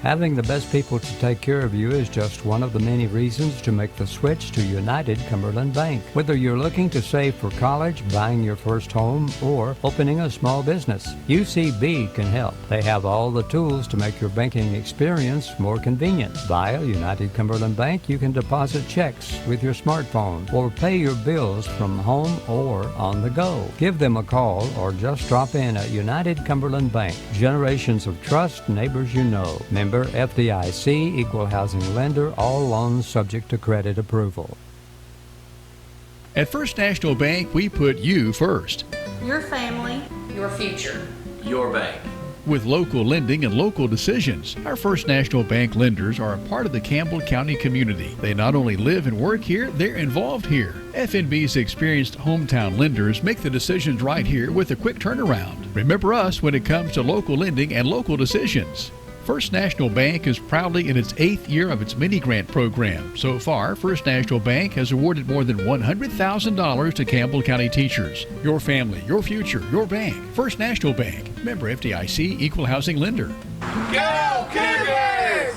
Having the best people to take care of you is just one of the many reasons to make the switch to United Cumberland Bank. Whether you're looking to save for college, buying your first home, or opening a small business, UCB can help. They have all the tools to make your banking experience more convenient. Via United Cumberland Bank, you can deposit checks with your smartphone or pay your bills from home or on the go. Give them a call or just drop in at United Cumberland Bank. Generations of trust, neighbors you know. Member FDIC, equal housing lender, all loans subject to credit approval. At First National Bank, we put you first. Your family, your future. Your bank. With local lending and local decisions, our First National Bank lenders are a part of the Campbell County community. They not only live and work here, they're involved here. FNB's experienced hometown lenders make the decisions right here with a quick turnaround. Remember us when it comes to local lending and local decisions. First National Bank is proudly in its 8th year of its mini-grant program. So far, First National Bank has awarded more than $100,000 to Campbell County teachers. Your family, your future, your bank. First National Bank. Member FDIC, equal housing lender. Go Cougars!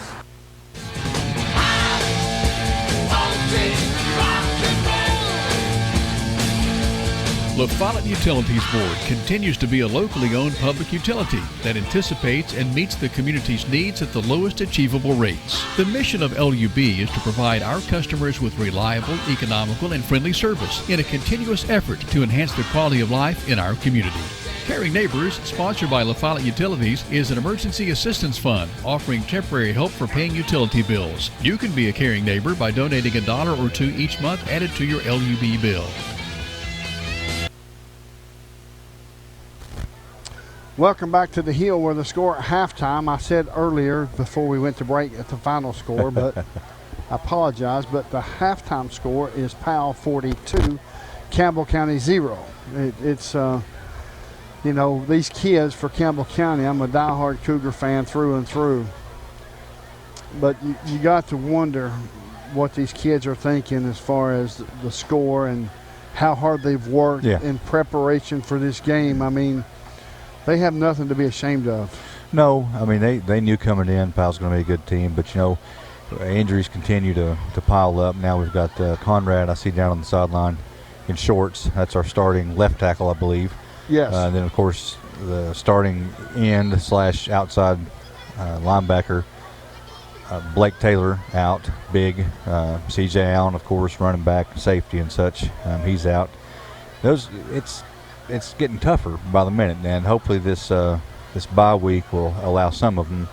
La Follette Utilities Board continues to be a locally owned public utility that anticipates and meets the community's needs at the lowest achievable rates. The mission of LUB is to provide our customers with reliable, economical, and friendly service in a continuous effort to enhance the quality of life in our community. Caring Neighbors, sponsored by La Follette Utilities, is an emergency assistance fund offering temporary help for paying utility bills. You can be a caring neighbor by donating $1 or $2 each month added to your LUB bill. Welcome back to the Hill where the score at halftime, I said earlier before we went to break at the final score, but I apologize, but the halftime score is Powell 42, Campbell County 0. It's you know, these kids for Campbell County, I'm a diehard Cougar fan through and through, but you got to wonder what these kids are thinking as far as the score and how hard they've worked in preparation for this game. I mean, they have nothing to be ashamed of. No, I mean, they knew coming in Powell's going to be a good team, but, you know, injuries continue to pile up. Now we've got Conrad, I see down on the sideline in shorts. That's our starting left tackle, I believe. Yes. Then, of course, the starting end / outside linebacker, Blake Taylor out, big. CJ Allen, of course, running back, safety and such. He's out. It's getting tougher by the minute, and hopefully this bye week will allow some of them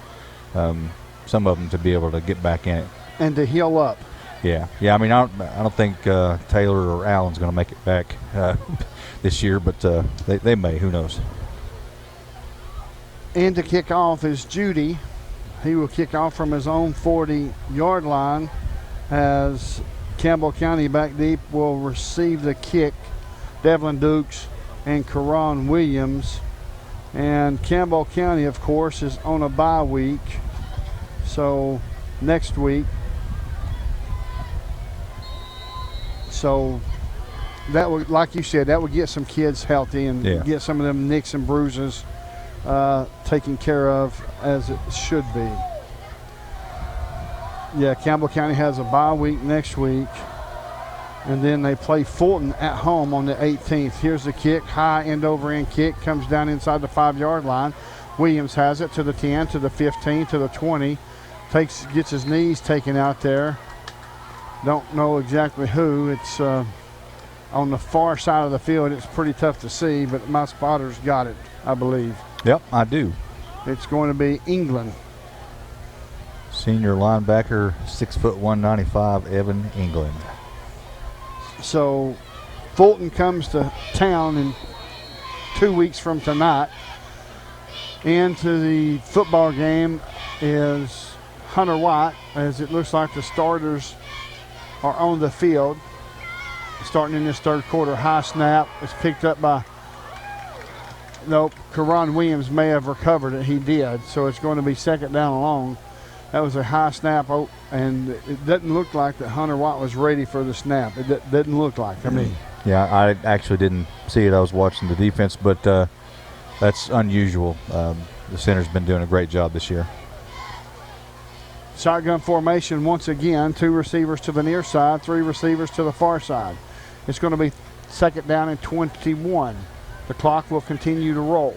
to be able to get back in it and to heal up. Yeah. I mean, I don't think Taylor or Allen's going to make it back this year, but they may. Who knows? And to kick off is Judy. He will kick off from his own 40-yard line as Campbell County back deep will receive the kick. Devlin Dukes and Karan Williams. And Campbell County, of course, is on a bye week. So next week. So that would, like you said, that would get some kids healthy and get some of them nicks and bruises taken care of as it should be. Yeah, Campbell County has a bye week next week. And then they play Fulton at home on the 18th. Here's the kick, high end over end kick, comes down inside the 5-yard line. Williams has it to the 10, to the 15, to the 20. Gets his knees taken out there. Don't know exactly who. It's on the far side of the field. It's pretty tough to see, but my spotter's got it, I believe. Yep, I do. It's going to be England. Senior linebacker, 6'1", 195, Evan England. So Fulton comes to town in 2 weeks from tonight. Into the football game is Hunter White, as it looks like the starters are on the field. Starting in this third quarter, high snap. It's picked up by, Karan Williams may have recovered it. He did. So it's going to be second down and long. That was a high snap, and it doesn't look like that Hunter White was ready for the snap. It doesn't look like. I mean, yeah, I actually didn't see it. I was watching the defense, but that's unusual. The center's been doing a great job this year. Shotgun formation once again. 2 receivers to the near side, 3 receivers to the far side. It's going to be second down and 21. The clock will continue to roll.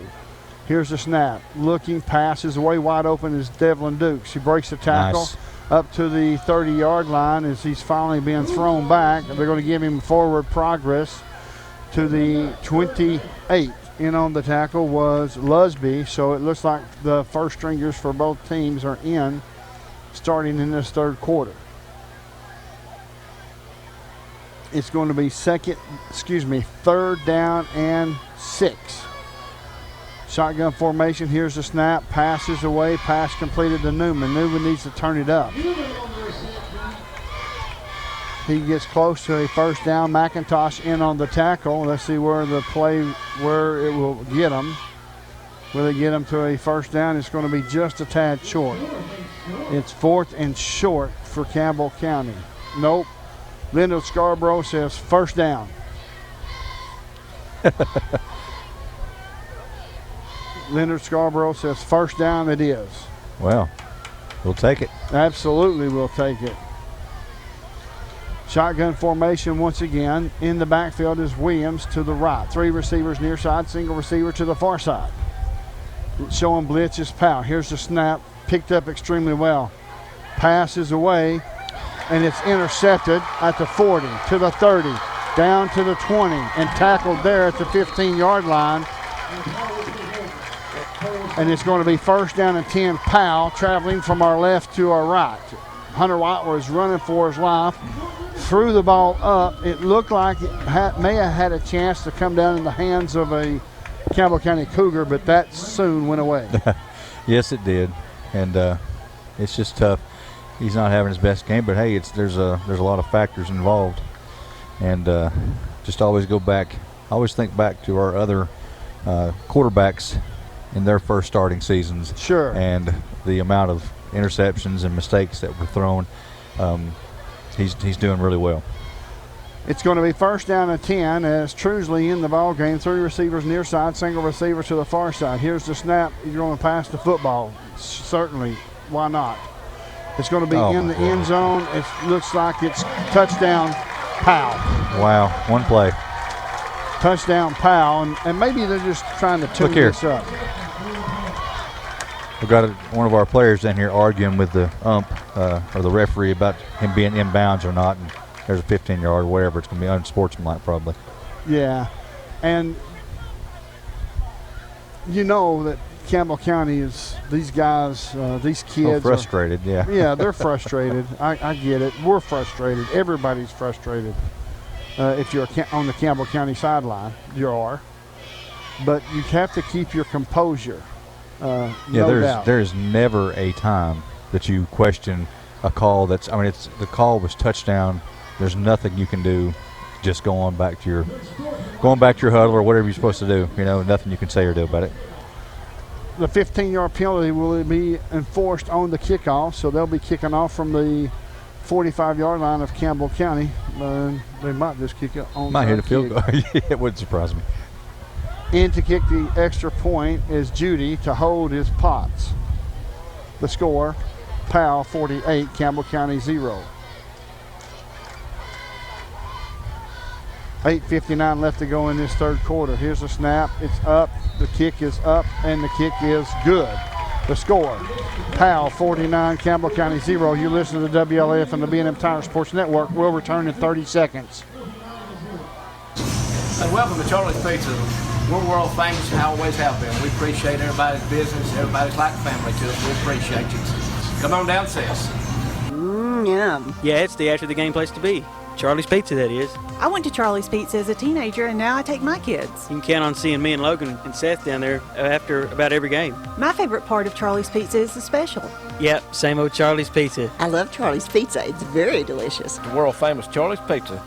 Here's the snap. Looking, passes away wide open is Devlin Dukes. He breaks the tackle up to the 30-yard line as he's finally being thrown back. They're going to give him forward progress to the 28. In on the tackle was Lusby, so it looks like the first stringers for both teams are in starting in this third quarter. It's going to be third down and 6. Shotgun formation. Here's the snap. Passes away. Pass completed to Newman. Newman needs to turn it up. He gets close to a first down. McIntosh in on the tackle. Let's see where it will get him. Will it get him to a first down? It's going to be just a tad short. It's 4th and short for Campbell County. Nope. Lyndon Scarborough says first down. Leonard Scarborough says first down it is. Well, we'll take it. Absolutely, we'll take it. Shotgun formation once again. In the backfield is Williams to the right. 3 receivers near side, single receiver to the far side. Showing blitz is Powell. Here's the snap. Picked up extremely well. Passes away, and it's intercepted at the 40, to the 30, down to the 20, and tackled there at the 15-yard line. And it's going to be first down and 10. Powell traveling from our left to our right. Hunter White was running for his life. Threw the ball up. It looked like it may have had a chance to come down in the hands of a Campbell County Cougar, but that soon went away. Yes, it did, and it's just tough. He's not having his best game, but hey, there's a lot of factors involved, and just always think back to our other quarterbacks in their first starting seasons. Sure. And the amount of interceptions and mistakes that were thrown. He's doing really well. It's going to be first down and 10 as Trusley in the ball game. 3 receivers near side, single receiver to the far side. Here's the snap. You're going to pass the football. Certainly. Why not? It's going to be in the end zone. It looks like it's touchdown Powell. Wow, one play. Touchdown Powell, and maybe they're just trying to tune this up. We've got one of our players in here arguing with the ump or the referee about him being inbounds or not, and there's a 15-yard or whatever. It's going to be unsportsmanlike probably. Yeah, and you know that Campbell County is, these guys, these kids frustrated, yeah, they're frustrated. I get it. We're frustrated. Everybody's frustrated. If you're on the Campbell County sideline, you are. But you have to keep your composure. No doubt. There's never a time that you question a call the call was touchdown. There's nothing you can do. Just going back to your huddle or whatever you're supposed to do. Nothing you can say or do about it. The 15-yard penalty will be enforced on the kickoff, so they'll be kicking off from the 45-yard line of Campbell County. They might just kick it on. Might hit a field goal. It wouldn't surprise me. In to kick the extra point is Judy. To hold is Potts. The score, Powell 48, Campbell County 0. 8:59 left to go in this third quarter. Here's the snap. It's up. The kick is up, and the kick is good. The score, Powell 49, Campbell County 0. You listen to the WLF and the B&M Tire Sports Network. We'll return in 30 seconds. And welcome to Charlie's Pizza. We're world famous and always have been. We appreciate everybody's business. Everybody's like family to us. We appreciate you. Come on down, sis. Yum. Yeah, it's the after the game place to be. Charlie's Pizza, that is. I went to Charlie's Pizza as a teenager, and now I take my kids. You can count on seeing me and Logan and Seth down there after about every game. My favorite part of Charlie's Pizza is the special. Yep, same old Charlie's Pizza. I love Charlie's Pizza. It's very delicious. The world famous Charlie's Pizza.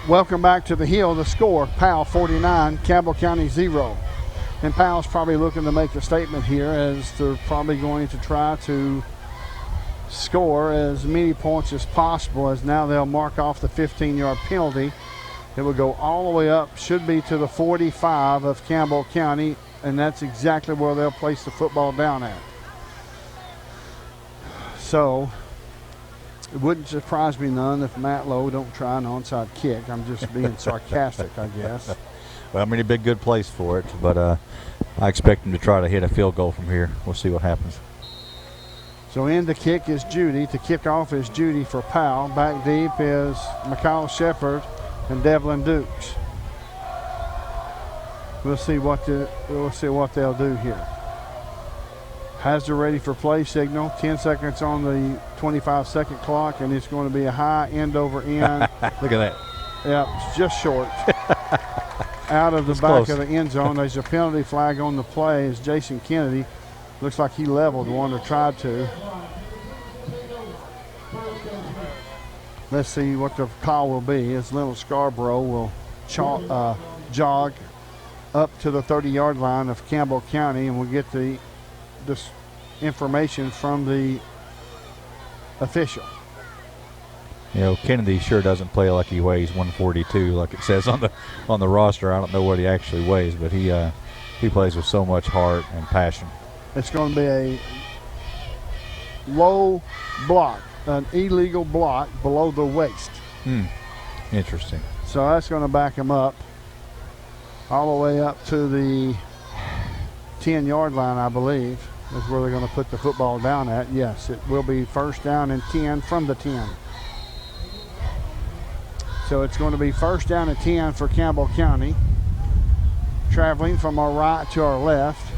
Welcome back to the Hill. The score, Powell 49, Campbell County 0. And Powell's probably looking to make a statement here as they're probably going to try to score as many points as possible, as now they'll mark off the 15-yard penalty. It will go all the way up, should be to the 45 of Campbell County, and that's exactly where they'll place the football down at. So it wouldn't surprise me none if Matt Lowe don't try an onside kick. I'm just being sarcastic, I guess. Well, it'd be a good place for it, but I expect him to try to hit a field goal from here. We'll see what happens. So in the kick is Judy. To kick off is Judy for Powell. Back deep is Mikhail Shepard and Devlin Dukes. We'll see what they'll do here. Hazard ready for play signal. 10 seconds on the 25-second clock, and it's going to be a high end over end. Look at that. Yeah, it's just short. Out of the back close. Of the end zone. There's a penalty flag on the play as Jason Kennedy. Looks like he leveled one or tried to. Let's see what the call will be. As Little Scarborough will jog up to the 30-yard line of Campbell County, and we'll get this information from the official. Kennedy sure doesn't play like he weighs 142, like it says on the roster. I don't know what he actually weighs, but he plays with so much heart and passion. It's going to be a low block, an illegal block below the waist. Interesting. So that's going to back him up all the way up to the 10-yard line, I believe, is where they're going to put the football down at. Yes, it will be first down and 10 from the 10. So it's going to be first down and 10 for Campbell County. Traveling from our right to our left.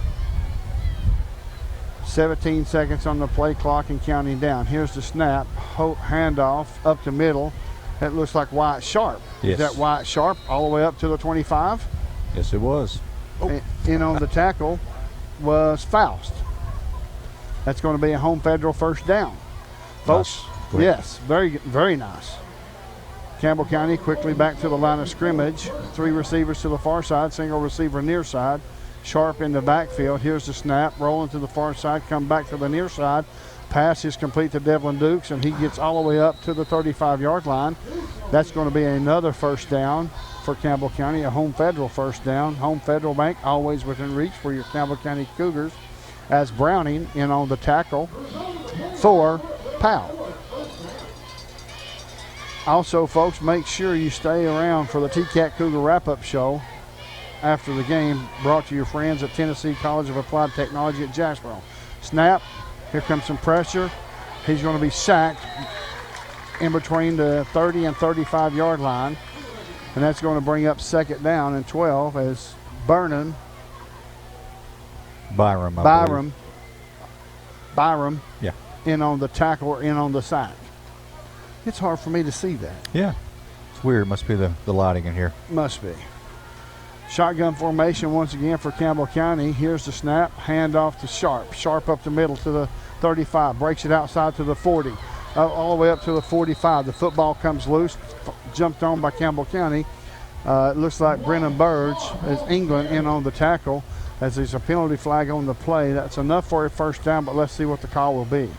17 seconds on the play clock and counting down. Here's the snap. Handoff up the middle That looks like Wyatt Sharp. Yes. Is that Wyatt Sharp all the way up to the 25? Yes, it was. And in on the tackle was Faust. That's going to be a home Federal first down. Folks, Nice. yes, very, very nice. Campbell County quickly back to the line of scrimmage. 3 receivers to the far side, single receiver near side. Sharp in the backfield. Here's the snap, rolling to the far side, come back to the near side. Pass is complete to Devlin Dukes, and he gets all the way up to the 35-yard line. That's going to be another first down for Campbell County, a home Federal first down. Home Federal Bank always within reach for your Campbell County Cougars, as Browning in on the tackle for Powell. Also, folks, make sure you stay around for the TCAT Cougar Wrap-Up Show after the game, brought to your friends at Tennessee College of Applied Technology at Jacksboro. Snap. Here comes some pressure. He's going to be sacked in between the 30 and 35-yard line. And that's going to bring up second down and 12 as Byram Yeah. in on the tackle or in on the sack. It's hard for me to see that. Yeah. It's weird. Must be the lighting in here. Must be. Shotgun formation once again for Campbell County. Here's the snap. Hand off to Sharp. Sharp up the middle to the 35. Breaks it outside to the 40. All the way up to the 45. The football comes loose. Jumped on by Campbell County. It looks like Brennan Burge is England in on the tackle as there's a penalty flag on the play. That's enough for a first down, but let's see what the call will be.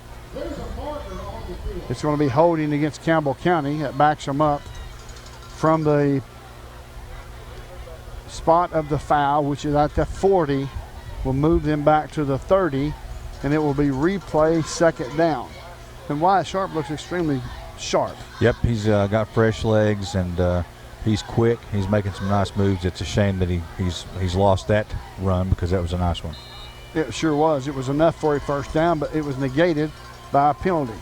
It's going to be holding against Campbell County. That backs them up from the spot of the foul, which is at the 40. Will move them back to the 30, and it will be replay second down. And Wyatt Sharp looks extremely sharp. Yep, he's got fresh legs, and he's quick. He's making some nice moves. It's a shame that he's lost that run because that was a nice one. It sure was. It was enough for a first down, but it was negated by a penalty.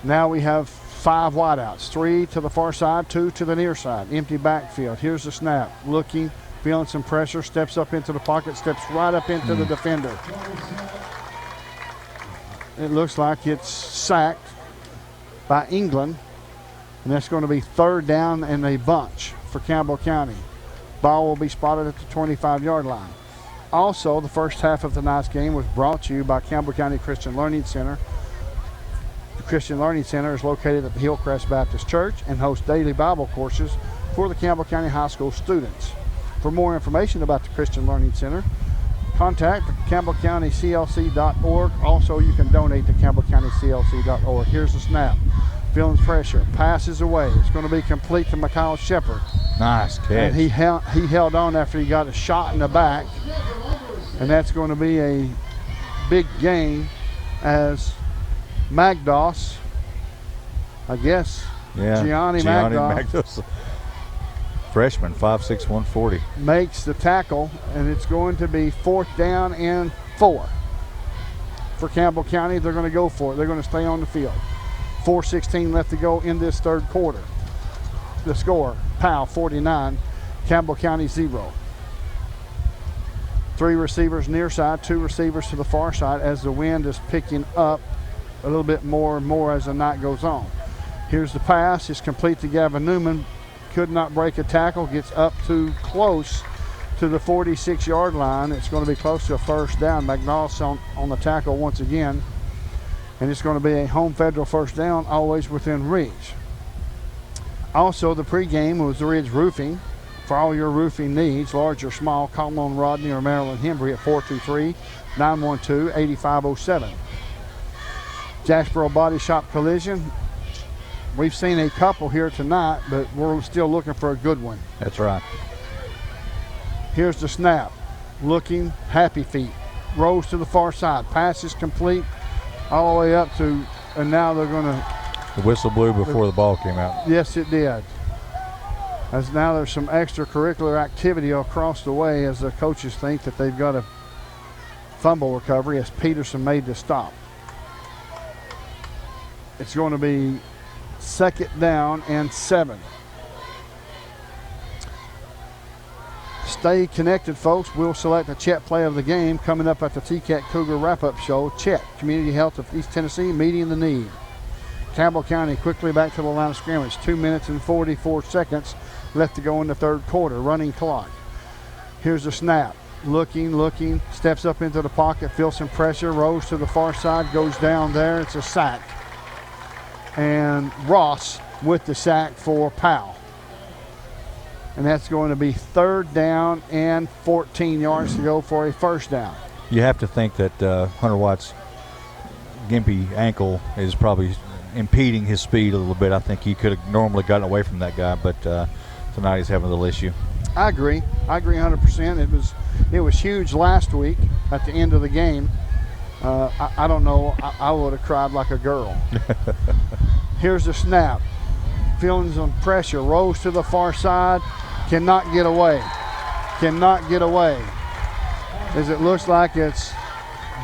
Now we have 5 wideouts, 3 to the far side, 2 to the near side. Empty backfield. Here's the snap. Looking, feeling some pressure, steps up into the pocket, steps right up into the defender. It looks like it's sacked by England, and that's going to be third down and a bunch for Campbell County. Ball will be spotted at the 25-yard line. Also, the first half of tonight's game was brought to you by Campbell County Christian Learning Center. The Christian Learning Center is located at the Hillcrest Baptist Church and hosts daily Bible courses for the Campbell County High School students. For more information about the Christian Learning Center, contact campbellcountyclc.org. Also, you can donate to campbellcountyclc.org. Here's the snap. Feeling pressure. Passes away. It's going to be complete to Mikhail Shepard. Nice catch. And he held on after he got a shot in the back. And that's going to be a big gain as Magdos, I guess. Yeah, Gianni Magdos. Freshman, 5'6", 140. Makes the tackle, and it's going to be 4th down and 4. For Campbell County, they're going to go for it. They're going to stay on the field. 4:16 left to go in this third quarter. The score, Powell 49, Campbell County 0. 3 receivers near side, 2 receivers to the far side as the wind is picking up a little bit more and more as the night goes on. Here's the pass. It's complete to Gavin Newman. Could not break a tackle. Gets up too close to the 46-yard line. It's going to be close to a first down. McNaughton on the tackle once again. And it's going to be a home Federal first down, always within reach. Also, the pregame was the Ridge Roofing. For all your roofing needs, large or small, call on Rodney or Marilyn Hembry at 423-912-8507. Jacksboro Body Shop Collision. We've seen a couple here tonight, but we're still looking for a good one. That's right. Here's the snap. Looking, happy feet. Rolls to the far side. Pass is complete all the way up to, and now they're going to. The whistle blew before the ball came out. Yes, it did. As now there's some extracurricular activity across the way as the coaches think that they've got a fumble recovery as Peterson made the stop. It's going to be 2nd down and 7. Stay connected, folks. We'll select a Chet play of the game coming up at the TCAT Cougar Wrap-Up Show. Chet, Community Health of East Tennessee, meeting the need. Campbell County quickly back to the line of scrimmage. 2 minutes and 44 seconds left to go in the third quarter. Running clock. Here's the snap. Looking, steps up into the pocket, feels some pressure, rolls to the far side, goes down there. It's a sack. And Ross with the sack for Powell. And that's going to be 3rd down and 14 yards to go for a first down. You have to think that Hunter White's gimpy ankle is probably impeding his speed a little bit. I think he could have normally gotten away from that guy, but tonight he's having a little issue. I agree 100%. It was huge last week at the end of the game. I don't know. I would have cried like a girl. Here's the snap. Feeling some pressure. Rolls to the far side. Cannot get away. As it looks like it's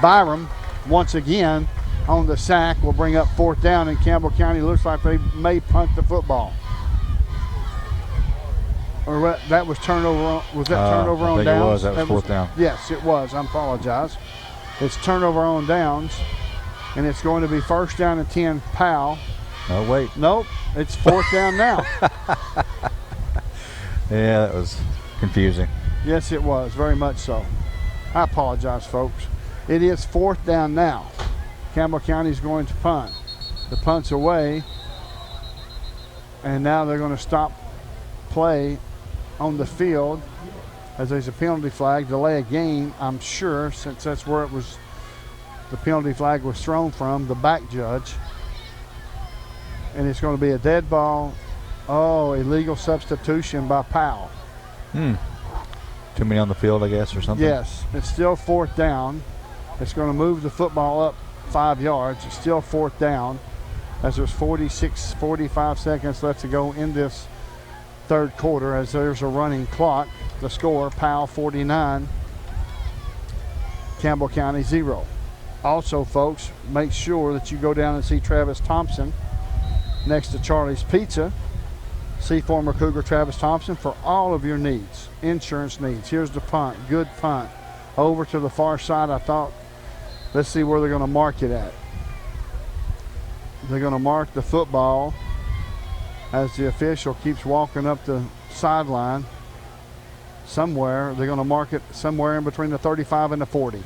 Byram once again on the sack. Will bring up 4th down, and Campbell County looks like they may punt the football. Or that was turnover. Was that turnover on downs? That was 4th down. Yes, it was. I apologize. It's turnover on downs, and it's going to be 1st down and 10. Powell. Oh wait. Nope. It's 4th down now. Yeah, that was confusing. Yes, it was. Very much so. I apologize, folks. It is 4th down now. Campbell County is going to punt. The punt's away, and now they're going to stop play on the field as there's a penalty flag, delay a game, I'm sure, since that's where it was, the penalty flag was thrown from, the back judge. And it's going to be a dead ball. Oh, illegal substitution by Powell. Too many on the field, I guess, or something? Yes, it's still 4th down. It's going to move the football up 5 yards. It's still 4th down as there's 45 seconds left to go in this third quarter as there's a running clock. The score, Powell 49, Campbell County 0. Also, folks, make sure that you go down and see Travis Thompson next to Charlie's Pizza. See former Cougar Travis Thompson for all of your needs, insurance needs. Here's the punt, good punt. Over to the far side, I thought, let's see where they're going to mark it at. They're going to mark the football as the official keeps walking up the sideline. Somewhere, they're going to mark it somewhere in between the 35 and the 40.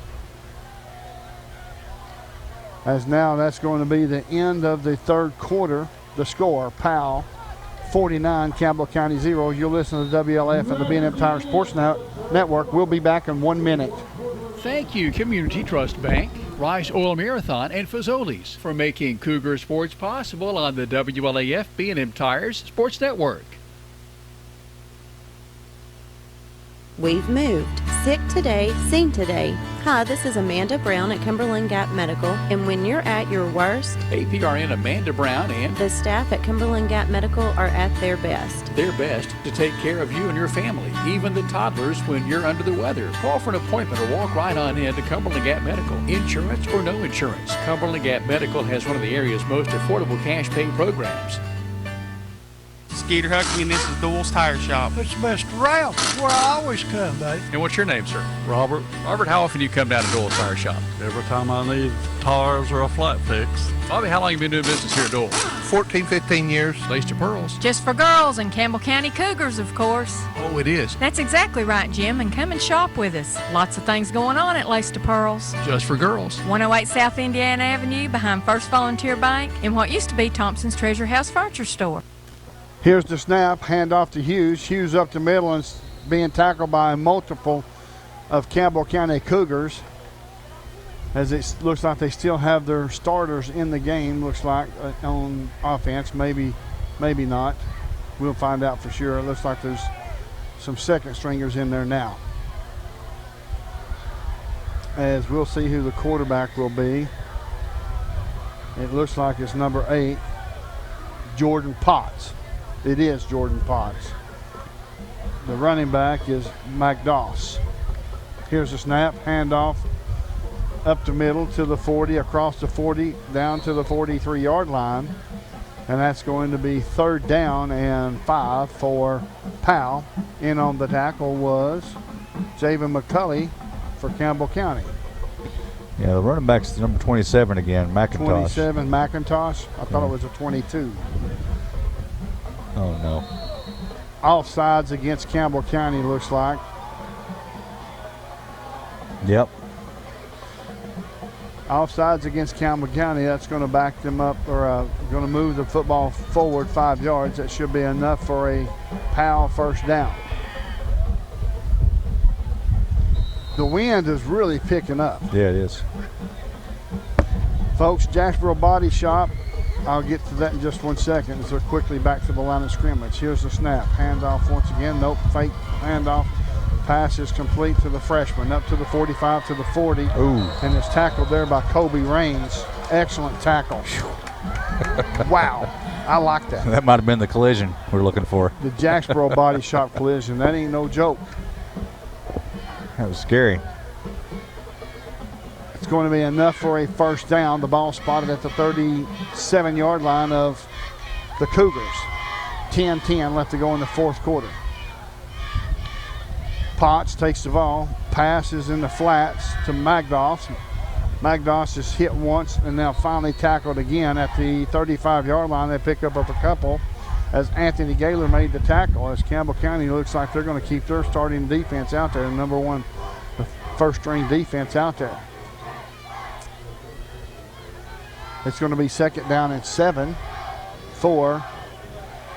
As now that's going to be the end of the third quarter. The score, Powell 49, Campbell County 0. You'll listen to WLF and the B&M Tire Sports Network. We'll be back in 1 minute. Thank you, Community Trust Bank, Rice Oil Marathon, and Fazoli's for making Cougar Sports possible on the WLAF B&M Tires Sports Network. We've moved. Sick today, seen today. Hi, this is Amanda Brown at Cumberland Gap Medical, and when you're at your worst, APRN Amanda Brown and the staff at Cumberland Gap Medical are at their best. Their best to take care of you and your family, even the toddlers when you're under the weather. Call for an appointment or walk right on in to Cumberland Gap Medical. Insurance or no insurance, Cumberland Gap Medical has one of the area's most affordable cash pay programs. Skeeter Huckabee, and this is Doyle's Tire Shop. It's the best route. It's where I always come, babe. And what's your name, sir? Robert. Robert, how often do you come down to Doyle's Tire Shop? Every time I need tires or a flat fix. Bobby, how long have you been doing business here at Doyle? 14, 15 years. Lace to pearls. Just for girls and Campbell County Cougars, of course. Oh, it is? That's exactly right, Jim, and come and shop with us. Lots of things going on at Lace to Pearls. Just for girls. 108 South Indiana Avenue behind First Volunteer Bank in what used to be Thompson's Treasure House Furniture Store. Here's the snap, hand off to Hughes. Hughes up the middle and being tackled by multiple of Campbell County Cougars. As it looks like they still have their starters in the game, looks like on offense, maybe not. We'll find out for sure. It looks like there's some second stringers in there now. As we'll see who the quarterback will be. It looks like it's number 8, Jordan Potts. It is Jordan Potts. The running back is McDoss. Here's the snap, handoff up the middle to the 40, across the 40, down to the 43-yard line. And that's going to be 3rd down and 5 for Powell. In on the tackle was Javen McCulley for Campbell County. Yeah, the running back's number 27 again, McIntosh. 27, McIntosh. I thought it was a 22. Oh, no. Offsides against Campbell County, looks like. Yep. Offsides against Campbell County. That's going to back them up, or going to move the football forward 5 yards. That should be enough for a Powell first down. The wind is really picking up. Yeah, it is. Folks, Jacksboro Body Shop, I'll get to that in just 1 second as they're quickly back to the line of scrimmage. Here's the snap. Handoff once again. Nope, fake handoff. Pass is complete to the freshman, up to the 45, to the 40. Ooh. And it's tackled there by Kobe Raines. Excellent tackle. Wow, I like that. That might have been the collision we're looking for. The Jacksboro Body Shop collision. That ain't no joke. That was scary. It's going to be enough for a first down. The ball spotted at the 37-yard line of the Cougars. 10-10 left to go in the fourth quarter. Potts takes the ball, passes in the flats to Magdoss. Magdoss is hit once and now finally tackled again at the 35-yard line. They pick up a couple as Anthony Gaylor made the tackle, as Campbell County looks like they're going to keep their starting defense out there, number one, the first-string defense out there. It's going to be second down and 7 for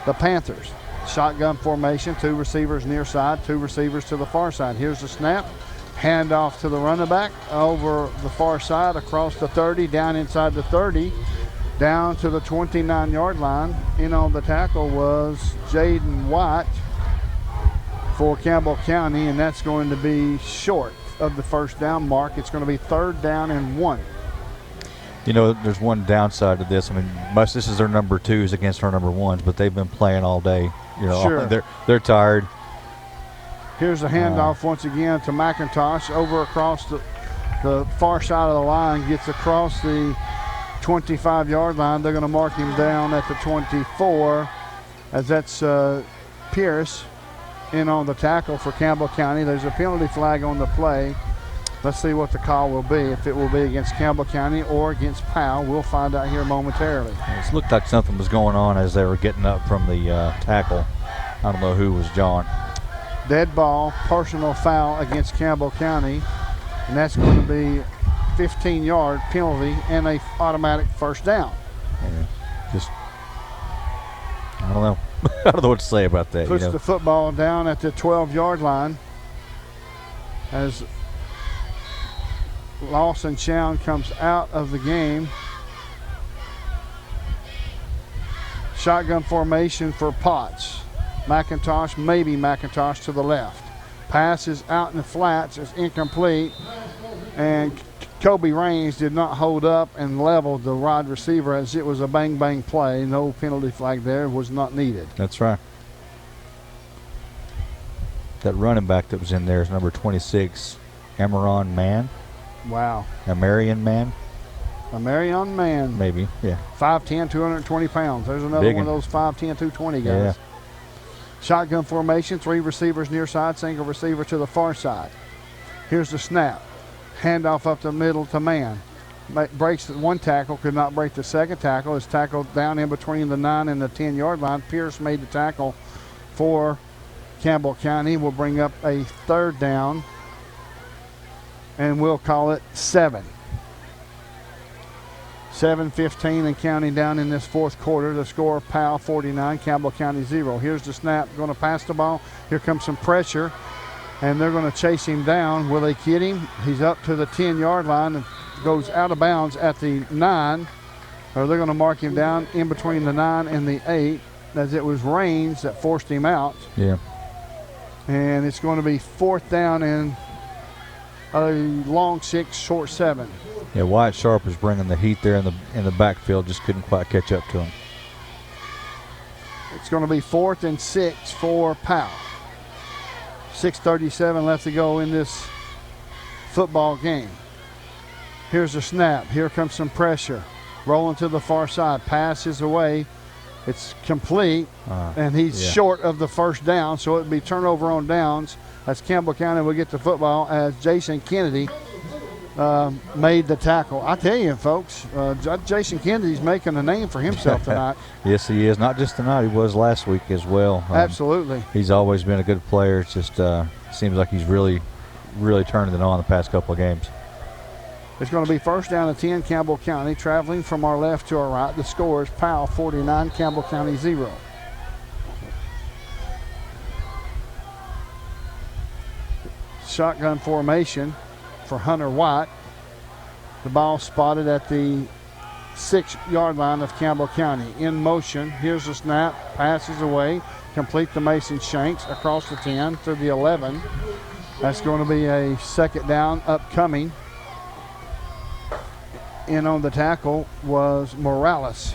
the Panthers. Shotgun formation, 2 receivers near side, 2 receivers to the far side. Here's the snap. Handoff to the running back over the far side, across the 30, down inside the 30, down to the 29-yard line. In on the tackle was Jaden White for Campbell County, and that's going to be short of the first down mark. It's going to be third down and 1. You know, there's one downside to this. I mean, this is their number 2s against our number 1s, but they've been playing all day. You know, sure. They're tired. Here's the handoff once again to McIntosh over across the far side of the line, gets across the 25-yard line. They're going to mark him down at the 24, as that's Pierce in on the tackle for Campbell County. There's a penalty flag on the play. Let's see what the call will be, if it will be against Campbell County or against Powell. We'll find out here momentarily. It looked like something was going on as they were getting up from the tackle. I don't know who was John. Dead ball, personal foul against Campbell County, and that's going to be 15-yard penalty and a automatic first down. Yeah, I don't know. I don't know what to say about that. Puts the football down at the 12-yard line as Lawson Chown comes out of the game. Shotgun formation for Potts. McIntosh, maybe McIntosh to the left. Pass is out in the flats. It's incomplete. And Kobe Raines did not hold up and leveled the wide receiver, as it was a bang-bang play. No penalty flag there. Was not needed. That's right. That running back that was in there is number 26, Amaron Mann. Wow. Amarian Mann. Amarion Mann. Maybe, yeah. 5'10", 220 pounds. There's another Big one of those 5'10", 220 guys. Yeah. Shotgun formation, 3 receivers near side, single receiver to the far side. Here's the snap. Handoff up the middle to Mann. Breaks one tackle, could not break the second tackle. Is tackled down in between the 9 and the 10-yard line. Pierce made the tackle for Campbell County. Will bring up a third down, and we'll call it 7. 7:15 and counting down in this fourth quarter. The score, Powell 49, Campbell County 0. Here's the snap, going to pass the ball. Here comes some pressure, and they're going to chase him down. Will they get him? He's up to the 10-yard line and goes out of bounds at the 9. Or they're going to mark him down in between the 9 and the 8, as it was Raines that forced him out. Yeah. And it's going to be fourth down and a long 6, short 7. Yeah, Wyatt Sharp was bringing the heat there in the backfield, just couldn't quite catch up to him. It's going to be 4th and 6 for Powell. 6:37 left to go in this football game. Here's the snap. Here comes some pressure. Rolling to the far side. Pass is away. It's complete, and he's short of the first down, so it'll be turnover on downs as Campbell County will get the football, as Jason Kennedy made the tackle. I tell you, folks, Jason Kennedy's making a name for himself tonight. Yes, he is. Not just tonight. He was last week as well. Absolutely. He's always been a good player. It's just seems like he's really, really turning it on the past couple of games. It's going to be first down at 10, Campbell County. Traveling from our left to our right, the score is Powell 49, Campbell County 0. Shotgun formation for Hunter White. The ball spotted at the 6-yard line of Campbell County. In motion, here's the snap, passes away, complete to Mason Shanks across the 10 to the 11. That's going to be a second down upcoming. In on the tackle was Morales.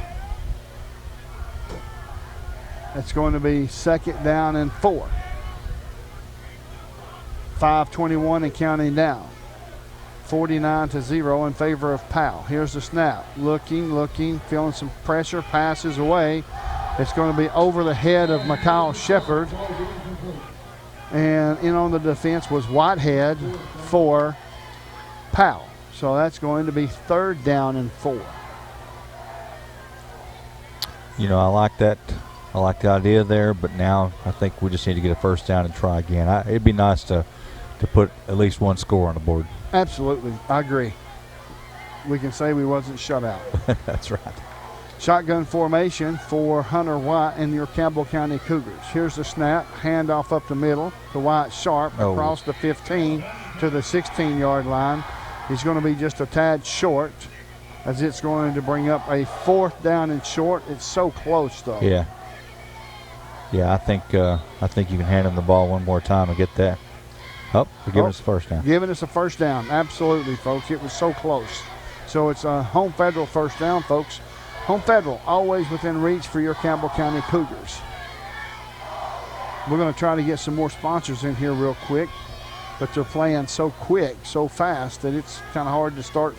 It's going to be second down and 4. 5:21 and counting down. 49-0 in favor of Powell. Here's the snap. Looking, feeling some pressure, passes away. It's going to be over the head of Mikhail Shepard. And in on the defense was Whitehead for Powell. So that's going to be third down and 4. You know, I like that. I like the idea there, but now I think we just need to get a first down and try again. It'd be nice to put at least one score on the board. Absolutely. I agree. We can say we wasn't shut out. That's right. Shotgun formation for Hunter White and your Campbell County Cougars. Here's the snap. Handoff up the middle to White Sharp across the 15 to the 16-yard line. He's going to be just a tad short as it's going to bring up a fourth down and short. It's so close, though. Yeah. Yeah, I think you can hand him the ball one more time and get that. Oh, they're giving us a first down. Giving us a first down. Absolutely, folks. It was so close. So it's a Home Federal first down, folks. Home Federal, always within reach for your Campbell County Cougars. We're going to try to get some more sponsors in here real quick, but they're playing so quick, so fast, that it's kind of hard to start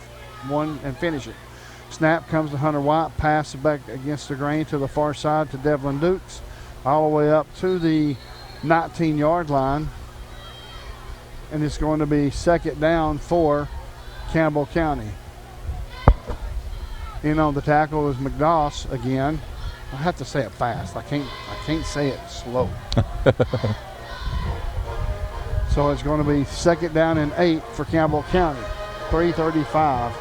one and finish it. Snap comes to Hunter White, pass back against the grain to the far side to Devlin Dukes, all the way up to the 19-yard line. And it's going to be second down for Campbell County. In on the tackle is McDoss again. I have to say it fast. I can't say it slow. So it's going to be second down and 8 for Campbell County. 3:35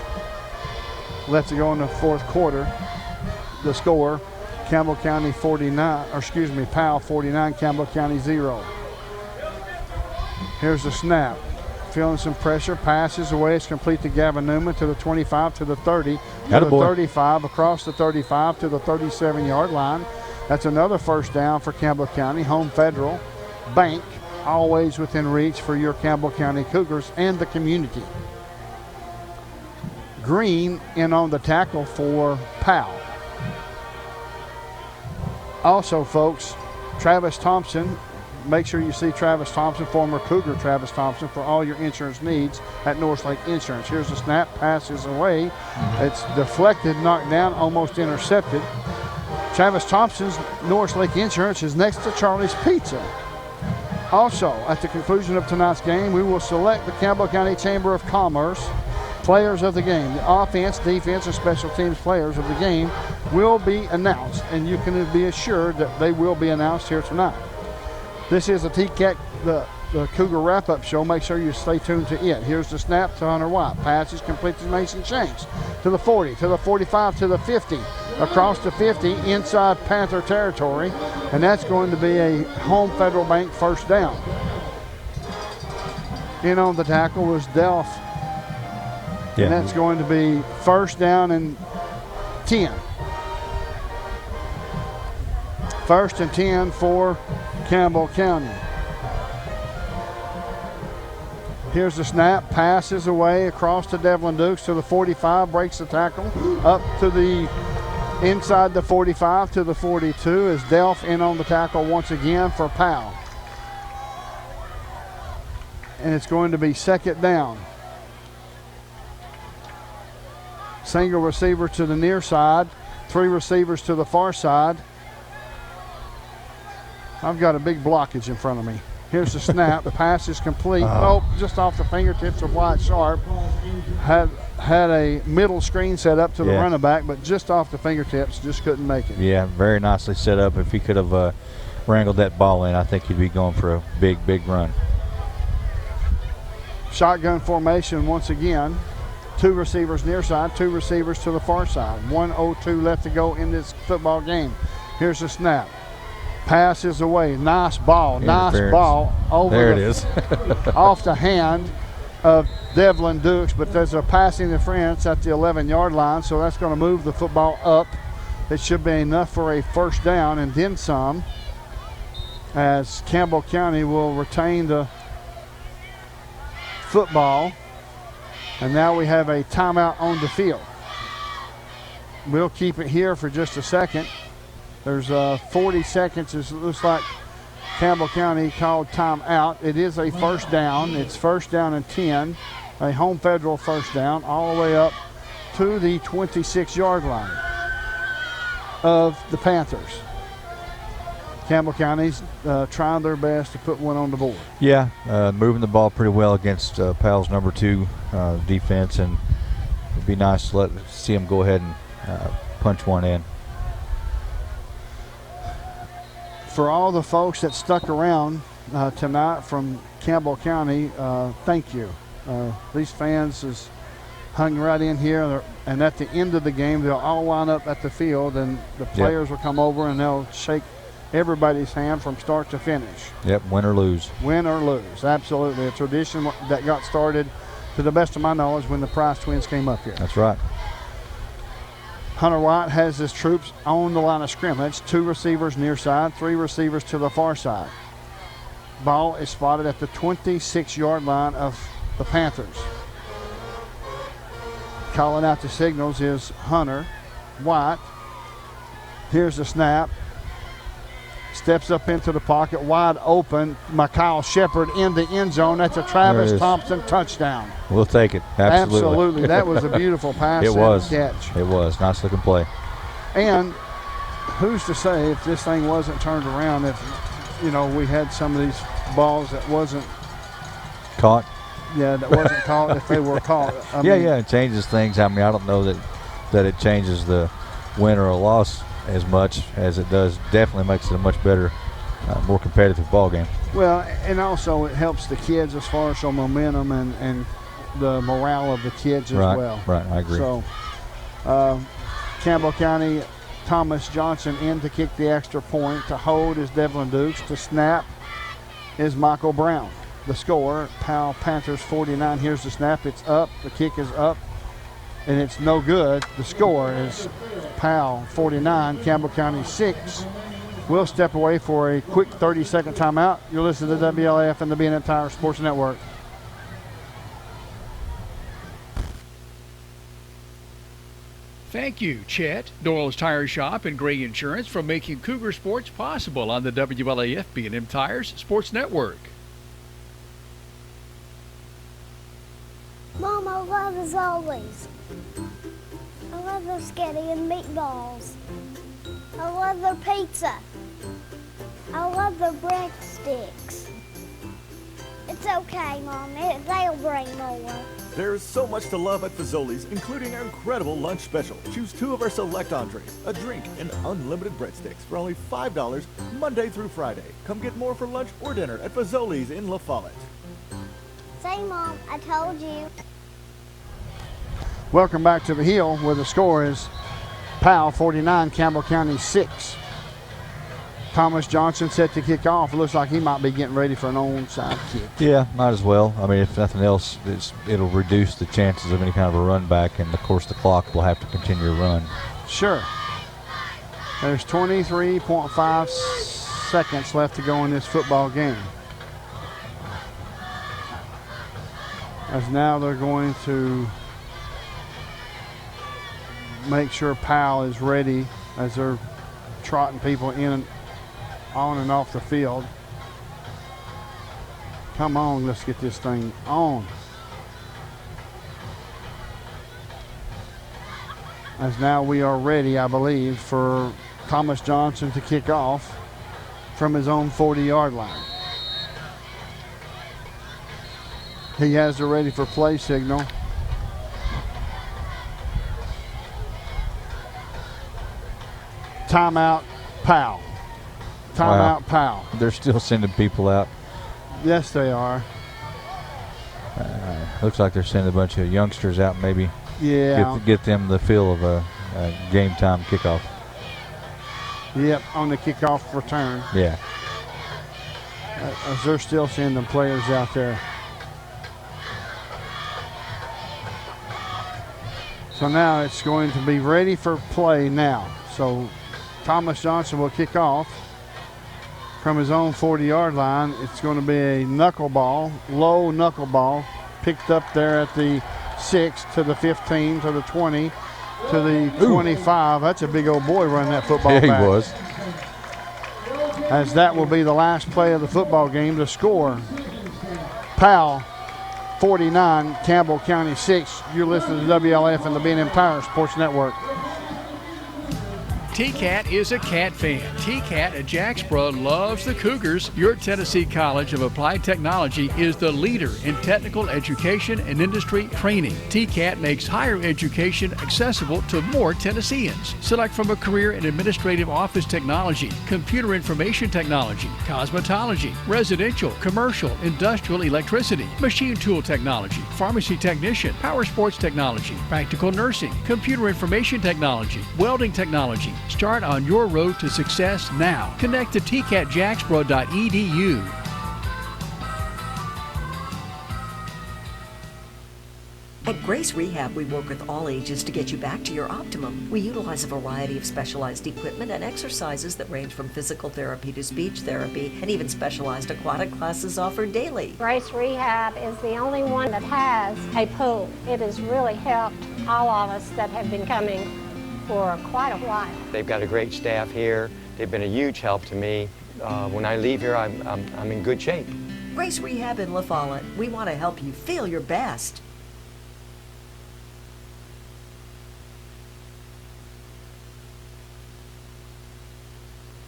left to go in the fourth quarter. The score, Campbell County 49, or excuse me, Powell 49, Campbell County 0. Here's the snap. Feeling some pressure, passes away. It's complete to Gavin Newman to the 25, to the 30, to the 35, across the 35 to the 37-yard line. That's another first down for Campbell County. Home Federal Bank, always within reach for your Campbell County Cougars and the community. Green in on the tackle for Powell. Also, folks, Travis Thompson. Make sure you see Travis Thompson, former Cougar Travis Thompson, for all your insurance needs at North Lake Insurance. Here's the snap, passes away. It's deflected, knocked down, almost intercepted. Travis Thompson's North Lake Insurance is next to Charlie's Pizza. Also, at the conclusion of tonight's game, we will select the Campbell County Chamber of Commerce players of the game. The offense, defense, and special teams players of the game will be announced, and you can be assured that they will be announced here tonight. This is a TCAC, the Cougar wrap-up show. Make sure you stay tuned to it. Here's the snap to Hunter White. Pass is complete to Mason Shanks. To the 40, to the 45, to the 50. Across the 50, inside Panther territory. And that's going to be a Home Federal Bank first down. In on the tackle was Delph. Yeah. And that's going to be first down and 10. First and 10 for Campbell County. Here's the snap, passes away across to Devlin Dukes to the 45, breaks the tackle, up to the inside the 45 to the 42 is Delph in on the tackle once again for Powell. And it's going to be second down. Single receiver to the near side, 3 receivers to the far side. I've got a big blockage in front of me. Here's the snap. Pass is complete. Nope, just off the fingertips of Wyatt Sharp. Had a middle screen set up to the running back, but just off the fingertips, just couldn't make it. Yeah, very nicely set up. If he could have wrangled that ball in, I think he'd be going for a big, big run. Shotgun formation once again. 2 receivers near side, 2 receivers to the far side. 1:02 left to go in this football game. Here's the snap. Pass is away. Nice ball. Nice ball over there it is. off the hand of Devlin Dukes, but there's a pass interference at the 11-yard line, so that's going to move the football up. It should be enough for a first down and then some, as Campbell County will retain the football. And now we have a timeout on the field. We'll keep it here for just a second. There's 40 seconds. It looks like Campbell County called timeout. It is a first down. It's first down and 10, a home federal first down, all the way up to the 26-yard line of the Panthers. Campbell County's trying their best to put one on the board. Yeah, moving the ball pretty well against Powell's number 2 defense, and it'd be nice to see him go ahead and punch one in. For all the folks that stuck around tonight from Campbell County, thank you. These fans has hung right in here, and at the end of the game, they'll all line up at the field, and the players will come over and they'll shake everybody's hand from start to finish. Yep, win or lose. Win or lose, absolutely. A tradition that got started, to the best of my knowledge, when the Price twins came up here. That's right. Hunter White has his troops on the line of scrimmage. 2 receivers near side, 3 receivers to the far side. Ball is spotted at the 26-yard line of the Panthers. Calling out the signals is Hunter White. Here's the snap. Steps up into the pocket, wide open. Mikhail Shepard in the end zone. That's a Travis Thompson touchdown. We'll take it. Absolutely. Absolutely. That was a beautiful pass and catch. It was. Nice looking play. And who's to say if this thing wasn't turned around, if, we had some of these balls that wasn't caught. Yeah, that wasn't caught if they were caught. I mean, it changes things. I mean, I don't know that it changes the win or a loss as much as it does. Definitely makes it a much better, more competitive ball game. Well, and also it helps the kids as far as the momentum and the morale of the kids as well. Right, I agree. So, Campbell County, Thomas Johnson in to kick the extra point. To hold is Devlin Dukes. To snap is Michael Brown. The score, Powell Panthers 49. Here's the snap. It's up. The kick is up. And it's no good. The score is Powell 49, Campbell County 6. We'll step away for a quick 30-second timeout. You're listening to WLAF and the B&M Tire Sports Network. Thank you, Chet, Doyle's Tire Shop, and Gray Insurance for making Cougar Sports possible on the WLAF B&M Tires Sports Network. Mom, I love as always. I love their spaghetti and meatballs. I love their pizza. I love their breadsticks. It's okay, Mom. They'll bring more. There's so much to love at Fazoli's, including our incredible lunch special. Choose 2 of our select entrees, a drink, and unlimited breadsticks for only $5 Monday through Friday. Come get more for lunch or dinner at Fazoli's in La Follette. Say, Mom, I told you. Welcome back to the Hill, where the score is Powell 49, Campbell County 6. Thomas Johnson set to kick off. It looks like he might be getting ready for an onside kick. Yeah, might as well. I mean, if nothing else, it'll reduce the chances of any kind of a run back, and of course the clock will have to continue to run. Sure. There's 23.5 seconds left to go in this football game. As now they're going to make sure Powell is ready as they're trotting people in, on and off the field. Come on, let's get this thing on. As now we are ready, I believe, for Thomas Johnson to kick off from his own 40-yard line. He has the ready for play signal. Timeout, Powell. Timeout, Powell. They're still sending people out. Yes, they are. Looks like they're sending a bunch of youngsters out, maybe. Yeah. Get them the feel of a game time kickoff. Yep, on the kickoff return. Yeah. As they're still sending players out there. So now it's going to be ready for play now. So Thomas Johnson will kick off from his own 40-yard line. It's going to be a knuckleball, low knuckleball, picked up there at the 6 to the 15 to the 20 to the 25. That's a big old boy running that football back. Yeah, he was. As that will be the last play of the football game to score. Powell, 49, Campbell County 6. You're listening to WLF and the B&M Power Sports Network. TCAT is a Cat fan. TCAT at Jacksboro loves the Cougars. Your Tennessee College of Applied Technology is the leader in technical education and industry training. TCAT makes higher education accessible to more Tennesseans. Select from a career in administrative office technology, computer information technology, cosmetology, residential, commercial, industrial electricity, machine tool technology, pharmacy technician, power sports technology, practical nursing, computer information technology, welding technology. Start on your road to success now. Connect to tcatjacksboro.edu. At Grace Rehab, we work with all ages to get you back to your optimum. We utilize a variety of specialized equipment and exercises that range from physical therapy to speech therapy, and even specialized aquatic classes offered daily. Grace Rehab is the only one that has a pool. It has really helped all of us that have been coming for quite a while. They've got a great staff here. They've been a huge help to me. When I leave here, I'm in good shape. Grace Rehab in La Follette. We want to help you feel your best.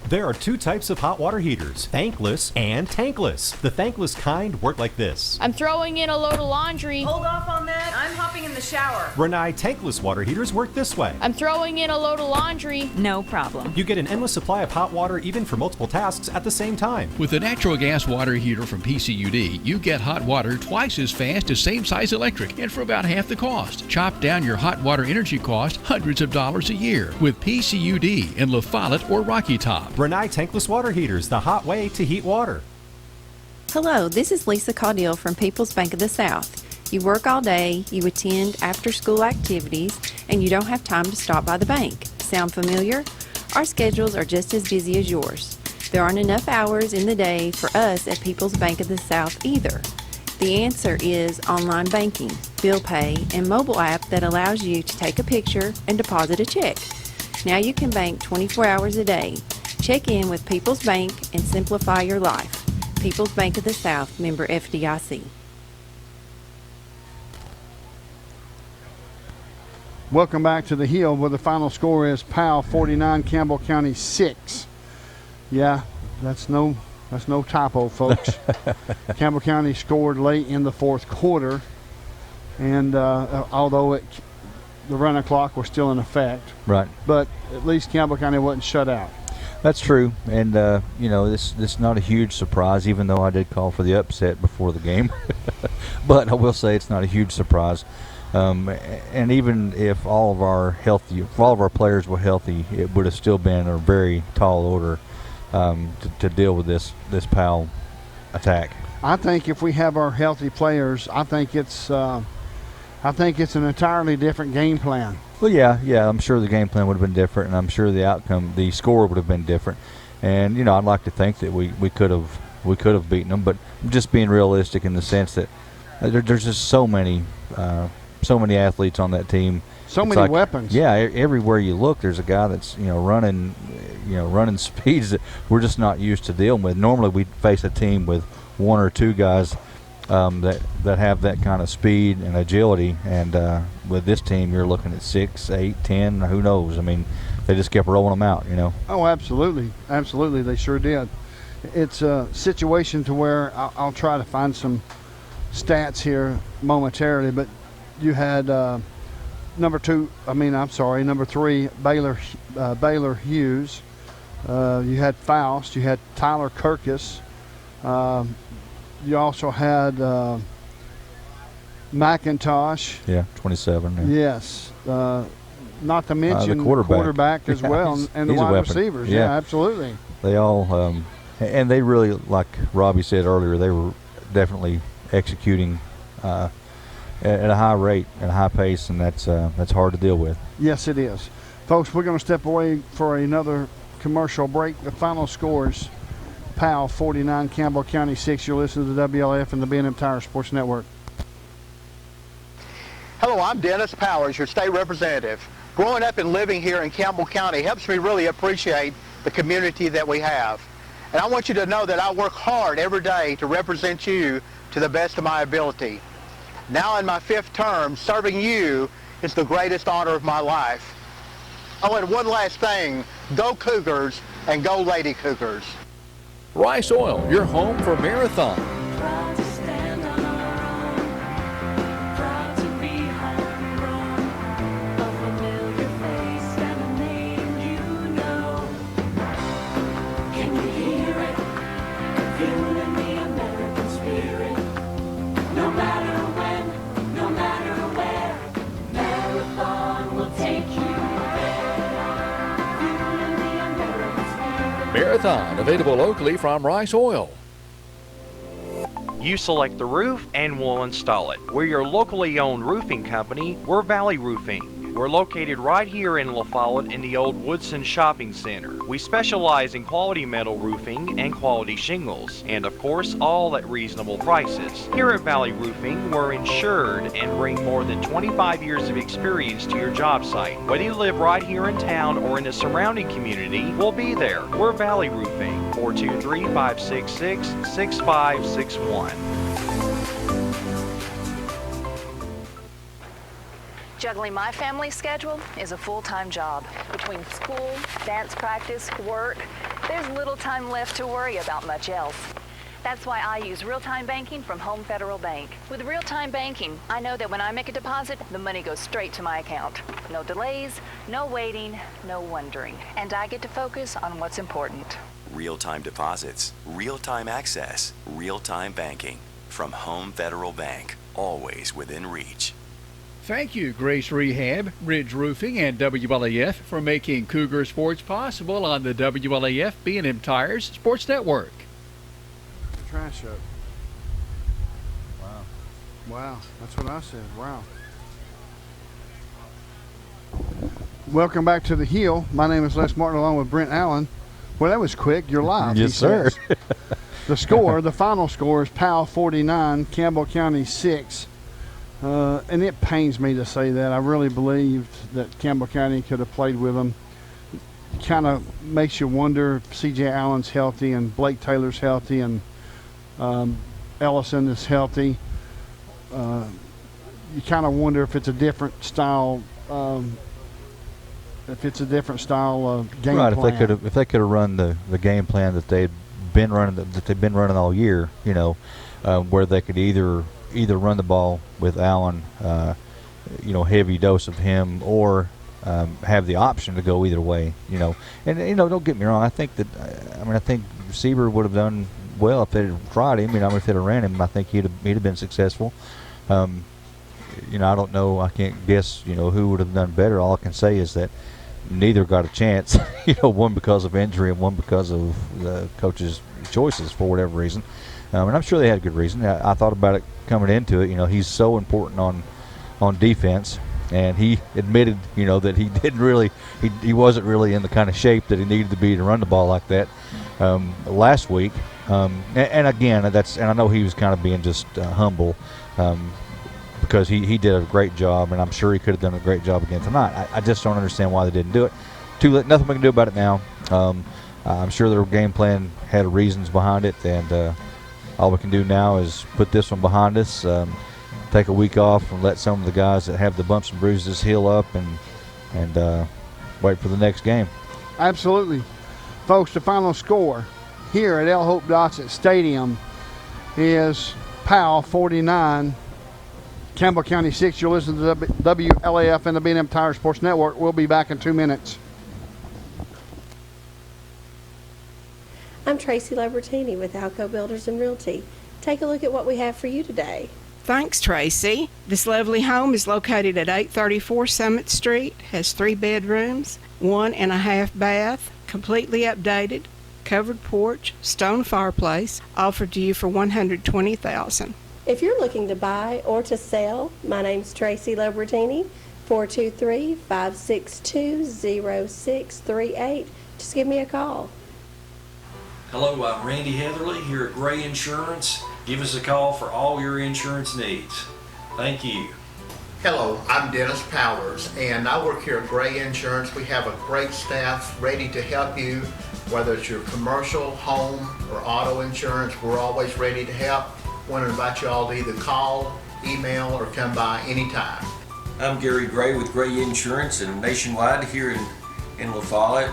There are two types of hot water heaters, tankless and tankless. The tankless kind work like this. I'm throwing in a load of laundry. Hold off on that. I'm hopping in the shower. Renai tankless water heaters work this way. I'm throwing in a load of laundry. No problem. You get an endless supply of hot water even for multiple tasks at the same time. With a natural gas water heater from PCUD, you get hot water twice as fast as same-size electric and for about half the cost. Chop down your hot water energy cost hundreds of dollars a year with PCUD in La Follette or Rocky Top. Renai tankless water heaters, the hot way to heat water. Hello, this is Lisa Caudill from People's Bank of the South. You work all day, you attend after-school activities, and you don't have time to stop by the bank. Sound familiar? Our schedules are just as busy as yours. There aren't enough hours in the day for us at People's Bank of the South either. The answer is online banking, bill pay, and mobile app that allows you to take a picture and deposit a check. Now you can bank 24 hours a day. Check in with People's Bank and simplify your life. People's Bank of the South, member FDIC. Welcome back to the Hill, where the final score is Powell 49, Campbell County 6. Yeah, that's no typo, folks. Campbell County scored late in the fourth quarter, and although the running clock was still in effect, right? But at least Campbell County wasn't shut out. That's true, and this is not a huge surprise, even though I did call for the upset before the game. But I will say it's not a huge surprise. And even if all of our players were healthy, it would have still been a very tall order to deal with this Powell attack. I think if we have our healthy players, I think it's an entirely different game plan. Well, yeah, I'm sure the game plan would have been different, and I'm sure the score would have been different. And I'd like to think that we could have beaten them, but I'm just being realistic in the sense that there's just so many athletes on that team. So many weapons. Yeah, everywhere you look, there's a guy that's running speeds that we're just not used to dealing with. Normally, we face a team with one or two guys that have that kind of speed and agility, and with this team, you're looking at 6, 8, 10. Who knows? I mean, they just kept rolling them out. Oh, absolutely, they sure did. It's a situation to where I'll try to find some stats here momentarily, but you had number 3, Baylor Hughes. You had Faust. You had Tyler Kirkus. You also had McIntosh. Yeah, 27. Yeah. Yes. Not to mention the quarterback as well, and the He's a wide weapon. receivers. Yeah, absolutely. They all, and they really, like Robbie said earlier, they were definitely executing at a high rate and a high pace, and that's hard to deal with. Yes, it is. Folks, we're going to step away for another commercial break. The final scores: Powell 49, Campbell County 6. You're listening to WLF and the B&M Tire Sports Network. Hello, I'm Dennis Powers, your state representative. Growing up and living here in Campbell County helps me really appreciate the community that we have. And I want you to know that I work hard every day to represent you to the best of my ability. Now in my 5th term, serving you is the greatest honor of my life. Oh, and one last thing, go Cougars and go Lady Cougars. Rice Oil, your home for Marathon. Marathon, available locally from Rice Oil. You select the roof and we'll install it. We're your locally owned roofing company. We're Valley Roofing. We're located right here in La Follette in the old Woodson Shopping Center. We specialize in quality metal roofing and quality shingles, and of course all at reasonable prices. Here at Valley Roofing, we're insured and bring more than 25 years of experience to your job site. Whether you live right here in town or in the surrounding community, we'll be there. We're Valley Roofing, 423-566-6561. Juggling my family schedule is a full-time job. Between school, dance practice, work, there's little time left to worry about much else. That's why I use real-time banking from Home Federal Bank. With real-time banking, I know that when I make a deposit, the money goes straight to my account. No delays, no waiting, no wondering. And I get to focus on what's important. Real-time deposits, real-time access, real-time banking. From Home Federal Bank, always within reach. Thank you, Grace Rehab, Ridge Roofing, and WLAF for making Cougar Sports possible on the WLAF B&M Tires Sports Network. Trash up. Wow, that's what I said. Wow. Welcome back to the Hill. My name is Les Martin along with Brent Allen. Well, that was quick. You're live. Yes, sir. The score, the final score is Powell 49, Campbell County 6. And it pains me to say that. I really believed that Campbell County could have played with them. Kind of makes you wonder if C.J. Allen's healthy and Blake Taylor's healthy and Ellison is healthy. You kind of wonder if it's a different style. If it's a different style of game plan. Right. If they could have run the game plan that they've been running all year, where they could either run the ball with Allen, heavy dose of him, or have the option to go either way, And don't get me wrong. I think Sieber would have done well if they had tried him. If they'd have ran him, I think he'd have been successful. I don't know. I can't guess. Who would have done better. All I can say is that neither got a chance. One because of injury and one because of the coach's choices for whatever reason. And I'm sure they had a good reason. I thought about it coming into it. He's so important on defense, and he admitted, that he didn't really, he wasn't really in the kind of shape that he needed to be to run the ball like that last week. And again, and I know he was kind of being just humble because he did a great job, and I'm sure he could have done a great job again tonight. I just don't understand why they didn't do it. Too late. Nothing we can do about it now. I'm sure their game plan had reasons behind it, and all we can do now is put this one behind us, take a week off, and let some of the guys that have the bumps and bruises heal up, and wait for the next game. Absolutely. Folks, the final score here at El Hope Dotsett Stadium is Powell 49, Campbell County 6. You're listening to WLAF and the B&M Tire Sports Network. We'll be back in 2 minutes. I'm Tracy Lobertini with Alco Builders and Realty. Take a look at what we have for you today. Thanks, Tracy. This lovely home is located at 834 Summit Street, has 3 bedrooms, 1.5 bath, completely updated, covered porch, stone fireplace, offered to you for $120,000. If you're looking to buy or to sell, my name's Tracy Lobertini, 423-562-0638. Just give me a call. Hello, I'm Randy Heatherly here at Gray Insurance. Give us a call for all your insurance needs. Thank you. Hello, I'm Dennis Powers, and I work here at Gray Insurance. We have a great staff ready to help you, whether it's your commercial, home, or auto insurance. We're always ready to help. Want to invite you all to either call, email, or come by anytime. I'm Gary Gray with Gray Insurance and Nationwide here in La Follette.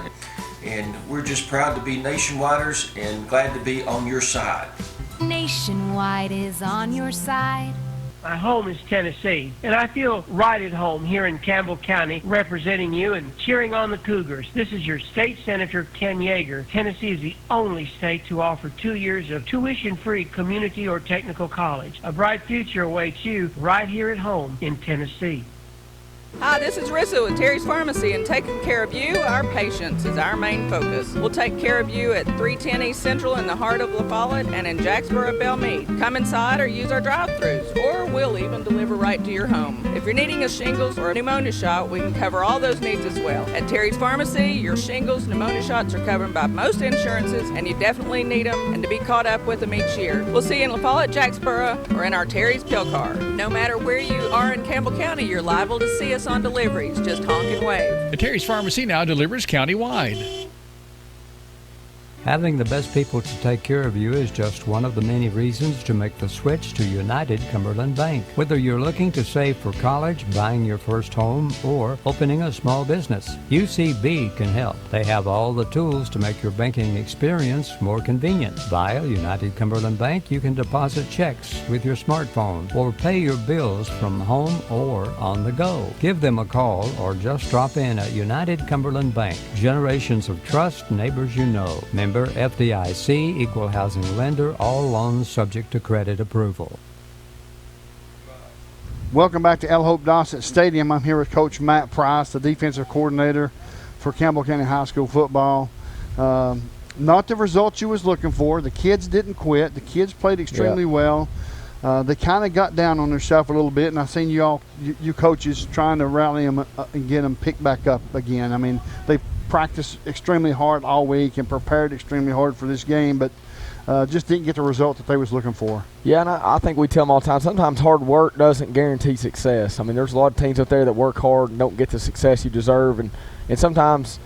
And we're just proud to be Nationwiders and glad to be on your side. Nationwide is on your side. My home is Tennessee, and I feel right at home here in Campbell County representing you and cheering on the Cougars. This is your state senator, Ken Yeager. Tennessee is the only state to offer 2 years of tuition-free community or technical college. A bright future awaits you right here at home in Tennessee. Hi, this is Rissa with Terry's Pharmacy, and taking care of you, our patients, is our main focus. We'll take care of you at 310 East Central in the heart of La Follette and in Jacksboro, Belmead. Come inside or use our drive-thrus, or we'll even deliver right to your home. If you're needing a shingles or a pneumonia shot, we can cover all those needs as well. At Terry's Pharmacy, your shingles, pneumonia shots are covered by most insurances, and you definitely need them and to be caught up with them each year. We'll see you in La Follette, Jacksboro, or in our Terry's pill car. No matter where you are in Campbell County, you're liable to see us on deliveries. Just honk and wave. The Terry's Pharmacy now delivers countywide. Having the best people to take care of you is just one of the many reasons to make the switch to United Cumberland Bank. Whether you're looking to save for college, buying your first home, or opening a small business, UCB can help. They have all the tools to make your banking experience more convenient. Via United Cumberland Bank, you can deposit checks with your smartphone or pay your bills from home or on the go. Give them a call or just drop in at United Cumberland Bank. Generations of trust, neighbors you know. Member FDIC, equal housing lender, all loans subject to credit approval. Welcome back to El Hope Dossett Stadium. I'm here with Coach Matt Price, the defensive coordinator for Campbell County High School football. Not the results you was looking for. The kids didn't quit. The kids played extremely well. They kind of got down on themselves a little bit, and I seen you coaches trying to rally them and get them picked back up again. I mean, they practiced extremely hard all week and prepared extremely hard for this game, but just didn't get the result that they was looking for. Yeah, and I think we tell them all the time, sometimes hard work doesn't guarantee success. I mean, there's a lot of teams out there that work hard and don't get the success you deserve, and sometimes,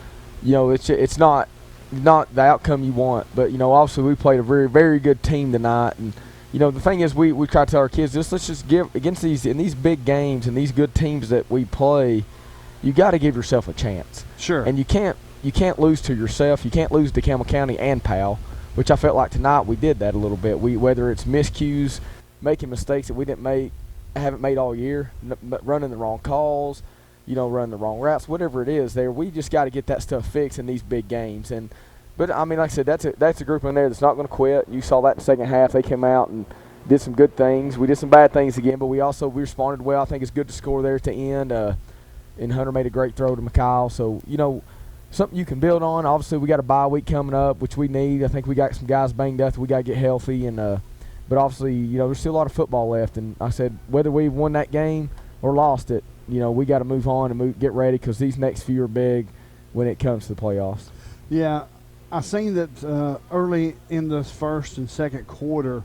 you know, it's not the outcome you want. But, you know, obviously we played a very, very good team tonight, and, you know, the thing is we try to tell our kids, let's just give against these big games and these good teams that we play, you got to give yourself a chance. Sure. And you can't lose to yourself. You can't lose to Campbell County and Powell, which I felt like tonight we did that a little bit. Whether it's miscues, making mistakes that we haven't made all year, running the wrong calls, you know, running the wrong routes, whatever it is there, we just got to get that stuff fixed in these big games. But I mean, like I said, that's a group in there that's not going to quit. You saw that in the second half. They came out and did some good things. We did some bad things again, but we responded well. I think it's good to score there at the end. And Hunter made a great throw to Mikhail. So, you know, something you can build on. Obviously, we got a bye week coming up, which we need. I think we got some guys banged up. We got to get healthy. But obviously, you know, there's still a lot of football left. And I said, whether we won that game or lost it, you know, we got to move on and get ready because these next few are big when it comes to the playoffs. Yeah, I seen that early in the first and second quarter,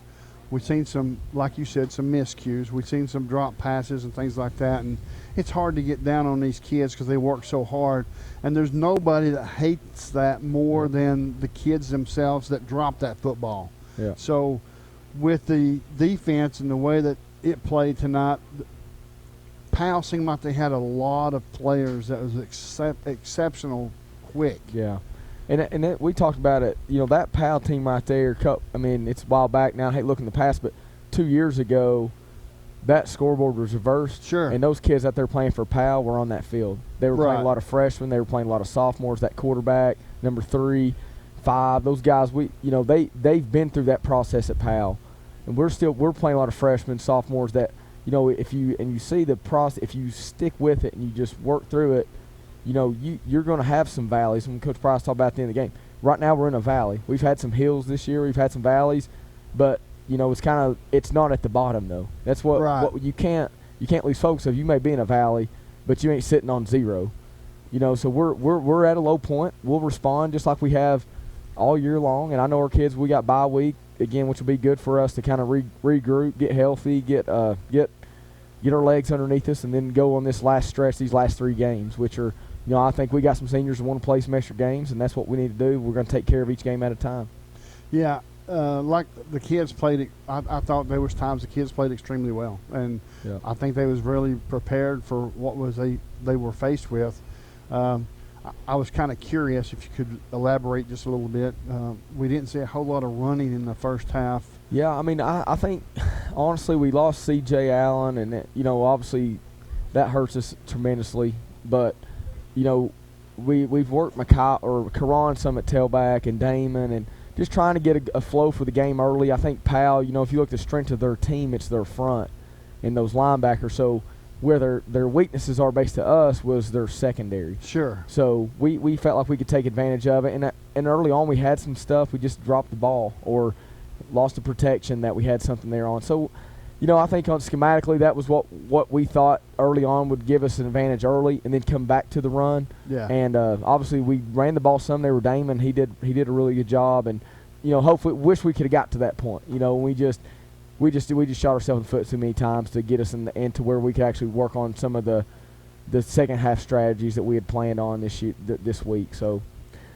we've seen some, like you said, some miscues. We've seen some drop passes and things like that. And it's hard to get down on these kids because they work so hard. And there's nobody that hates that more than the kids themselves that drop that football. Yeah. So with the defense and the way that it played tonight, Powell seemed like they had a lot of players that was exceptional quick. Yeah. And we talked about it, you know, that Powell team right there, I mean, it's a while back now. I hate looking in the past, but 2 years ago, that scoreboard was reversed. Sure. And those kids out there playing for Powell were on that field. They were playing a lot of freshmen. They were playing a lot of sophomores. That quarterback, number 3, 5, those guys, they've been through that process at Powell. And we're playing a lot of freshmen, sophomores that, if you see the process, if you stick with it and you just work through it, you're going to have some valleys. And Coach Price talked about at the end of the game. Right now we're in a valley. We've had some hills this year. We've had some valleys, but it's not at the bottom though. That's what you can't lose focus of. You may be in a valley, but you ain't sitting on zero. So we're at a low point. We'll respond just like we have all year long. And I know our kids, we got bye week again, which will be good for us to kind of regroup, get healthy, get our legs underneath us, and then go on this last stretch, these last 3 games, which are, I think we got some seniors who want to play some extra games, and that's what we need to do. We're going to take care of each game at a time. Yeah. Like the kids played, I thought there was times the kids played extremely well, and I think they was really prepared for what they were faced with. I was kind of curious if you could elaborate just a little bit. We didn't see a whole lot of running in the first half. Yeah, I mean, I think honestly we lost C.J. Allen, and obviously that hurts us tremendously. But we've worked Karan some at tailback and Damon, and just trying to get a flow for the game early. I think Powell, if you look at the strength of their team, it's their front and those linebackers. So where their weaknesses are based to us was their secondary. Sure. So we felt like we could take advantage of it. And early on we had some stuff. We just dropped the ball or lost the protection that we had something there on. So, I think schematically that was what we thought early on would give us an advantage early and then come back to the run. Yeah. And obviously we ran the ball some. They were Damon. He did a really good job. And, hopefully wish we could have got to that point. We just shot ourselves in the foot too many times to get us into where we could actually work on some of the second half strategies that we had planned on this week. So,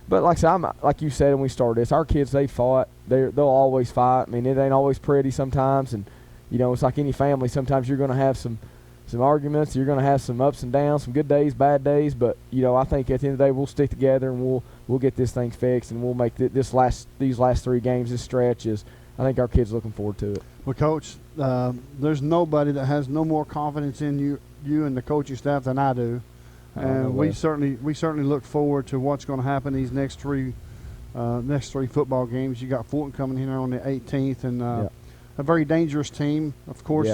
but like I said, like you said when we started this, our kids, they fought. They'll always fight. I mean, it ain't always pretty sometimes, and it's like any family. Sometimes you're going to have some arguments. You're going to have some ups and downs, some good days, bad days. But I think at the end of the day, we'll stick together and we'll get this thing fixed, and we'll make these last 3 games, this stretch is. I think our kids are looking forward to it. Well, Coach, there's nobody that has no more confidence in you and the coaching staff than I do, and we certainly look forward to what's going to happen these next three football games. You got Fulton coming here on the 18th, and a very dangerous team. Of course,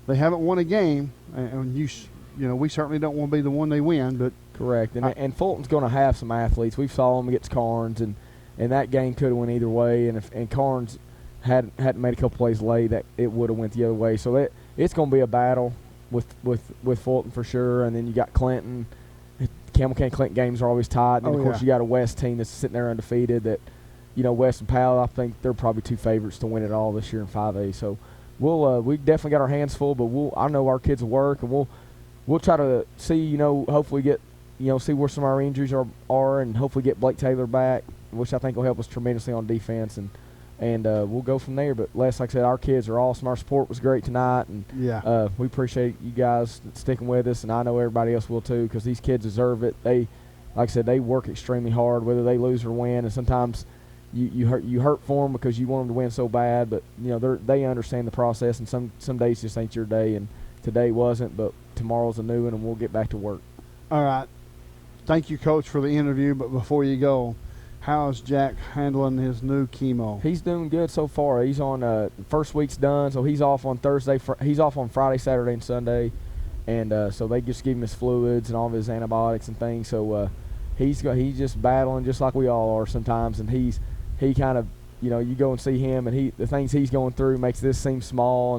they haven't won a game, and we certainly don't want to be the one they win. But correct, and Fulton's going to have some athletes. We saw them against Carnes, and that game could have went either way. And if Carnes hadn't made a couple plays late, that it would have went the other way. So it's going to be a battle with Fulton for sure. And then you got Clinton. Campbell County Clinton games are always tight. And of course you got a West team that's sitting there undefeated. That West and Powell, I think they're probably 2 favorites to win it all this year in 5A. So we definitely got our hands full. But I know our kids will work, and we'll try to see hopefully get see where some of our injuries are, and hopefully get Blake Taylor back, which I think will help us tremendously on defense. And we'll go from there. But Les, like I said, our kids are awesome. Our support was great tonight, and we appreciate you guys sticking with us, and I know everybody else will too, because these kids deserve it. They, like I said, they work extremely hard, whether they lose or win, and sometimes you hurt for them because you want them to win so bad, but they understand the process, and some days just ain't your day, and today wasn't, but tomorrow's a new one, and we'll get back to work. All right. Thank you, Coach, for the interview, but before you go, how's Jack handling his new chemo? He's doing good so far. He's on first week's done, so he's off on Thursday. He's off on Friday, Saturday, and Sunday, and so they just give him his fluids and all of his antibiotics and things. So he's just battling just like we all are sometimes, and he kind of you go and see him, and the things he's going through makes this seem small,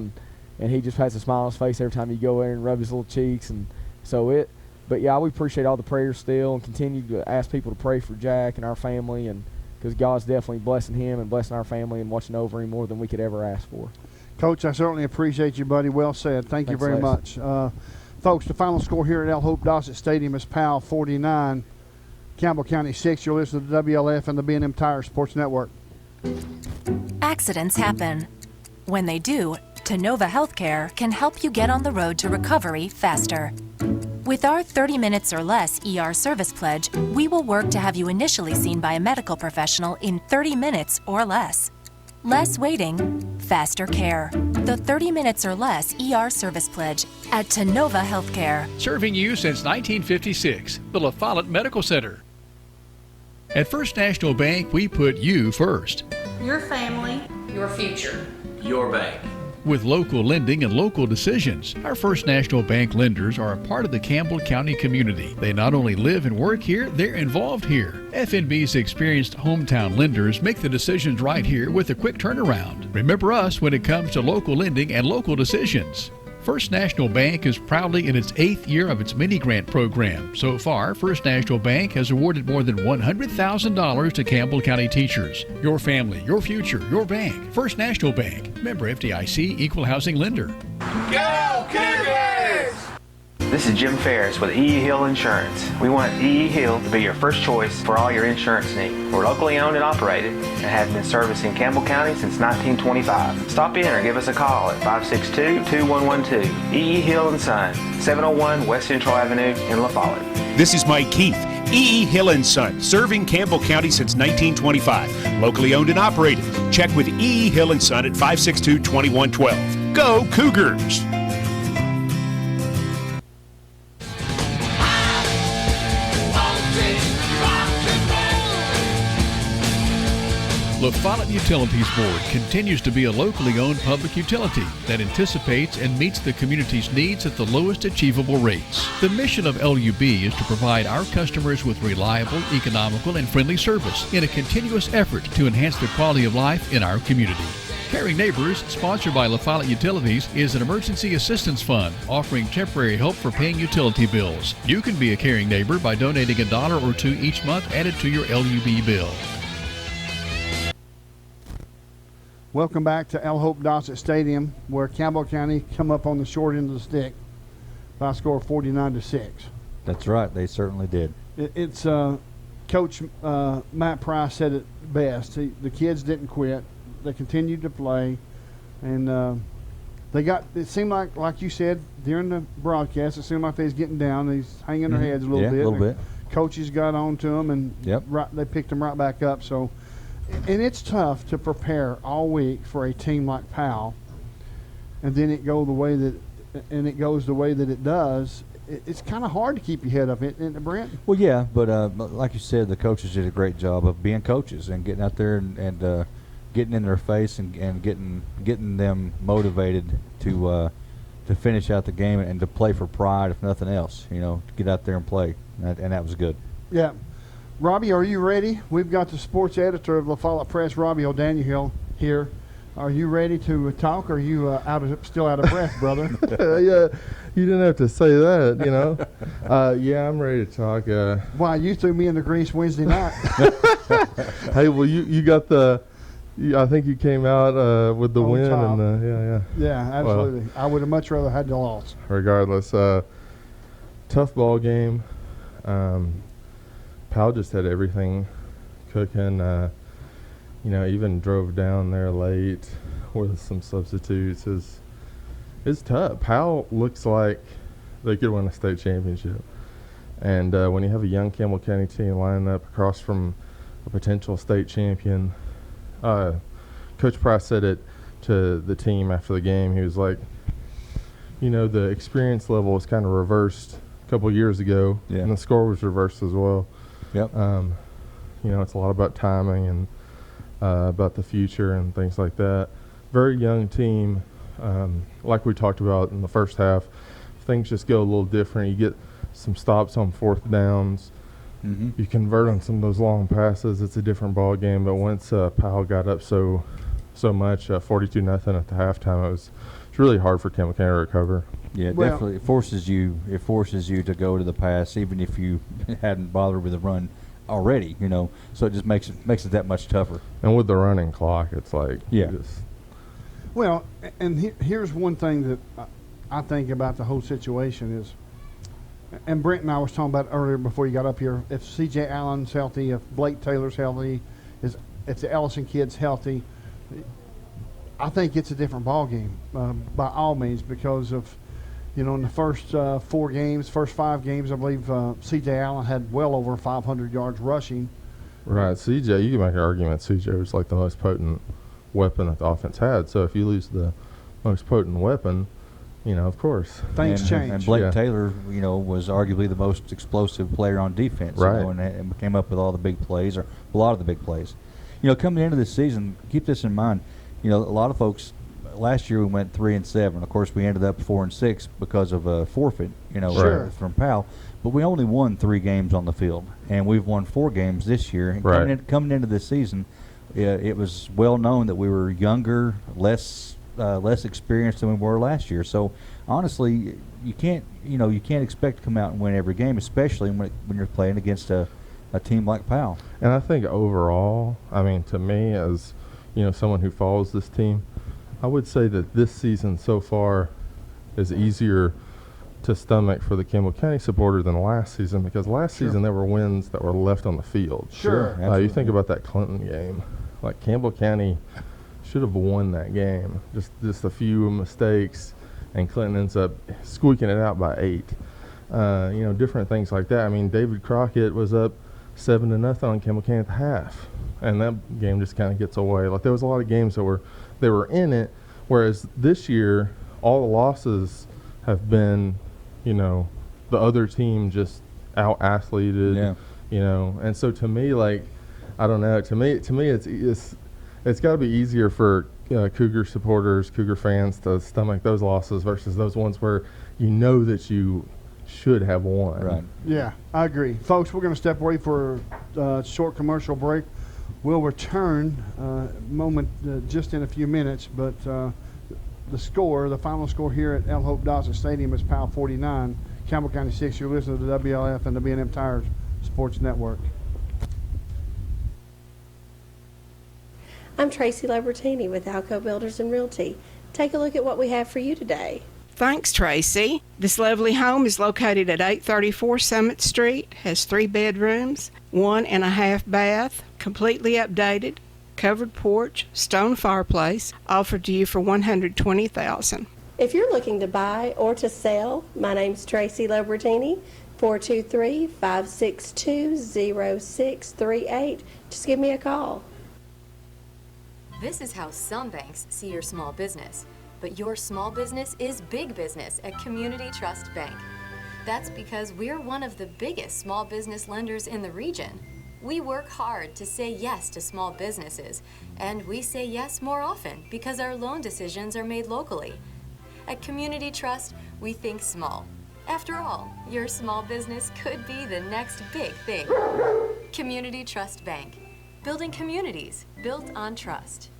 and he just has a smile on his face every time you go there and rub his little cheeks, and so But, we appreciate all the prayers still, and continue to ask people to pray for Jack and our family, and because God's definitely blessing him and blessing our family and watching over him more than we could ever ask for. Coach, I certainly appreciate you, buddy. Well said. Thanks, you very much. Folks, the final score here at L. Hope Dossett Stadium is Powell 49, Campbell County 6. You're listening to WLF and the B&M Tire Sports Network. Accidents happen. When they do, Tenova Healthcare can help you get on the road to recovery faster. With our 30 minutes or less ER service pledge, we will work to have you initially seen by a medical professional in 30 minutes or less. Less waiting, faster care. the 30 minutes or less ER service pledge at Tenova Healthcare. Serving you since 1956, the La Follette Medical Center. At First National Bank, we put you first. Your family, your future. Your bank. With local lending and local decisions, our First National Bank lenders are a part of the Campbell County community. They not only live and work here, they're involved here. FNB's experienced hometown lenders make the decisions right here with a quick turnaround. Remember us when it comes to local lending and local decisions. First National Bank is proudly in its 8th year of its mini-grant program. So far, First National Bank has awarded more than $100,000 to Campbell County teachers. Your family, your future, your bank. First National Bank. Member FDIC, Equal Housing Lender. Go Cougars! This is Jim Ferris with E.E. Hill Insurance. We want E.E. Hill to be your first choice for all your insurance needs. We're locally owned and operated and have been servicing Campbell County since 1925. Stop in or give us a call at 562-2112. E.E. Hill & Son, 701 West Central Avenue in La Follette. This is Mike Keith, E.E. Hill & Son, serving Campbell County since 1925. Locally owned and operated. Check with E.E. Hill & Son at 562-2112. Go Cougars! La Follette Utilities Board continues to be a locally owned public utility that anticipates and meets the community's needs at the lowest achievable rates. The mission of LUB is to provide our customers with reliable, economical, and friendly service in a continuous effort to enhance the quality of life in our community. Caring Neighbors, sponsored by La Follette Utilities, is an emergency assistance fund offering temporary help for paying utility bills. You can be a caring neighbor by donating $1 or $2 each month added to your LUB bill. Welcome back to El Hope Dossett Stadium, where Campbell County come up on the short end of the stick by a score of 49-6. That's right. They certainly did. It's Coach Matt Price said it best. The kids didn't quit. They continued to play, and they got. It seemed like you said during the broadcast, it seemed like they was getting down. They was hanging their heads a little bit. A little bit. Coaches got on to them, and they picked them right back up. So. And it's tough to prepare all week for a team like Powell, and then it goes the way that it does. It's kind of hard to keep your head up, isn't it, Brent? Well, yeah, but like you said, the coaches did a great job of being coaches and getting out there and getting in their face and getting them motivated to finish out the game and to play for pride, if nothing else. To get out there and play, and that was good. Yeah. Robbie, are you ready? We've got the sports editor of La Follette Press, Robbie O'Daniel, here. Are you ready to talk, or are you still out of breath, brother? Yeah, you didn't have to say that, Yeah, I'm ready to talk. Why, you threw me in the grease Wednesday night. Hey, well, you got I think you came out with the win. Top. And Yeah, absolutely. Well, I would have much rather had the loss. Regardless, tough ball game. Powell just had everything cooking. Even drove down there late with some substitutes. It's tough. Powell looks like they could win a state championship. And when you have a young Campbell County team lining up across from a potential state champion, Coach Price said it to the team after the game. He was like, the experience level was kind of reversed a couple years ago, and the score was reversed as well. Yep. It's a lot about timing and about the future and things like that. Very young team. Like we talked about in the first half, things just go a little different. You get some stops on fourth downs. Mm-hmm. You convert on some of those long passes. It's a different ball game. But once Powell got up so much, 42-0 at the halftime, it's really hard for Campbell County to recover. Yeah, definitely. It forces you to go to the pass, even if you hadn't bothered with the run already. So it just makes it that much tougher. And with the running clock, it's like Well, and here's one thing that I think about the whole situation is, and Brent and I was talking about earlier before you got up here. If C.J. Allen's healthy, if Blake Taylor's healthy, if the Ellison kid's healthy, I think it's a different ball game by all means, because of. In the first 5 games, I believe C.J. Allen had well over 500 yards rushing. Right, C.J., you can make an argument C.J. was like the most potent weapon that the offense had. So if you lose the most potent weapon, of course. Things change. And Blake Taylor, was arguably the most explosive player on defense, right. And came up with all the big plays, or a lot of the big plays. Coming into this season, keep this in mind. A lot of folks, last year we went 3-7. Of course, we ended up 4-6 because of a forfeit, from Powell. But we only won 3 games on the field, and we've won 4 games this year. And coming into this season, it was well known that we were younger, less experienced than we were last year. So honestly, you can't expect to come out and win every game, especially when you're playing against a team like Powell. And I think overall, to me, as someone who follows this team, I would say that this season so far is easier to stomach for the Campbell County supporter than last season, because last season there were wins that were left on the field. Sure. You think about that Clinton game, like Campbell County should have won that game. Just a few mistakes, and Clinton ends up squeaking it out by 8. Different things like that. David Crockett was up 7-0 on Campbell County at the half, and that game just kind of gets away. Like, there was a lot of games that were in it, whereas this year all the losses have been, the other team just out-athleted, and so to me, like, I don't know, to me it's got to be easier for Cougar supporters, Cougar fans to stomach those losses versus those ones where that you should have won. Right. Yeah, I agree. Folks, we're going to step away for a short commercial break. We'll return just in a few minutes, but the final score here at El Hope Dawson Stadium is Powell 49, Campbell County 6. You're listening to the WLF and the B&M Tires Sports Network. I'm Tracy Libertini with Alco Builders and Realty. Take a look at what we have for you today. Thanks, Tracy. This lovely home is located at 834 Summit Street, has 3 bedrooms, 1.5 bath, completely updated, covered porch, stone fireplace, offered to you for $120,000. If you're looking to buy or to sell, my name's Tracy Libertini, 423-562-0638. Just give me a call. This is how some banks see your small business, but your small business is big business at Community Trust Bank. That's because we're one of the biggest small business lenders in the region. We work hard to say yes to small businesses, and we say yes more often because our loan decisions are made locally. At Community Trust, we think small. After all, your small business could be the next big thing. Community Trust Bank. Building communities built on trust.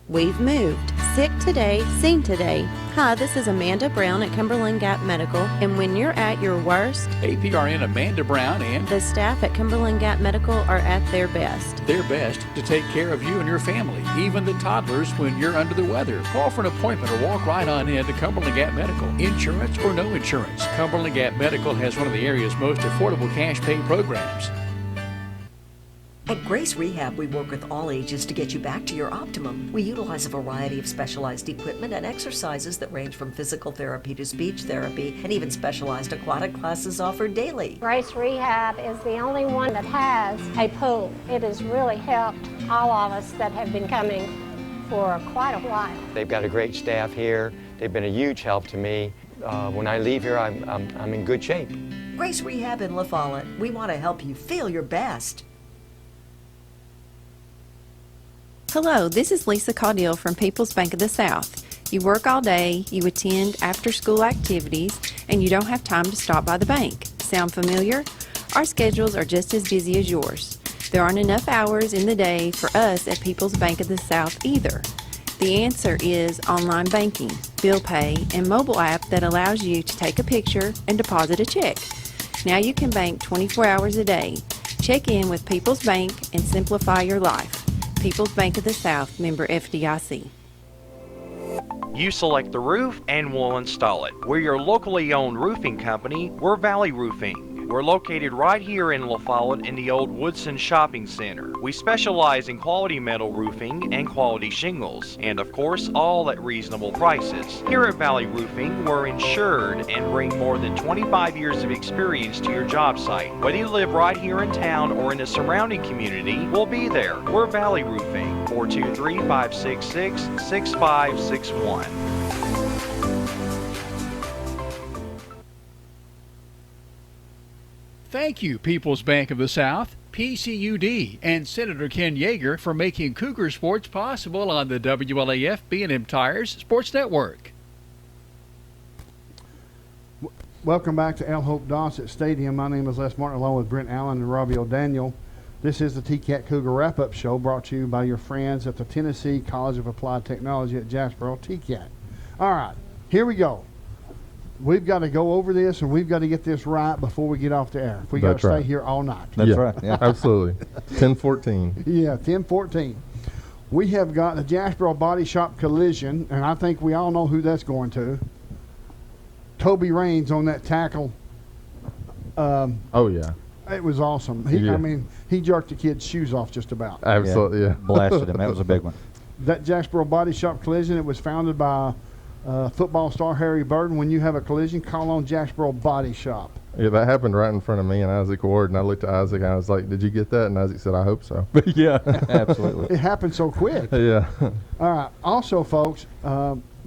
We've moved. Sick today, seen today. Hi, this is Amanda Brown at Cumberland Gap Medical, and when you're at your worst, APRN Amanda Brown and the staff at Cumberland Gap Medical are at their best. Their best to take care of you and your family, even the toddlers when you're under the weather. Call for an appointment or walk right on in to Cumberland Gap Medical. Insurance or no insurance, Cumberland Gap Medical has one of the area's most affordable cash pay programs. At Grace Rehab, we work with all ages to get you back to your optimum. We utilize a variety of specialized equipment and exercises that range from physical therapy to speech therapy, and even specialized aquatic classes offered daily. Grace Rehab is the only one that has a pool. It has really helped all of us that have been coming for quite a while. They've got a great staff here. They've been a huge help to me. When I leave here, I'm in good shape. Grace Rehab in La Follette. We want to help you feel your best. Hello, this is Lisa Caudill from People's Bank of the South. You work all day, you attend after-school activities, and you don't have time to stop by the bank. Sound familiar? Our schedules are just as busy as yours. There aren't enough hours in the day for us at People's Bank of the South either. The answer is online banking, bill pay, and mobile app that allows you to take a picture and deposit a check. Now you can bank 24 hours a day. Check in with People's Bank and simplify your life. People's Bank of the South, member FDIC. You select the roof and we'll install it. We're your locally owned roofing company. We're Valley Roofing. We're located right here in La Follette in the old Woodson Shopping Center. We specialize in quality metal roofing and quality shingles, and of course, all at reasonable prices. Here at Valley Roofing, we're insured and bring more than 25 years of experience to your job site. Whether you live right here in town or in the surrounding community, we'll be there. We're Valley Roofing, 423-566-6561. Thank you, People's Bank of the South, PCUD, and Senator Ken Yeager for making Cougar sports possible on the WLAF B&M Tires Sports Network. Welcome back to L. Hope Dossett Stadium. My name is Les Martin, along with Brent Allen and Robbie O'Daniel. This is the TCAT Cougar Wrap-Up Show, brought to you by your friends at the Tennessee College of Applied Technology at Jacksboro, TCAT. All right, here we go. We've got to go over this, and we've got to get this right before we get off the air. We got to stay here all night. That's right. Yeah, absolutely. 10-14. Yeah, 10-14. We have got a Jacksboro Body Shop collision, and I think we all know who that's going to. Toby Raines on that tackle. Oh, yeah. It was awesome. I mean, he jerked the kid's shoes off just about. Absolutely, yeah. Blasted him. That was a big one. That Jacksboro Body Shop collision, it was founded by football star Harry Burden. When you have a collision, call on Jacksboro Body Shop. Yeah, that happened right in front of me and Isaac Ward, and I looked at Isaac and I was like, "Did you get that?" And Isaac said, "I hope so." Yeah, absolutely. It happened so quick. Yeah. All right. Also, folks,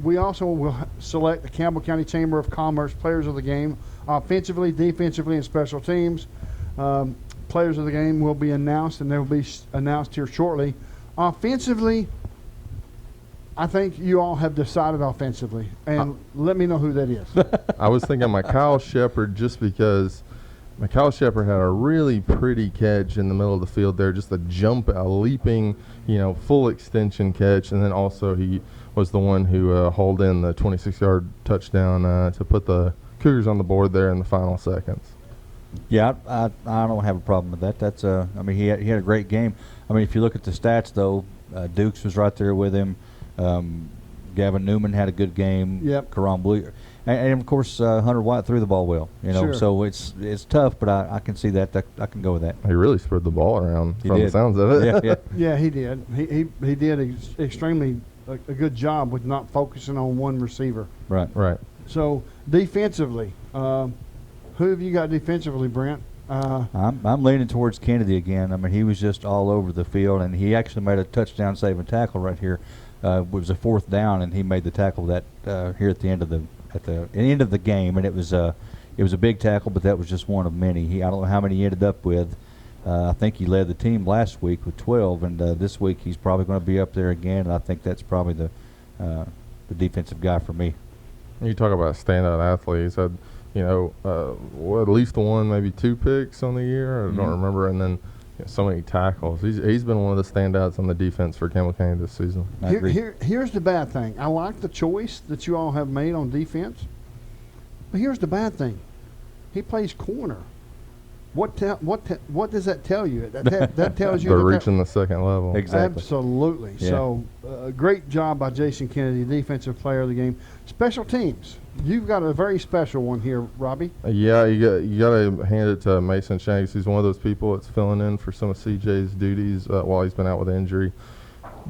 we also will select the Campbell County Chamber of Commerce players of the game, offensively, defensively, and special teams. Players of the game will be announced, and they will be announced here shortly. Offensively, I think you all have decided offensively, and let me know who that is. I was thinking Mikal Shepard, just because Mikal Shepard had a really pretty catch in the middle of the field there, just a leaping, full extension catch, and then also he was the one who hauled in the 26-yard touchdown to put the Cougars on the board there in the final seconds. Yeah, I don't have a problem with that. That's I mean, he had a great game. I mean, if you look at the stats though, Dukes was right there with him. Gavin Newman had a good game. Yep. Karan Blue, and of course Hunter White threw the ball well. Sure. So it's tough, but I can see that. I can go with that. He really spread the ball around from the sounds of it. Yeah, yeah, he did. He did extremely a good job with not focusing on one receiver. Right. So defensively, who have you got defensively, Brent? I'm leaning towards Kennedy again. I mean, he was just all over the field, and he actually made a touchdown-saving tackle right here. It was a 4th down, and he made the tackle that here at the end of the game, and it was a big tackle, but that was just one of many. I don't know how many he ended up with. I think he led the team last week with 12, and this week he's probably going to be up there again. And I think that's probably the defensive guy for me. You talk about standout athletes. Had at least one, maybe 2 picks on the year. I don't remember, and then so many tackles. He's been one of the standouts on the defense for Campbell County this season. Here's the bad thing. I like the choice that you all have made on defense, but here's the bad thing. He plays corner. What does that tell you? That tells you they're reaching the second level. Exactly. Absolutely. Yeah. So, great job by Jason Kennedy, defensive player of the game. Special teams. You've got a very special one here, Robbie. Yeah, you got to hand it to Mason Shanks. He's one of those people that's filling in for some of CJ's duties while he's been out with injury.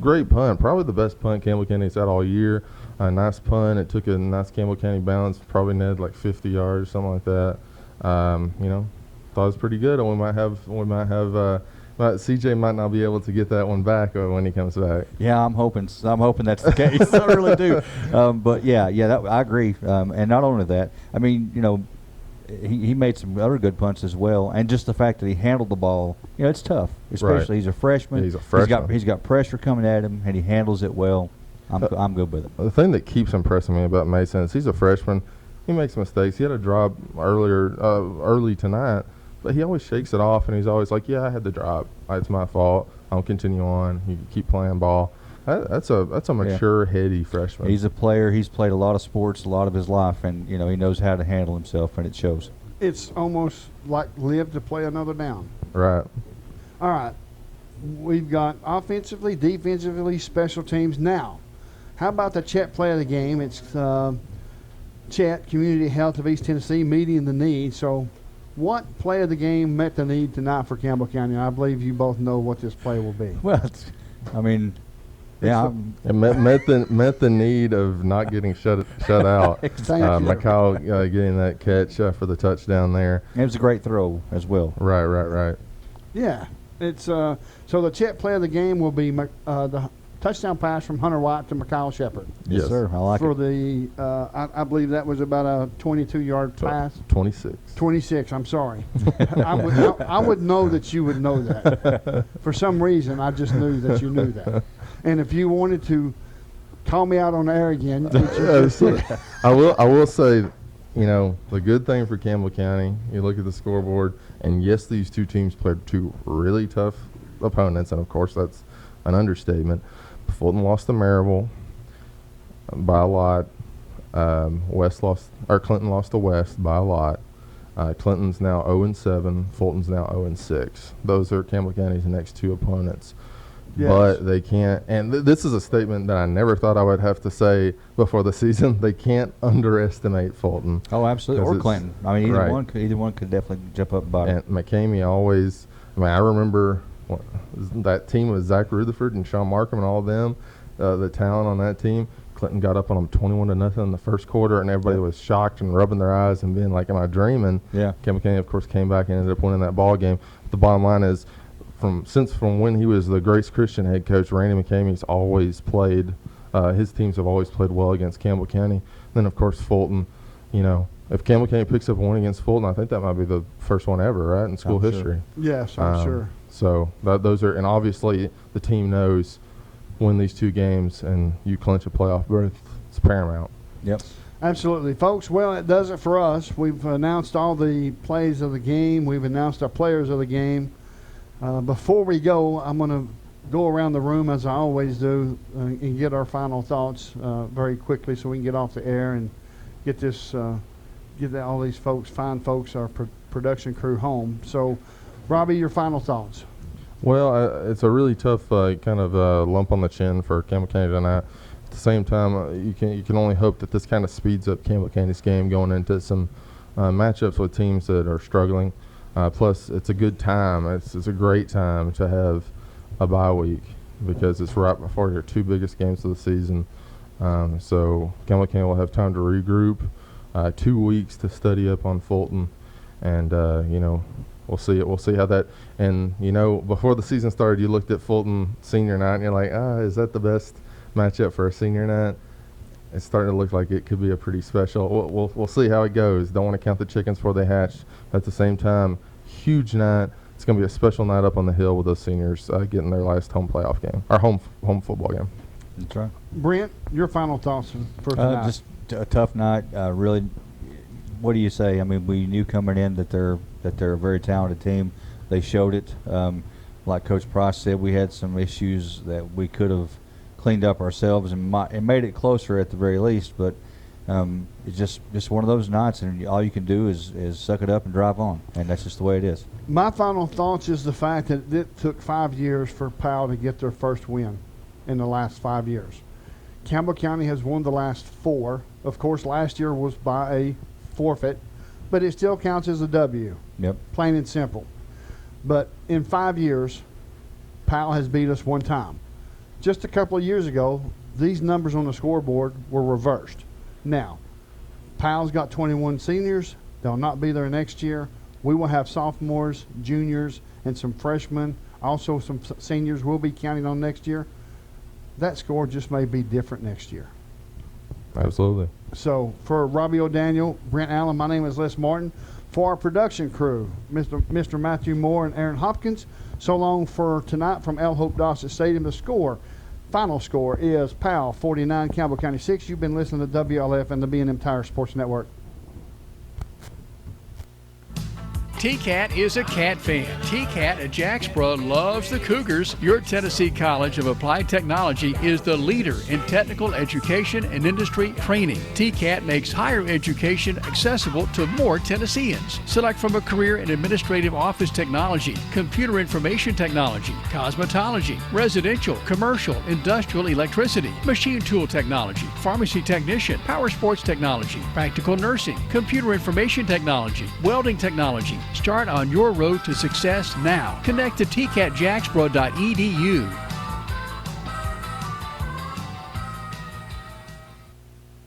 Great punt, probably the best punt Campbell County's had all year. Nice punt. It took a nice Campbell County balance, probably netted like 50 yards, something like that. Thought it was pretty good. And we might have CJ might not be able to get that one back when he comes back. Yeah, I'm hoping that's the case. I really do. But yeah, I agree. And not only that, I mean, he made some other good punts as well. And just the fact that he handled the ball, it's tough. Especially he's a freshman. Yeah, he's a freshman. He's got pressure coming at him, and he handles it well. I'm good with it. The thing that keeps impressing me about Mason is he's a freshman. He makes mistakes. He had a drop early tonight. But he always shakes it off, and he's always like, "Yeah, I had the drop. It's my fault. I'll continue on. You keep playing ball." That's a mature, heady freshman. He's a player. He's played a lot of sports, a lot of his life, and he knows how to handle himself, and it shows. It's almost like live to play another down. Right. All right. We've got offensively, defensively, special teams. Now, how about the Chet play of the game? It's Chet, Community Health of East Tennessee, meeting the need. So, what play of the game met the need tonight for Campbell County? I believe you both know what this play will be. Well, it met the need of not getting shut out. Mikal getting that catch for the touchdown there. It was a great throw as well. Right. Yeah, it's so the Chet play of the game will be the touchdown pass from Hunter White to Mikhail Shepard. Yes, sir. I like for it. For the, I believe that was about a 22-yard pass. 26. 26, I'm sorry. I would know that you would know that. For some reason, I just knew that you knew that. And if you wanted to call me out on the air again, I will say, you know, the good thing for Campbell County, you look at the scoreboard, and yes, these two teams played two really tough opponents, and of course that's an understatement. Fulton lost to Maryville by a lot. Clinton lost to West by a lot. Clinton's now 0-7. Fulton's now 0-6. Those are Campbell County's next two opponents. Yes. But they can't, and this is a statement that I never thought I would have to say before the season. They can't underestimate Fulton. Oh, absolutely. Or Clinton. I mean, either one could definitely jump up by. And McCamey always. I mean, I remember that team with Zach Rutherford and Sean Markham and all of them, the talent on that team. Clinton got up on them 21-0 in the first quarter, and everybody was shocked and rubbing their eyes and being like, "Am I dreaming?" Yeah. Campbell County, of course, came back and ended up winning that ball game. But the bottom line is, from when he was the Grace Christian head coach, Randy McCamey's always played. His teams have always played well against Campbell County. Then, of course, Fulton. You know, if Campbell County picks up a win against Fulton, I think that might be the first one ever, right, in school history. Sure. Yes, I'm sure. So those are, and obviously the team knows, win these two games and you clinch a playoff berth. It's paramount. Yep. Absolutely, folks. Well, it does it for us. We've announced all the plays of the game. We've announced our players of the game. Before we go, I'm going to go around the room as I always do and get our final thoughts very quickly so we can get off the air and get this, all these folks, fine folks, our production crew home. So, Robbie, your final thoughts. Well, it's a really tough kind of lump on the chin for Campbell County tonight. At the same time, you can only hope that this kind of speeds up Campbell County's game going into some matchups with teams that are struggling. Plus, it's a good time. It's a great time to have a bye week because it's right before your two biggest games of the season. So Campbell County will have time to regroup, 2 weeks to study up on Fulton, and we'll see it. We'll see how that. And before the season started, you looked at Fulton senior night, and you're like, is that the best matchup for a senior night? It's starting to look like it could be a pretty special. We'll see how it goes. Don't want to count the chickens before they hatch. At the same time, huge night. It's going to be a special night up on the hill with those seniors getting their last home playoff game, our home football game. That's right. Brent, your final thoughts for tonight? Just a tough night. Really, what do you say? I mean, we knew coming in that they're a very talented team. They showed it. Like Coach Price said, we had some issues that we could have cleaned up ourselves and made it closer at the very least. But it's just one of those nights, and all you can do is suck it up and drive on, and that's just the way it is. My final thoughts is the fact that it took 5 years for Powell to get their first win in the last 5 years. Campbell County has won the last 4. Of course, last year was by a forfeit, but it still counts as a W. Yep. Plain and simple. But in 5 years, Powell has beat us one time. Just a couple of years ago, these numbers on the scoreboard were reversed. Now, Powell's got 21 seniors. They'll not be there next year. We will have sophomores, juniors, and some freshmen. Also, some seniors will be counting on next year. That score just may be different next year. Absolutely. So, for Robbie O'Daniel, Brent Allen, my name is Les Martin. For our production crew, Mr. Matthew Moore and Aaron Hopkins, so long for tonight from El Hope Dawson Stadium. The final score is Powell 49, Campbell County 6. You've been listening to WLF and the B&M Tire Sports Network. TCAT is a Cat fan. TCAT at Jacksboro loves the Cougars. Your Tennessee College of Applied Technology is the leader in technical education and industry training. TCAT makes higher education accessible to more Tennesseans. Select from a career in administrative office technology, computer information technology, cosmetology, residential, commercial, industrial electricity, machine tool technology, pharmacy technician, power sports technology, practical nursing, computer information technology, welding technology. Start on your road to success now. Connect to tcatjacksboro.edu.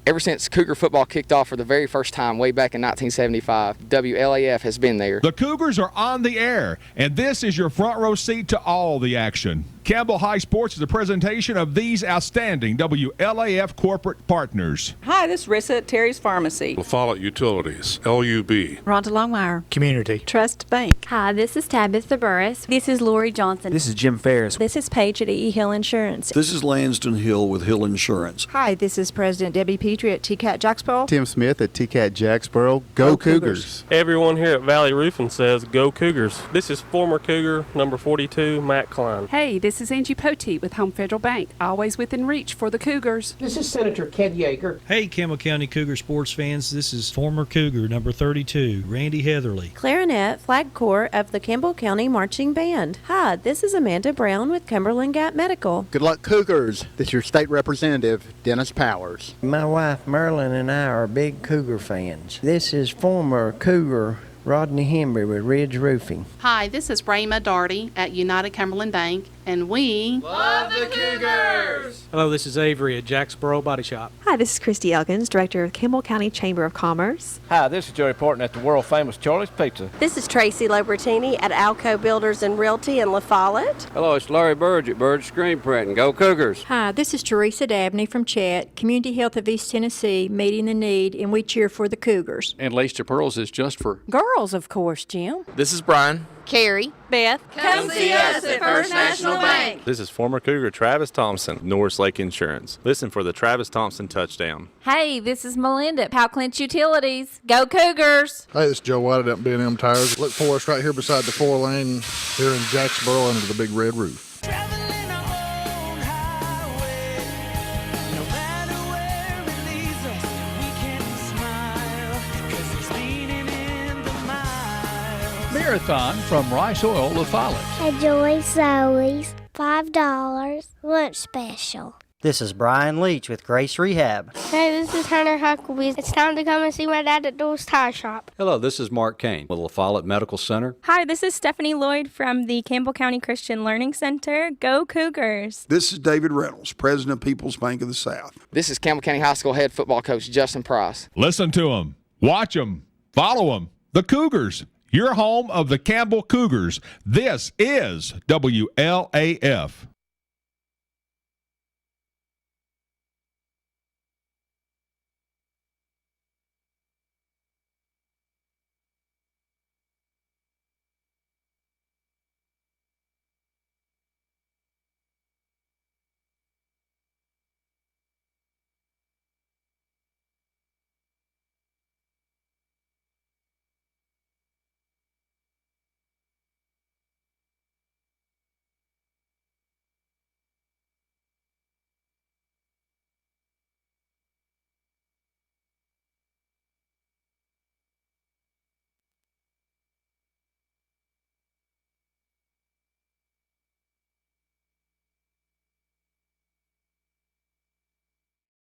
Ever since Cougar football kicked off for the very first time way back in 1975, WLAF has been there. The Cougars are on the air, and this is your front row seat to all the action. Campbell High Sports is a presentation of these outstanding WLAF corporate partners. Hi, this is Rissa at Terry's Pharmacy. La Follette Utilities, LUB. Rhonda Longmire. Community. Trust Bank. Hi, this is Tabitha Burris. This is Lori Johnson. This is Jim Ferris. This is Paige at E. Hill Insurance. This is Lanston Hill with Hill Insurance. Hi, this is President Debbie Petrie at TCAT Jacksboro. Tim Smith at TCAT Jacksboro. Go Cougars. Everyone here at Valley Roofing says go Cougars. This is former Cougar number 42, Matt Klein. Hey, this is Angie Poteet with Home Federal Bank, always within reach for the Cougars. This is Senator Ken Yeager. Hey, Campbell County Cougar sports fans, this is former Cougar number 32, Randy Heatherly. Clarinet, Flag Corps of the Campbell County Marching Band. Hi, this is Amanda Brown with Cumberland Gap Medical. Good luck, Cougars. This is your state representative, Dennis Powers. My wife Merlin and I are big Cougar fans. This is former Cougar Rodney Henry with Ridge Roofing. Hi, this is Rayma Darty at United Cumberland Bank, and we love the Cougars! Hello, this is Avery at Jacksboro Body Shop. Hi, this is Christy Elkins, Director of Campbell County Chamber of Commerce. Hi, this is Joey Porton at the world-famous Charlie's Pizza. This is Tracy Lobertini at Alco Builders and Realty in La Follette. Hello, it's Larry Burge at Burge Screen Printing. Go Cougars! Hi, this is Teresa Dabney from Chat, Community Health of East Tennessee, meeting the need, and we cheer for the Cougars. And Lace to Pearls is just for girls, of course, Jim. This is Brian. Carrie. Beth. Come see us at First National Bank. This is former Cougar Travis Thompson, Norris Lake Insurance. Listen for the Travis Thompson touchdown. Hey, this is Melinda at Powell Clinch Utilities. Go Cougars! Hey, this is Joe White at B&M Tires. Look for us right here beside the 4-lane here in Jacksboro under the big red roof. Marathon from Rice Oil, La Follette. Enjoy Zoe's $5 lunch special. This is Brian Leach with Grace Rehab. Hey, this is Hunter Huckabee. It's time to come and see my dad at Doyle's Tire Shop. Hello, this is Mark Kane with La Follette Medical Center. Hi, this is Stephanie Lloyd from the Campbell County Christian Learning Center. Go Cougars! This is David Reynolds, President of People's Bank of the South. This is Campbell County High School head football coach Justin Price. Listen to them, watch them, follow them. The Cougars, your home of the Campbell Cougars. This is WLAF.